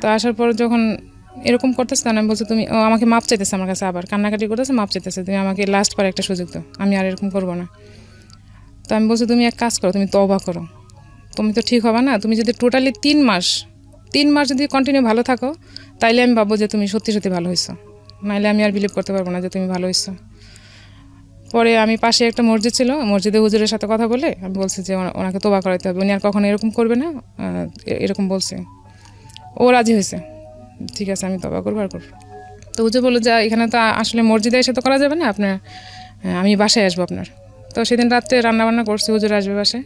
তো আসার পর যখন এরকম করতেছে তখন আমি বলছি তুমি, আমাকে মাপ চাইতেছে আমার কাছে, আবার কান্নাকাটি করতেছে, মাপ চাইতেছে, তুমি আমাকে লাস্ট পর একটা সুযোগ দাও, আমি আর এরকম করবো না। তো আমি বলছি তুমি এক কাজ করো, তুমি তওবা করো, তুমি তো ঠিক হবে না, তুমি যদি টোটালি 3 মাস যদি কন্টিনিউ ভালো থাকো, তাইলে আমি ভাববো যে তুমি সত্যি সত্যি ভালো হয়েছো, নাইলে আমি আর বিলিভ করতে পারবো না যে তুমি ভালো হয়েছো। পরে আমি পাশে একটা মসজিদ ছিল, মসজিদে হুজুরের সাথে কথা বলে আমি বলছি যে ওনাকে তওবা করাইতে হবে, উনি আর কখনো এরকম করবে না, এরকম বলছে। ও রাজি হয়েছে, ঠিক আছে আমি তওবা করবো আর করবো। তো হুজুর বললো যে এখানে তো আসলে মসজিদে এসে তো করা যাবে না, আপনার আমি বাসায় আসবো আপনার। তো সেদিন রাত্রে রান্নাবান্না করছি, হুজুর আসবে বাসায়,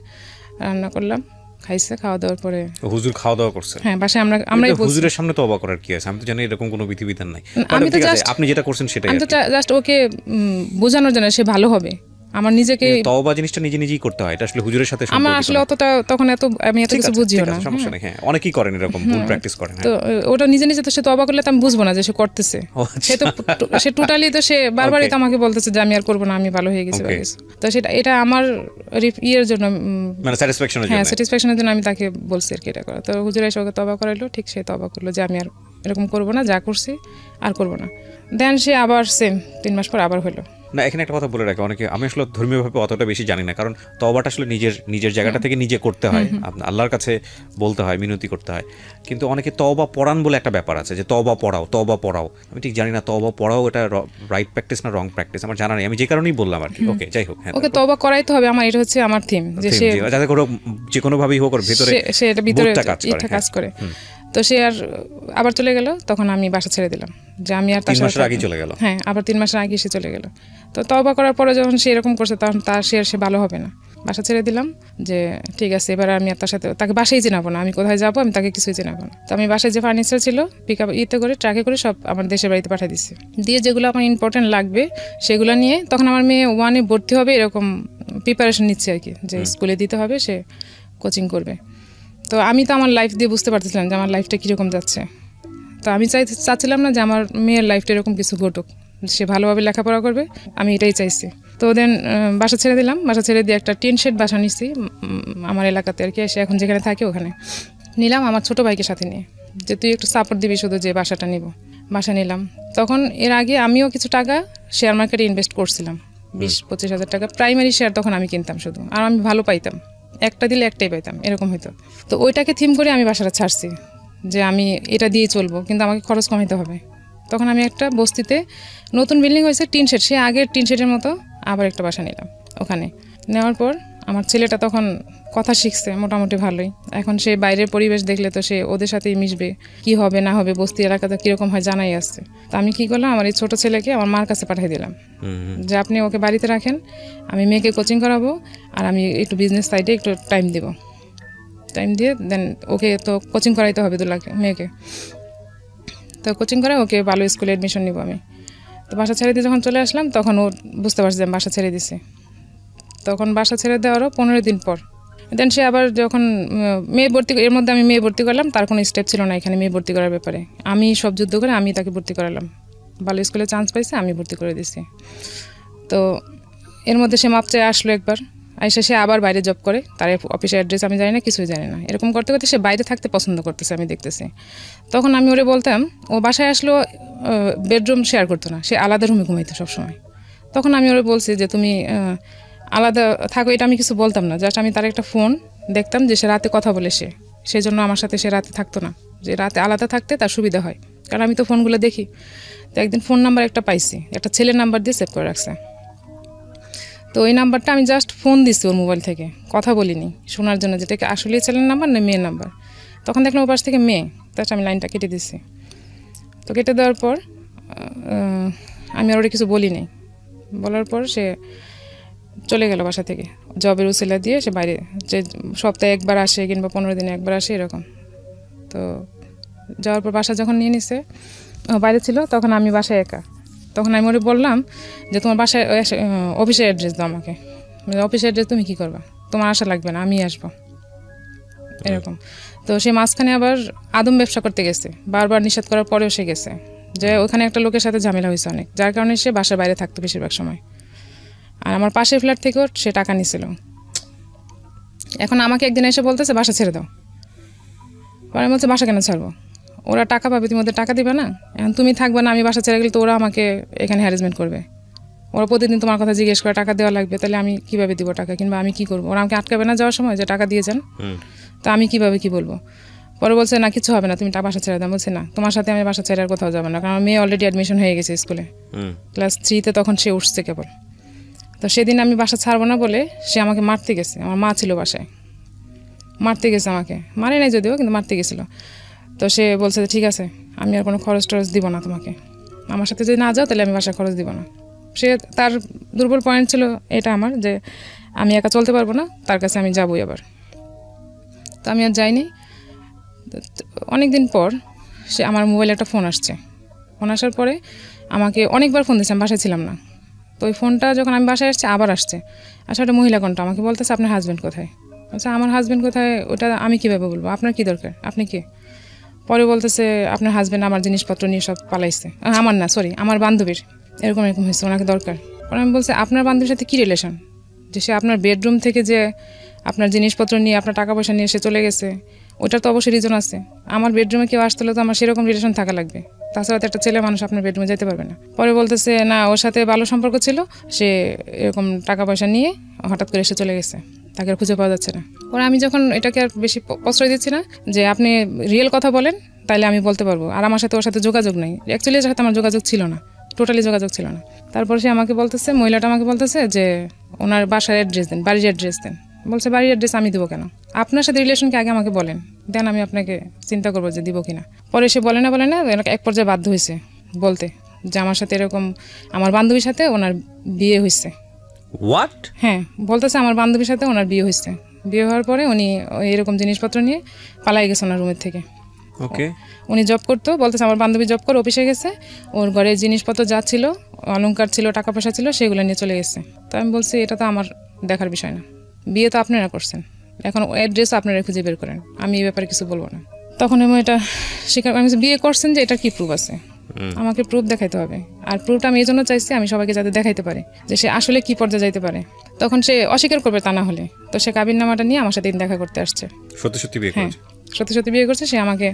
রান্না করলাম, খাইছে, খাওয়া দাওয়ার পরে হুজুর খাওয়া দাওয়া করছে। হ্যাঁ বাসায় আমরা হুজুরের সামনে তওবা করার কি আছে? আমি তো জানি এরকম কোনো বিধিবিধান নাই। আমি তো জাস্ট, আপনি যেটা করছেন সেটাই, আমি তো জাস্ট ওকে বোঝানোর জন্য সে ভালো হবে। আমার নিজেকে তওবা জিনিসটা নিজেই করতে হয়, এটা আসলে হুজুরের সাথে সম্পর্ক। আমার আসলে অতটা তখন আমি এত কিছু বুঝিও না, সমস্যা নেই। হ্যাঁ অনেকেই করেন এরকম, ভুল প্র্যাকটিস করেন। তো ওটা নিজে তো সে তওবা করলে তো আমি বুঝবো না যে সে করতেছে, সে টোটালি তো সে বারবারই তো আমাকে বলতেছে যে আমি আর করবো না, আমি ভালো হয়ে গেছি। তো সেটা এটা আমার ইয়ের জন্য, মানে স্যাটিসফ্যাকশনের জন্য, হ্যাঁ স্যাটিসফ্যাকশনের জন্য আমি তাকে বলছি আর কি এটা করা। তো হুজুর এসে ওকে তওবা করাইলো, ঠিক সে তওবা করলো যে আমি আর এরকম করবো না, যা করছি আর করবো না। দেন সে আবার সেম 3 মাস পর আবার হলো। না এখানে একটা কথা বলে রাখি, অনেকে, আমি আসলে ধর্মীয়ভাবে অতটা বেশি জানি না, কারণ তওবাটা আসলে নিজের জায়গাটা থেকে নিজে করতে হয়, আল্লাহর কাছে বলতে হয়, মিনতি করতে হয়। কিন্তু অনেকে তওবা পড়ান বলে একটা ব্যাপার আছে, যে তওবা পড়াও। আমি ঠিক জানি না তওবা পড়াও এটা রাইট প্র্যাকটিস না রং প্র্যাকটিস, আমার জানা নেই, আমি যে কারণেই বললাম আর কি। ওকে যাই হোক, হ্যাঁ ওকে তওবা করাইতে হবে, আমার এটা হচ্ছে আমার থিম, যে সে যাতে করে যে কোনো ভাবেই হোক ওর ভিতরে সে এটা ভিতরে কাজ করে। তো সে আর আবার চলে গেল, তখন আমি বাসা ছেড়ে দিলাম, যে আমি আর 3 মাসের আগে চলে গেল। হ্যাঁ আবার 3 মাসের আগে সে চলে গেল। তো তওবা করার পরে যখন সে এরকম করছে, তখন সে ভালো হবে না, বাসা ছেড়ে দিলাম, যে ঠিক আছে এবার আমি আর তার সাথে, তাকে বাসায় চেনাবো না, আমি কোথায় যাবো আমি তাকে কিছুই চেনাবো না। তো আমি বাসায় যে ফার্নিচার ছিল পিক আপ করে ট্রাকে করে সব আমার দেশের বাড়িতে পাঠিয়ে দিচ্ছি, দিয়ে যেগুলো আমার ইম্পর্টেন্ট লাগবে সেগুলো নিয়ে, তখন আমার মেয়ে 1-এ ভর্তি হবে, এরকম প্রিপারেশন নিচ্ছে আর কি, যে স্কুলে দিতে হবে, সে কোচিং করবে। তো আমি তো আমার লাইফ দিয়ে বুঝতে পারতেছিলাম যে আমার লাইফটা কীরকম যাচ্ছে। তো আমি চাচ্ছিলাম না যে আমার মেয়ের লাইফটা এরকম কিছু ঘটুক, সে ভালোভাবে লেখাপড়া করবে, আমি এটাই চাইছি। তো দেন বাসা ছেড়ে দিলাম, বাসা ছেড়ে দিয়ে একটা টিন শেড বাসা নিচ্ছি আমার এলাকাতে আর কি, সে এখন যেখানে থাকে ওখানে নিলাম, আমার ছোটো ভাইকে সাথে নিয়ে, যে তুই একটু সাপোর্ট দিবি শুধু, যে বাসাটা নিব। বাসা নিলাম। তখন এর আগে আমিও কিছু টাকা শেয়ার মার্কেটে ইনভেস্ট করছিলাম, 20-25 হাজার টাকা প্রাইমারি শেয়ার তখন আমি কিনতাম শুধু, আর আমি ভালো পাইতাম, একটা দিলে একটাই পাইতাম, এরকম হতো। তো ওইটাকে থিম করে আমি বাসাটা ছাড়ছি, যে আমি এটা দিয়ে চলবো, কিন্তু আমাকে খরচ কমাইতে হবে। তখন আমি একটা বস্তিতে, নতুন বিল্ডিং হয়েছে, টিন শেড, সে আগের টিন শেডের মতো আবার একটা বাসা নিলাম। ওখানে নেওয়ার পর আমার ছেলেটা তখন কথা শিখছে মোটামুটি ভালোই, এখন সে বাইরের পরিবেশ দেখলে তো সে ওদের সাথেই মিশবে, কি হবে না হবে, বস্তি এলাকাতে কীরকম হয় জানাই আসছে। তো আমি কী করলাম, আমার এই ছোটো ছেলেকে আমার মার কাছে পাঠিয়ে দিলাম, যে আপনি ওকে বাড়িতে রাখেন, আমি মেয়েকে কোচিং করাবো, আর আমি একটু বিজনেস সাইডে একটু টাইম দেবো। টাইম দিয়ে দেন ওকে তো কোচিং করাইতে হবে মেয়েকে, তো কোচিং করে ওকে ভালো স্কুলে অ্যাডমিশন নিব আমি। তো বাসা ছেড়ে দিয়ে যখন চলে আসলাম, তখন ও বুঝতে পারছে যে আমি বাসা ছেড়ে দিছি। তখন বাসা ছেড়ে দেওয়ারও 15 দিন পর দেন সে আবার যখন মেয়ে ভর্তি, এর মধ্যে আমি মেয়ে ভর্তি করলাম, তার কোনো স্টেপ ছিল না এখানে মেয়ে ভর্তি করার ব্যাপারে, আমি সব যুদ্ধ করে আমি তাকে ভর্তি করালাম ভালো স্কুলে চান্স পাইছে, আমি ভর্তি করে দিছি। তো এর মধ্যে সে মাপ চেয়ে আসলো একবার, আইসা সে আবার বাইরে জব করে, তার অফিসের অ্যাড্রেস আমি জানি না, কিছুই জানি না। এরকম করতে করতে সে বাইরে থাকতে পছন্দ করতেছে, আমি দেখতেছি। তখন আমি ওরে বলতাম, ও বাসায় আসলেও বেডরুম শেয়ার করতো না, সে আলাদা রুমে ঘুমাইতো সবসময়। তখন আমি ওরে বলছি যে তুমি আলাদা থাকো, এটা আমি কিছু বলতাম না, জাস্ট আমি তার একটা ফোন দেখতাম যে সে রাতে কথা বলে, সেই জন্য আমার সাথে সে রাতে থাকতো না, যে রাতে আলাদা থাকতে তার সুবিধা হয়, কারণ আমি তো ফোনগুলো দেখি। তো একদিন ফোন নাম্বার একটা পাইছি, একটা ছেলের নাম্বার দিয়ে সেভ করে রাখছে। তো ওই নাম্বারটা আমি জাস্ট ফোন দিচ্ছি ওর মোবাইল থেকে, কথা বলিনি, শোনার জন্য যেটাকে আসলে ছেলের নাম্বার না মেয়ের নাম্বার। তখন দেখলাম ওর পাশ থেকে মেয়ে, তার আমি লাইনটা কেটে দিচ্ছি। তো কেটে দেওয়ার পর আমি আর ওরা কিছু বলিনি। বলার পর সে চলে গেল বাসা থেকে, জবের উসিলা দিয়ে সে বাইরে, যে সপ্তাহে একবার আসে কিংবা 15 দিনে একবার আসে এরকম। তো যাওয়ার পর বাসা যখন নিয়ে নিছে, বাইরে ছিল, তখন আমি বাসায় একা। তখন আমি ওরে বললাম যে তোমার বাসায় অফিসের অ্যাড্রেস দাও আমাকে। অফিসের অ্যাড্রেস তুমি কী করবা, তোমার আসা লাগবে না, আমি আসবো, এরকম। তো সে মাঝখানে আবার আদম ব্যবসা করতে গেছে, বারবার নিষেধ করার পরেও সে গেছে, যে ওখানে একটা লোকের সাথে ঝামেলা হয়েছে অনেক, যার কারণে সে বাসার বাইরে থাকতো বেশিরভাগ সময়। আর আমার পাশের ফ্ল্যাট থেকেও সে টাকা নিছিল। এখন আমাকে একদিন এসে বলতেছে বাসা ছেড়ে দাও। পরে বলছে বাসা কেন ছাড়বো, ওরা টাকা পাবে, তুমি ওদের টাকা দিবে না, এখন তুমি থাকবে না, আমি বাসা ছেড়ে গেলে তো ওরা আমাকে এখানে হ্যারাসমেন্ট করবে, ওরা প্রতিদিন তোমার কথা জিজ্ঞেস করে টাকা দেওয়া লাগবে, তাহলে আমি কিভাবে দিব টাকা, কিংবা আমি কি করবো, ওরা আমাকে আটকাবে না যাওয়ার সময় যে টাকা দিয়ে যান, তো আমি কিভাবে কি বলবো। পরে বলছে না কিছু হবে না, তুমি বাসা ছেড়ে দাও। বলছে না, তোমার সাথে আমি বাসা ছেড়ে আর কোথাও যাবো না, কারণ আমার মেয়ে অলরেডি অ্যাডমিশন হয়ে গেছে স্কুলে, ক্লাস 3-তে, তখন সে উঠছে কেবল। তো সেদিন আমি বাসা ছাড়বো না বলে সে আমাকে মারতে গেছে, আমার মা ছিল বাসায়, মারতে গেছে আমাকে, মারে নাই যদিও, কিন্তু মারতে গেছিল। তো সে বলছে যে ঠিক আছে, আমি আর কোনো খরচ টরচ দিব না তোমাকে, আমার সাথে যদি না যাও তাহলে আমি বাসায় খরচ দিব না। সে তার দুর্বল পয়েন্ট ছিল এটা আমার, যে আমি একা চলতে পারবো না, তার কাছে আমি যাবোই আবার। তো আমি আর যাইনি। অনেক দিন পর সে আমার মোবাইলে একটা ফোন আসছে, ফোন আসার পরে আমাকে অনেকবার ফোন দিয়েছে, আমি বাসায় ছিলাম না। তো ওই ফোনটা যখন আমি বাসায় আসছে আবার আসছে, আচ্ছা ওটা মহিলা কণ্ঠ, আমাকে বলতেছে আপনার হাজব্যান্ড কোথায়। আচ্ছা আমার হাজব্যান্ড কোথায় ওটা আমি কীভাবে বলবো, আপনার কী দরকার, আপনি কে। পরে বলতেছে আপনার হাজব্যান্ড আমার জিনিসপত্র নিয়ে সব পালাইছে, আমার না সরি আমার বান্ধবীর, এরকম হয়েছে, ওনাকে দরকার। পরে আমি বলছি আপনার বান্ধবীর সাথে কী রিলেশন, যে সে আপনার বেডরুম থেকে যে আপনার জিনিসপত্র নিয়ে আপনার টাকা পয়সা নিয়ে সে চলে গেছে, ওটার তো অবশ্যই রিজন আছে। আমার বেডরুমে কেউ আসতে হলে তো আমার সেরকম রিলেশন থাকা লাগবে, তাছাড়া তো একটা ছেলে মানুষ আপনার বেডরুমে যেতে পারবে না। পরে বলতেছে না ওর সাথে ভালো সম্পর্ক ছিল, সে এরকম টাকা পয়সা নিয়ে হঠাৎ করে এসে চলে গেছে, তাকে আর খুঁজে পাওয়া যাচ্ছে না। পরে আমি যখন এটাকে আর বেশি প্রশ্রয় দিচ্ছি না, যে আপনি রিয়েল কথা বলেন তাহলে আমি বলতে পারবো, আর আমার সাথে ওর সাথে যোগাযোগ নেই, অ্যাকচুয়ালি এর সাথে আমার যোগাযোগ ছিল না, টোটালি যোগাযোগ ছিল না। তারপর সে আমাকে বলতেছে, মহিলাটা আমাকে বলতেছে যে ওনার বাসার অ্যাড্রেস দেন, বাড়ির অ্যাড্রেস দেন। বলছে বাড়ির অ্যাড্রেস আমি দেবো কেন, আপনার সাথে রিলেশনকে আগে আমাকে বলেন, দেন আমি আপনাকে চিন্তা করবো যে দিব কিনা। পরে সে বলে না এক পর্যায়ে বাধ্য হয়েছে বলতে যে আমার সাথে এরকম আমার বান্ধবীর সাথে ওনার বিয়ে হয়েছে। হোয়াট? হ্যাঁ বলতেছে আমার বান্ধবীর সাথে ওনার বিয়ে হয়েছে, বিয়ে হওয়ার পরে উনি এরকম জিনিসপত্র নিয়ে পালাই গেছে ওনার রুমের থেকে। ওকে, উনি জব করতো, বলতেছে আমার বান্ধবী জব করে অফিসে গেছে, ওর ঘরে জিনিসপত্র যা ছিল, অলংকার ছিল, টাকা পয়সা ছিল, সেগুলো নিয়ে চলে গেছে। তো আমি বলছি এটা তো আমার দেখার বিষয় না, বিয়ে তো আপনারা করছেন, এখন অ্যাড্রেস আপনারা খুঁজে বের করেন, আমি এই ব্যাপারে কিছু বলবো না। তখন আমি এটা স্বীকার আমি বিয়ে করছেন যে এটা কি প্রুফ আছে, আমাকে প্রুফ দেখাইতে হবে। আর প্রুফটা আমি এই জন্য চাইছি আমি সবাইকে যাতে দেখাইতে পারে যে সে আসলে কি পর্যায়ে যাইতে পারে। তখন সে অস্বীকার করবে তা না হলে, তো সে কাবিননামাটা নিয়ে আমার সাথে দেখা করতে আসছে। সত্যি সত্যি বিয়ে করছে? সত্যি সত্যি বিয়ে করছে, সে আমাকে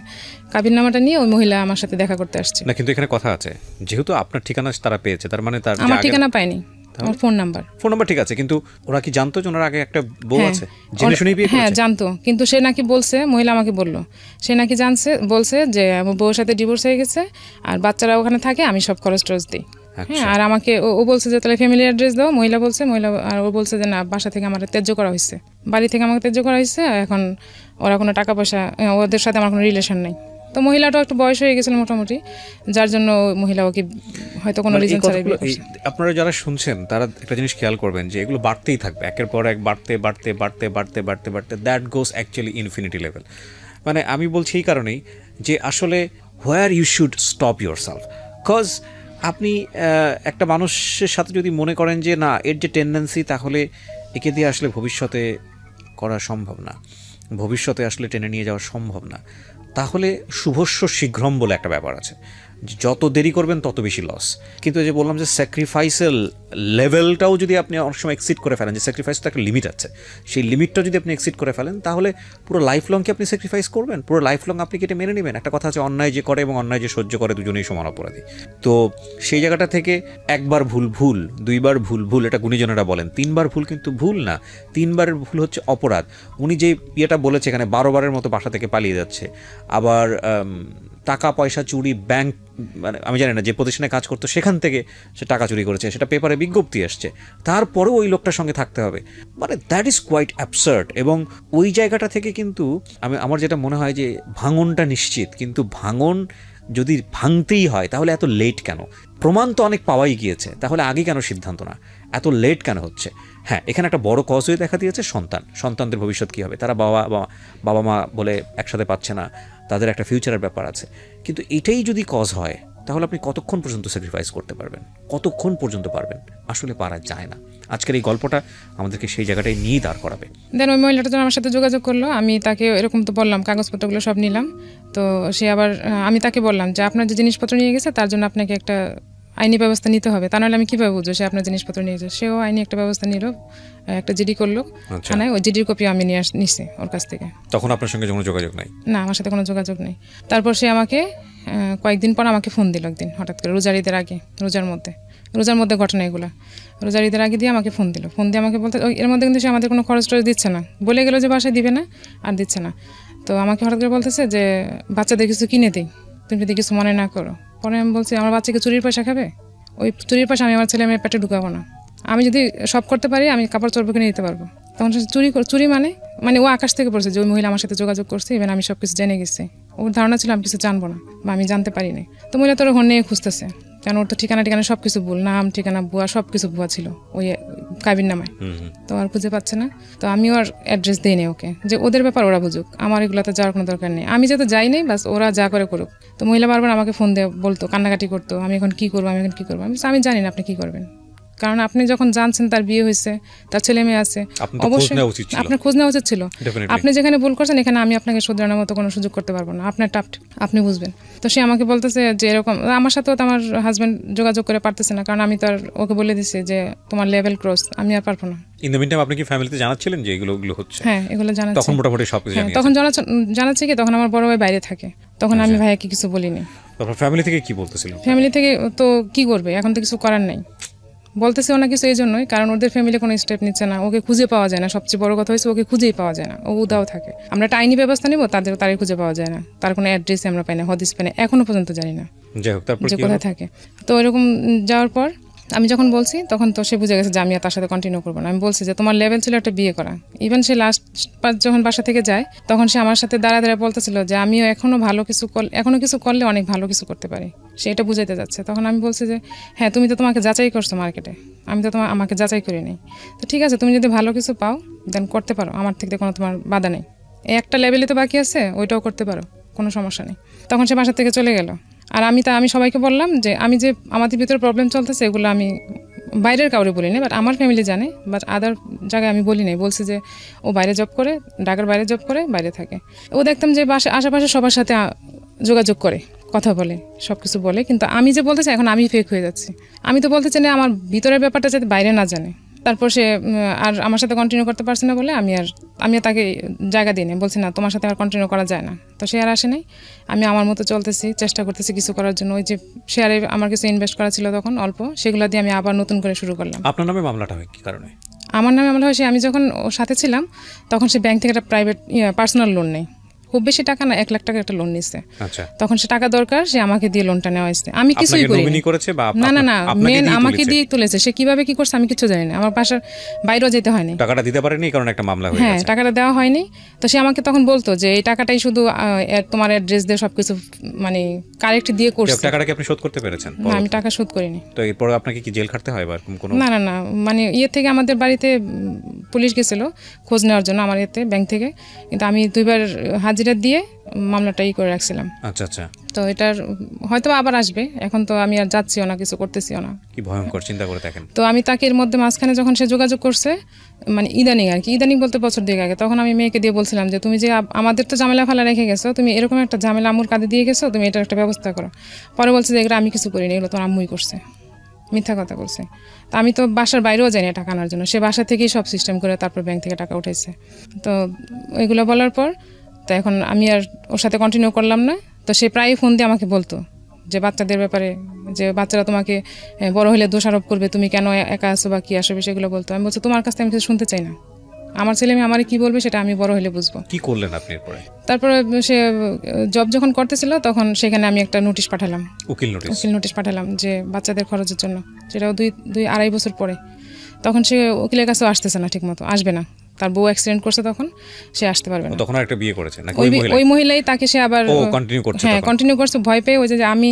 কাবিননামাটা নিয়ে ওই মহিলা আমার সাথে দেখা করতে আসছে। না কিন্তু এখানে কথা আছে, যেহেতু আপনার ঠিকানা তারা পেয়েছে, তার মানে তার আমার ঠিকানা পায়নি, আমার ফোন নাম্বার ঠিক আছে, কিন্তু ওরা কি জানতো যে ওনার আগে একটা বউ আছে, জেনে শুনেই বিয়ে করেছে? হ্যাঁ জানতো, কিন্তু সে নাকি বলছে, মহিলা আমাকে বললো, সে নাকি বলছে যে আমার বউর সাথে ডিভোর্স হয়ে গেছে আর বাচ্চারা ওখানে থাকে, আমি সব খরচ টরচ দিই। হ্যাঁ, আর আমাকে ও বলছে যে তাহলে ফ্যামিলি অ্যাড্রেস দাও, মহিলা আর ও বলছে যে না বাসা থেকে আমার ত্যায্য করা হয়েছে, বাড়ি থেকে আমাকে ত্যায্য করা হয়েছে, এখন ওরা কোনো টাকা পয়সা, ওদের সাথে আমার কোনো রিলেশন নেই। তো মহিলাটাও একটু বয়স হয়ে গেছিল মোটামুটি, যার জন্য মহিলা ওকে হয়তো কোনো রিজন ছাড়াই বিয়ে করছে। আপনারা যারা শুনছেন তারা একটা জিনিস খেয়াল করবেন যে এগুলো বাড়তেই থাকবে, একের পর এক বাড়তে বাড়তে বাড়তে বাড়তে বাড়তে বাড়তে that goes actually infinity level. মানে আমি বলছি এই কারণেই যে আসলে where you should stop yourself, cause আপনি একটা মানুষের সাথে যদি মনে করেন যে না এর যে টেন্ডেন্সি, তাহলে একে দিয়ে আসলে ভবিষ্যতে করা সম্ভব না, ভবিষ্যতে আসলে টেনে নিয়ে যাওয়া সম্ভব না, তাহলে শুভস্য শীঘ্রম বলে একটা ব্যাপার আছে, যত দেরি করবেন তত বেশি লস। কিন্তু যে বললাম যে স্যাক্রিফাইসের লেভেলটাও যদি আপনি অনেক সময় এক্সিড করে ফেলেন, যে স্যাক্রিফাইস তো একটা লিমিট আছে, সেই লিমিটটা যদি আপনি এক্সিড করে ফেলেন তাহলে পুরো লাইফ লং কি আপনি স্যাক্রিফাইস করবেন? পুরো লাইফ লং আপনি কি এটা মেনে নেবেন? একটা কথা আছে, অন্যায় যে করে এবং অন্যায় যে সহ্য করে দুজনেই সমান অপরাধী। তো সেই জায়গাটা থেকে একবার ভুল ভুল, দুইবার ভুল ভুল, এটা গুণীজনেরা বলেন। 3বার ভুল কিন্তু ভুল না, 3বারের ভুল হচ্ছে অপরাধ। উনি যে ইয়েটা বলেছে এখানে 12বারের মতো বাসা থেকে পালিয়ে যাচ্ছে, আবার টাকা পয়সা চুরি, ব্যাংক, মানে আমি জানি না যে প্রতিষ্ঠানে কাজ করতো সেখান থেকে সে টাকা চুরি করেছে, সেটা পেপারে বিজ্ঞপ্তি আসছে, তারপরেও ওই লোকটার সঙ্গে থাকতে হবে, মানে দ্যাট ইজ কোয়াইট অ্যাবসার্ড। এবং ওই জায়গাটা থেকে কিন্তু আমার যেটা মনে হয় যে ভাঙনটা নিশ্চিত, কিন্তু ভাঙন যদি ভাঙতেই হয় তাহলে এত লেট কেন? প্রমাণ তো অনেক পাওয়াই গিয়েছে, তাহলে আগে কেন সিদ্ধান্ত না? এত লেট কেন হচ্ছে? হ্যাঁ, এখানে একটা বড় কজ হয়ে দেখা দিয়েছে সন্তানদের ভবিষ্যৎ কী হবে, তারা বাবা মা বলে একসাথে পাচ্ছে না, তাদের একটা ফিউচারের ব্যাপার আছে। কিন্তু এটাই যদি কজ হয় তাহলে আপনি কতক্ষণ পর্যন্ত স্যাক্রিফাইস করতে পারবেন? কতক্ষণ পর্যন্ত পারবেন? আসলে পারা যায় না। আজকের এই গল্পটা আমাদেরকে সেই জায়গাটায় নিয়েই দাঁড় করাবে। দেন ওই মহিলাটা যখন আমার সাথে যোগাযোগ করলো, আমি তাকে এরকম তো বললাম, কাগজপত্রগুলো সব নিলাম। তো সে আবার আমি তাকে বললাম যে আপনার যে জিনিসপত্র নিয়ে গেছে তার জন্য আপনাকে একটা আইনি ব্যবস্থা নিতে হবে, তা নাহলে আমি কীভাবে বুঝবো সে আপনার জিনিসপত্র নিয়ে গেছে। সেও আইনি একটা ব্যবস্থা নিল, একটা জিডি করলো থানায়। ওই জিডির কপি আমি নিছি ওর কাছ থেকে। তখন আপনার সঙ্গে কোনো যোগাযোগ নাই? না, আমার সাথে কোনো যোগাযোগ নেই। তারপর সে আমাকে কয়েকদিন পর আমাকে ফোন দিল একদিন হঠাৎ করে, রোজার ঈদের আগে, রোজার মধ্যে ঘটনা এগুলো। রোজার ঈদের আগে দিয়ে আমাকে ফোন দিয়ে আমাকে বলতে, এর মধ্যে কিন্তু সে আমাদের কোনো খরচ টরচ দিচ্ছে না, বলে গেলো যে বাসায় দিবে না, আর দিচ্ছে না। তো আমাকে হঠাৎ করে বলতেছে যে বাচ্চাদের কিছু কিনে দিই, তুমি যদি কিছু মনে না করো। পরে আমি বলছি আমার বাচ্চাকে চুরির পয়সা খাবে? ওই চুরির পয়সা আমি আমার ছেলে মেয়ের পেটে ঢুকাবো না। আমি যদি সব করতে পারি আমি কাপড় চোপড় কিনে দিতে পারবো। তখন সে চুরি মানে ও আকাশ থেকে পড়ছে যে ওই মহিলা আমার সাথে যোগাযোগ করছে, ইভেন আমি সব কিছু জেনে গেছি। ওর ধারণা ছিল আমি কিছু জানবো না বা আমি জানতে পারিনি। তো মহিলা তোর হন নিয়ে খুঁজতেছে, কারণ ওর তো ঠিকানা সব কিছু ভুল, নাম ঠিকানা ভুয়া, সব কিছু ভুয়া ছিল ওই কাবির নামায়। তো আর খুঁজে পাচ্ছে না। তো আমি ওর অ্যাড্রেস দিই নি ওকে, যে ওদের ব্যাপার ওরা বুঝুক, আমার এগুলোতে যাওয়ার কোনো দরকার নেই, আমি যাতে যাই নাই, বাস ওরা যা করে করুক। তো মহিলা বারবার আমাকে ফোন দিয়ে বলতো, কান্নাকাটি করতো, আমি এখন কি করবো, আমি জানি না আপনি কি করবেন, কারণ আপনি যখন জানছেন তার বিয়ে হয়েছে, তার ছেলে মেয়ে আছে, অবশ্যই আপনার খোঁজ নেওয়া উচিত ছিল। আপনি যেখানে ভুল করছেন এখানে আমি আপনাকে শুধরানোর মতো কোনো সুযোগ করতে পারবো না, আপনার টাফট আপনি বুঝবেন। তো সে আমাকে বলতেছে যে এরকম, আমার সাথেও তো আমার হাজব্যান্ড যোগাযোগ করে পারতেছে না, কারণ আমি তো আর ওকে বলে দিছি যে তোমার লেভেল ক্রস, আমি আর পারবো না। ইন দ্য মিনটাইম আপনি কি ফ্যামিলিতে জানাচ্ছিলেন যে এগুলো হচ্ছে? হ্যাঁ, এগুলো জানাচ্ছি। তখন মোটামুটি সবকিছু জানিয়েছেন? তখন জানাচ্ছি কি, তখন আমার বড় ভাই বাইরে থাকে, তখন আমি ভাইয়াকে কিছু বলিনি। তারপর ফ্যামিলি থেকে কি বলতেছিল? ফ্যামিলি থেকে তো কি করবে, এখন তো কিছু করার নেই, বলতেছে না কিছু এই জন্যই, কারণ ওদের ফ্যামিলি কোনো স্টেপ নিচ্ছে না, ওকে খুঁজে পাওয়া যায় না। সবচেয়ে বড় কথা হয়েছে ওকে খুঁজেই পাওয়া যায় না, ও উদাও থাকে। আমরা একটা আইনি ব্যবস্থা নিব, তারই খুঁজে পাওয়া যায় না, তার কোনো অ্যাড্রেস আমরা পাই না, হদিস পাই না, এখনো পর্যন্ত জানি না যে কোথায় থাকে। তো এরকম যাওয়ার পর আমি যখন বলছি তখন তো সে বুঝে গেছে যে আমি আর তার সাথে কন্টিনিউ করবো না। আমি বলছি যে তোমার লেভেল ছিল একটা বিয়ে করা। ইভেন সে লাস্ট যখন বাসা থেকে যায় তখন সে আমার সাথে দাঁড়ায় বলতেছিল যে আমিও এখনো কিছু করলে অনেক ভালো কিছু করতে পারি, সে এটা বুঝাইতে যাচ্ছে। তখন আমি বলছি যে হ্যাঁ, তুমি তো তোমাকে যাচাই করছো মার্কেটে, আমি তো আমাকে যাচাই করিনি। তো ঠিক আছে, তুমি যদি ভালো কিছু পাও দেন করতে পারো, আমার থেকে কোনো তোমার বাধা নেই। এই একটা লেভেলে তো বাকি আছে, ওইটাও করতে পারো, কোনো সমস্যা নেই। তখন সে বাসা থেকে চলে গেল। আর আমি সবাইকে বললাম যে আমি যে আমাদের ভিতরে প্রবলেম চলতেছে এগুলো আমি বাইরের কাউরে বলি না, বাট আমার ফ্যামিলি জানে, বাট আদার জায়গায় আমি বলি নাই। বলছি যে ও বাইরে জব করে, ঢাকার বাইরে জব করে, বাইরে থাকে। ও দেখতাম যে আশেপাশে সবার সাথে যোগাযোগ করে, কথা বলে, সব কিছু বলে, কিন্তু আমি যে বলতে চাই এখন আমি ফেক হয়ে যাচ্ছি। আমি তো বলতে চাই না আমার ভিতরের ব্যাপারটা যাতে বাইরে না জানে। তারপর সে আর আমার সাথে কন্টিনিউ করতে পারছে না বলে আমি তাকে জায়গা দিই না, বলছি না তোমার সাথে আর কন্টিনিউ করা যায় না। তো সে আর আসে নাই, আমি আমার মতো চলতেছি, চেষ্টা করতেছি কিছু করার জন্য। ওই যে শেয়ারে আমার কিছু ইনভেস্ট করা ছিল তখন অল্প, সেগুলো দিয়ে আমি আবার নতুন করে শুরু করলাম। আপনার নামে মামলাটা হয় কি কারণে? আমার নামে মামলা হয়েছে, আমি যখন ওর সাথে ছিলাম তখন সে ব্যাংক থেকে একটা প্রাইভেট পার্সোনাল লোন নেই, খুব বেশি টাকা না, 1 লাখ টাকা একটা লোন নিচ্ছে। তখন সে টাকা দরকার, সে আমাকে দিয়ে লোনটা নেওয়া হয়েছে। আমি কিছুই করিনি। না, মেন আমাকে দিয়ে তুলেছে। সে কিভাবে কি করছে আমি কিছু জানি না, আমার বাসার বাইরেও যেতে হয়নি। টাকাটা দিতে পারেনি কারণ একটা মামলা হয়ে গেছে। হ্যাঁ, টাকাটা দেওয়া হয়নি। তো সে আমাকে তখন বলতো যে এই টাকাটাই শুধু তোমার অ্যাড্রেস দিয়ে সবকিছু মানে কারেক্ট দিয়ে করছে। টাকাটা কি আপনি শোধ করতে পেরেছেন? না, আমি টাকা শোধ করিনি। তো এরপর আপনাকে কি জেল খাটতে হয় বা কোনো? না, মানে থেকে আমাদের বাড়িতে পুলিশ গেছিল খোঁজ নেওয়ার জন্য আমার ব্যাংক থেকে, কিন্তু আমি 2বার হাজিরা হাজিরা দিয়ে মামলাটা করে রাখছিলাম। আচ্ছা আচ্ছা। তো এটার হয়তো আবার আসবে, এখন তো আমি আর যাচ্ছিও না, কিছু করতেছিও না। কি ভয়ঙ্কর, চিন্তা করে দেখেন। তো আমি তাকে এর মধ্যে মাঝখানে যখন সে যোগাযোগ করছে, মানে ইদানিং আর কি, ইদানিং বলতে বছর দিকে আগে, তখন আমি মেয়েকে দিয়ে বলছিলাম যে তুমি যে আমাদের তো ঝামেলা ফেলা রেখে গেছো, তুমি এরকম একটা ঝামেলা আম্মুর কাঁধে দিয়ে গেছো, তুমি এটার একটা ব্যবস্থা করো। পরে বলছে যে এগুলো আমি কিছু করিনি, এগুলো তোমার আম্মুই করছে, মিথ্যা কথা বলছে। তো আমি তো বাসার বাইরেও যাই না টাকা আনার জন্য, সে বাসা থেকেই সব সিস্টেম করে তারপর ব্যাংক থেকে টাকা উঠেছে। তো এগুলো বলার পর তো এখন আমি আর ওর সাথে কন্টিনিউ করলাম না। তো সে প্রায়ই ফোন দিয়ে আমাকে বলতো যে বাচ্চাদের ব্যাপারে, যে বাচ্চারা তোমাকে বড় হলে দোষারোপ করবে, তুমি কেন একা আসো বা কী আসবে, সেগুলো বলতো। আমি বলছি তোমার কাছ থেকে আমি কিছু শুনতে চাই না, আমার ছেলে মেয়ে আমারে কি বলবে সেটা আমি বড় হলে বুঝবো। কি করলেন আপনি এরপরে? তারপরে সে জব যখন করতেছিল তখন সেখানে আমি একটা নোটিশ পাঠালাম, উকিল নোটিশ পাঠালাম যে বাচ্চাদের খরচের জন্য, সেটাও 2-2.5 বছর পরে। তখন সে উকিলের কাছেও আসতেছে না, ঠিক মতো আসবে না, তার বউ অ্যাক্সিডেন্ট করছে, তখন সে আসতে পারবে না। তখন একটা বিয়ে করেছে নাকি ওই মহিলাই তাকে সে আবার কন্টিনিউ করছে ভয় পেয়ে, ওই যে আমি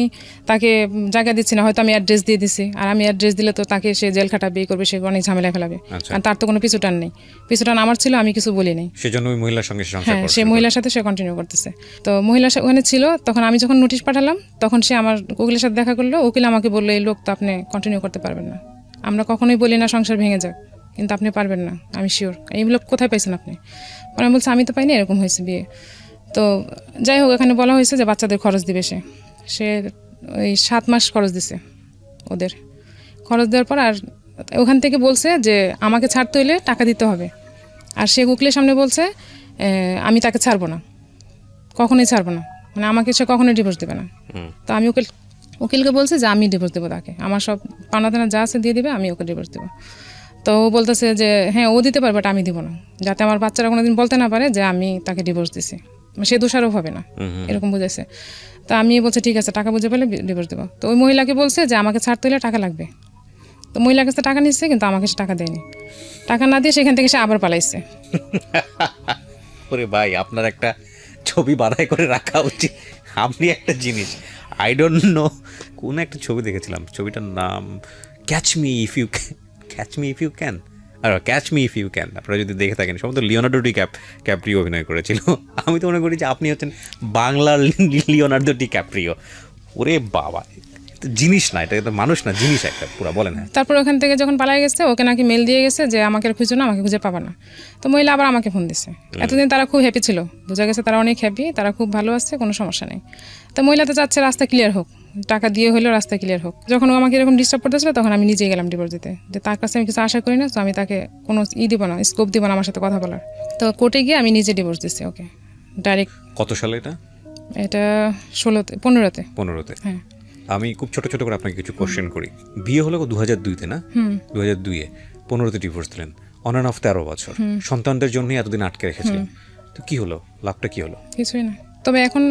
তাকে জায়গা দিচ্ছি না, হয়তো আমি অ্যাড্রেস দিয়ে দিছি, আর আমি অ্যাড্রেস দিলে তো তাকে সে জেল খাটা বিয়ে করবে, সে অনেক ঝামেলা ফেলাবে, আর তার তো কোনো পিছুটান নেই। পিছুটান আমার ছিল, আমি কিছু বলি নাই, সেজন্য ওই মহিলার সঙ্গে হ্যাঁ সেই মহিলার সাথে সে কন্টিনিউ করতেছে। তো মহিলা ওখানে ছিল, তখন আমি যখন নোটিশ পাঠালাম তখন সে আমার উকিলের সাথে দেখা করলো। উকিল আমাকে বললো এই লোক তো আপনি কন্টিনিউ করতে পারবেন না, আমরা কখনোই বলি না সংসার ভেঙে যাক, কিন্তু আপনি পারবেন না, আমি শিওর। এই লোক কোথায় পাইছেন আপনি? মানে বলছে আমি তো পাইনি, এরকম হয়েছে বিয়ে। তো যাই হোক, এখানে বলা হয়েছে যে বাচ্চাদের খরচ দিবে, সে ওই 7 মাস খরচ দিছে ওদের। খরচ দেওয়ার পর আর ওখান থেকে বলছে যে আমাকে ছাড়তে হইলে টাকা দিতে হবে, আর সে উকিলের সামনে বলছে আমি তাকে ছাড়বো না, কখনোই ছাড়বো না, মানে আমাকে সে কখনোই ডিভোর্স দেবে না। তো আমি উকিলকে বলছে যে আমি ডিভোর্স দেবো তাকে, আমার সব পাওনা দানা যা আছে দিয়ে দিবে, আমি ওকে ডিভোর্স দেবো। তো ও বলতেছে যে হ্যাঁ ও দিতে পারবে, আমি দিব না, যাতে আমার বাচ্চারা কোনোদিন বলতে না পারে যে আমি তাকে ডিভোর্স দিছি, সে দোষারোপ হবে না, এরকম বুঝেছে। তো আমি বলছি ঠিক আছে, টাকা বুঝে পেলে ডিভোর্স দেবো। তো ওই মহিলাকে বলছে যে আমাকে ছাড়তে হলে টাকা লাগবে। তো মহিলার কাছে টাকা নিচ্ছে, কিন্তু আমাকে সে টাকা দেয়নি, টাকা না দিয়ে সেখান থেকে সে আবার পালাইছে। ওরে ভাই, আপনার একটা ছবি বাঁধাই করে রাখা উচিত। আপনি একটা জিনিস, আই ডোন্ট নো কোন একটা ছবি দেখেছিলাম, ছবিটার নাম catch me if you can, আর catch me if you can, আপনারা যদি দেখে থাকেন, সম্ভবত লিওনার্দো ডিক্যাপ্রিও অভিনয় করেছিল। আমি তো মনে করি যে আপনি হচ্ছেন বাংলার লিওনার্দো ডিক্যাপ্রিও। ওরে বাবা, জিনিস না, এটা তো মানুষ না, জিনিস একটা পুরো। বলেন। তারপর ওখান থেকে যখন পালাই গেছে, ওকে নাকি মেল দিয়ে গেছে যে আমাকে খুঁজো না, আমাকে খুঁজে পাবা না। তো মহিলা আবার আমাকে ফোন দিছে। এতদিন তারা খুব হ্যাপি ছিল, বোঝা গেছে তারা অনেক হ্যাপি, তারা খুব ভালো আছে, কোনো সমস্যা নেই। তো মহিলা তো চাচ্ছে রাস্তা ক্লিয়ার হোক, টাকা দিয়ে হলেও রাস্তা ক্লিয়ার হোক। যখন ও আমাকে এরকম ডিস্টার্ব করতেছিল, তখন আমি নিজেই গেলাম ডিভোর্স দিতে, যে তার কাছে আমি কিছু আশা করি না, তো আমি তাকে কোনো দিব না, স্কোপ দিব না আমার সাথে কথা বলার। তো কোর্টে গিয়ে আমি নিজে ডিভোর্স দিচ্ছি ওকে ডাইরেক্ট। কত সালে এটা? এটা 15তে। হ্যাঁ। আমি খুব ছোট ছোট করে আপনাকে কিছু কোশ্চেন করি। বিয়ে হলো 2002-তে না? 2002-এ 15তে ডিভোর্স দিলেন, অন অ্যান্ড অফ 13 বছর, সন্তানদের জন্য এতদিন আটকে রেখেছিলেন। তো কি হলো, লাভটা কি হলো? কিছুই না, তবে এখন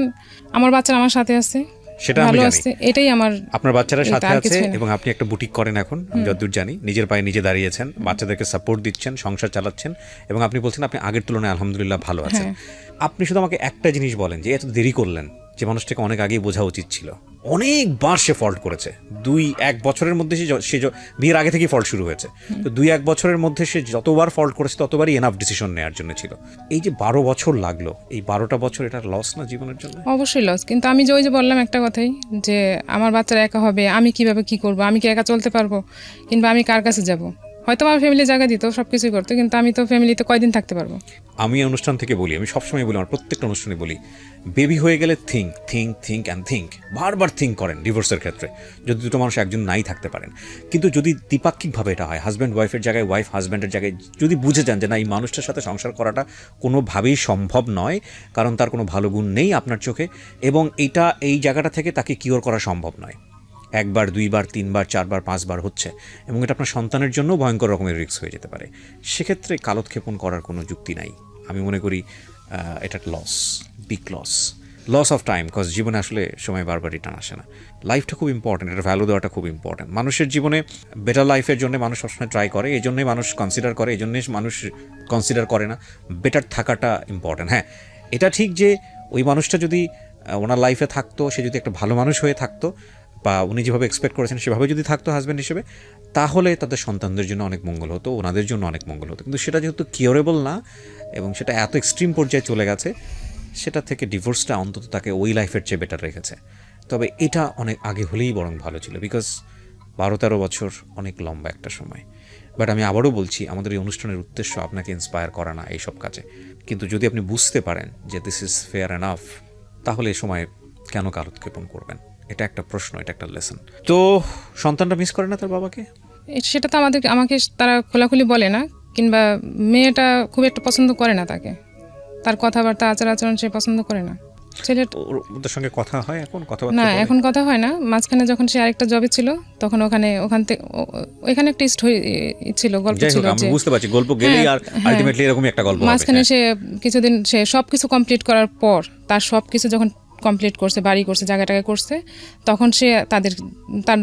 আমার বাচ্চারা আমার সাথে আছে, সেটা আমি জানি, এটাই আমার। আপনার বাচ্চারা সাথে আছে এবং আপনি একটা বুটিক করেন এখন, আমি যতদূর জানি, নিজের পায়ে নিজে দাঁড়িয়েছেন, বাচ্চাদেরকে সাপোর্ট দিচ্ছেন, সংসার চালাচ্ছেন, এবং আপনি বলছেন আপনি আগের তুলনায় আলহামদুলিল্লাহ ভালো আছেন। আপনি শুধু আমাকে একটা জিনিস বলেন, যে এত দেরি করলেন, যে মানুষটাকে অনেক আগেই বোঝা উচিত ছিল। অনেকবার সে ফল্ট করেছে, 2-1 বছরের মধ্যে সে বিয়ের আগে থেকেই ফল্ট শুরু হয়েছে। তো 2-1 বছরের মধ্যে সে যতবার ফল্ট করেছে ততবারই এনাফ ডিসিশন নেওয়ার জন্য ছিল। এই যে 12 বছর লাগলো, এই 12টা বছর এটা লস না জীবনের জন্য? অবশ্যই লস, কিন্তু আমি যে বললাম একটা কথাই, যে আমার বাচ্চারা একা হবে, আমি কিভাবে কি করব, আমি কি একা চলতে পারবো, কিংবা আমি কার কাছে যাব? হয়তো আমার ফ্যামিলি জায়গা দিত, সব কিছুই করতো, কিন্তু আমি তো ফ্যামিলিতে কয়দিন থাকতে পারবো? আমি অনুষ্ঠান থেকে বলি, আমি সবসময় বলি, আমার প্রত্যেকটা অনুষ্ঠানে বলি, বেবি হয়ে গেলে থিঙ্ক, বারবার থিঙ্ক করেন ডিভোর্সের ক্ষেত্রে, যদি দুটো মানুষ একজন নাই থাকতে পারেন। কিন্তু যদি দ্বিপাক্ষিকভাবে এটা হয়, হাজব্যান্ড ওয়াইফের জায়গায়, ওয়াইফ হাজব্যান্ডের জায়গায়, যদি বুঝে যান যে না, এই মানুষটার সাথে সংসার করাটা কোনোভাবেই সম্ভব নয়, কারণ তার কোনো ভালো গুণ নেই আপনার চোখে, এবং এই জায়গাটা থেকে তাকে কিওর করা সম্ভব নয়, 1 বার 2 বার 3 বার 4 বার 5 বার হচ্ছে, এবং এটা আপনার সন্তানের জন্য ভয়ঙ্কর রকমের রিস্ক হয়ে যেতে পারে, সেক্ষেত্রে কালক্ষেপণ করার কোনো যুক্তি নাই। আমি মনে করি এটা big loss of time, cause জীবনে আসলে সময় বারবার রিটার্ন আসে না। লাইফটা খুব ইম্পর্টেন্ট, এটা ভ্যালু দেওয়াটা খুব ইম্পর্টেন্ট। মানুষের জীবনে বেটার লাইফের জন্য মানুষ সবসময় ট্রাই করে, এই জন্যই মানুষ কনসিডার করে, এই জন্যই মানুষ কনসিডার করে না বেটার থাকাটা ইম্পর্টেন্ট। হ্যাঁ, এটা ঠিক যে ওই মানুষটা যদি ওনার লাইফে থাকতো, সে যদি একটা ভালো মানুষ হয়ে থাকতো, বা উনি যেভাবে এক্সপেক্ট করেছেন সেভাবে যদি থাকতো হাজব্যান্ড হিসেবে, তাহলে তাদের সন্তানদের জন্য অনেক মঙ্গল হতো, ওনাদের জন্য অনেক মঙ্গল হতো। কিন্তু সেটা যেহেতু কিওরেবল না, এবং সেটা এত এক্সট্রিম পর্যায়ে চলে গেছে, সেটা থেকে ডিভোর্সটা অন্তত তাকে ওই লাইফের চেয়ে বেটার রেখেছে। তবে এটা অনেক আগে হলেই বরং ভালো ছিল, বিকজ 12-13 বছর অনেক লম্বা একটা সময়। বাট আমি আবারও বলছি, আমাদের এই অনুষ্ঠানের উদ্দেশ্য আপনাকে ইন্সপায়ার করা না এইসব কাজে, কিন্তু যদি আপনি বুঝতে পারেন যে দিস ইজ ফেয়ার এনাফ, তাহলে এই সময় কেন কালক্ষেপণ করবেন? এটা একটা প্রশ্ন, এটা একটা লেসন। তো সন্তানটা মিস করে না তার বাবাকে? সেটা তো আমাকে তারা খোলাখুলি বলে না, কিংবা মেয়েটা খুব একটা পছন্দ করে না তাকে, তার কথাবার্তা আচার আচরণ সে পছন্দ করে না। ওদের সঙ্গে কথা হয় এখন? না, এখন কথা হয় না। মাঝখানে যখন সে আরেকটা জবে ছিল, তখন ওখান থেকে ওইখানে একটা ছিল, গল্প ছিল, আমি বুঝতে পারছি গল্প গেলেই আর আলটিমেটলি এরকমই একটা গল্প হবে। মাঝখানে সে কিছুদিন সে সবকিছু কমপ্লিট করার পর, তার সবকিছু যখন কমপ্লিট করছে, বাড়ি করছে, জায়গাটাকে করছে, তখন সে তার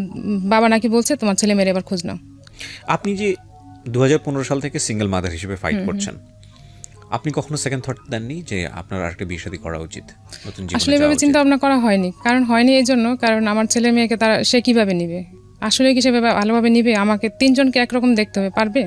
বাবা নাকি বলছে তোমার ছেলে মেয়ের এবার খোঁজ নাও। আপনি যে 2015 সাল থেকে সিঙ্গেল মাদার হিসেবে ফাইট করছেন, আপনি কখনো সেকেন্ড থট দেননি যে আপনার আরেকটা বিয়ে শাদী করা উচিত, নতুন জীবন? আসলে এভাবে চিন্তা ভাবনা করা হয়নি। হয়নি এই জন্য, কারণ আমার ছেলে মেয়েকে সে কিভাবে নিবে? আসলে কি সে ভালোভাবে নিবে? আমাকে 3 জনকে একরকম দেখতে হবে, পারবে?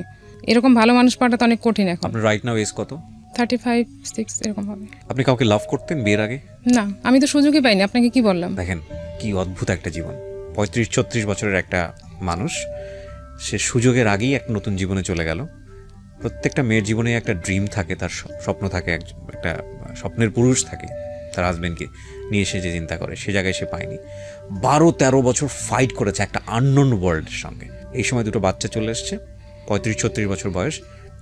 এরকম ভালো মানুষ পাওয়াটা তো অনেক কঠিন এখন। আপনার রাইট নাও এজ কত? 35-6 এরকম হবে। আপনি কাউকে লাভ করতেন বিয়ের আগে? না, আমি তো সুযোগই পাইনি। আপনাকে কি বললাম? দেখেন কি অদ্ভুত একটা জীবন। 35-36 বছরের একটা মানুষ, সে সুযোগের আগেই এক নতুন জীবনে চলে গেল। প্রত্যেকটা মেয়ের জীবনে একটা ড্রিম থাকে, তার স্বপ্ন থাকে, একটা স্বপ্নের পুরুষ থাকে, তার হাজবেন্ডকে নিয়ে সে যে চিন্তা করে, সে জায়গায় সে পায়নি। 12-13 বছর ফাইট করেছে একটা আননোন ওয়ার্ল্ডের সঙ্গে। এই সময় দুটো বাচ্চা চলে এসছে, 35-36 বছর বয়স,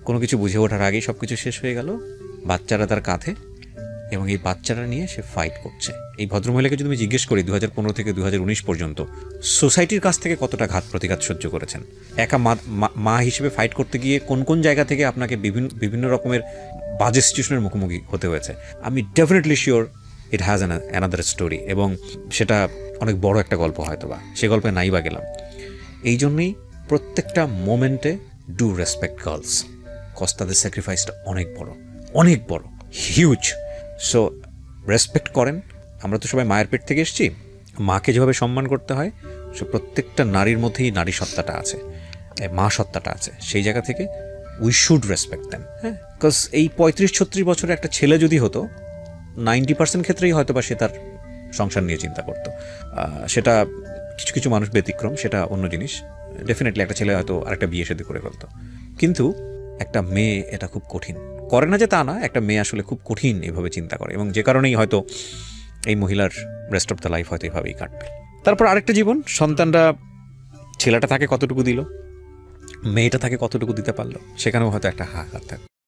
কোনো কিছু বুঝে ওঠার আগেই সব কিছু শেষ হয়ে গেল, বাচ্চারা তার কাঁধে, এবং এই বাচ্চারা নিয়ে সে ফাইট করছে। এই ভদ্রমহিলাকে যদি আমি জিজ্ঞেস করি 2015 থেকে 2019 পর্যন্ত সোসাইটির কাছ থেকে কতটা ঘাত প্রতিঘাত সহ্য করেছেন, একা মা হিসেবে ফাইট করতে গিয়ে কোন কোন জায়গা থেকে আপনাকে বিভিন্ন রকমের বাজে সিচুয়েশনের মুখোমুখি হতে হয়েছে, আমি definitely sure it has another story, এবং সেটা অনেক বড় একটা গল্প হয়তো বা সে গল্পে নাই বা গেলাম। এই জন্যই প্রত্যেকটা মোমেন্টে ডু রেসপেক্ট গার্লস, কজ তাদের স্যাক্রিফাইসটা অনেক বড়, হিউজ। সো রেসপেক্ট করেন। আমরা তো সবাই মায়ের পেট থেকে এসেছি, মাকে যেভাবে সম্মান করতে হয়, সে প্রত্যেকটা নারীর মধ্যেই নারী সত্তাটা আছে, মা সত্তাটা আছে। সেই জায়গা থেকে উই শুড রেসপেক্ট দেম। হ্যাঁ, বিকজ এই 35-36 বছরের একটা ছেলে যদি হতো, 90% ক্ষেত্রেই হয়তো বা সে তার সংসার নিয়ে চিন্তা করতো। সেটা কিছু কিছু মানুষ ব্যতিক্রম, সেটা অন্য জিনিস। ডেফিনেটলি একটা ছেলে হয়তো আরেকটা বিয়ে শাদী করে ফেলতো, কিন্তু একটা মেয়ে এটা খুব কঠিন করে না, যে তা না, একটা মেয়ে আসলে খুব কঠিন এভাবে চিন্তা করে, এবং যে কারণেই হয়তো এই মহিলার রেস্ট অফ দ্য লাইফ হয়তো এভাবেই কাটবে। তারপর আরেকটা জীবন, সন্তানরা, ছেলেটা তাকে কতটুকু দিল, মেয়েটা তাকে কতটুকু দিতে পারলো, সেখানেও হয়তো একটা হাহাকার থাকে।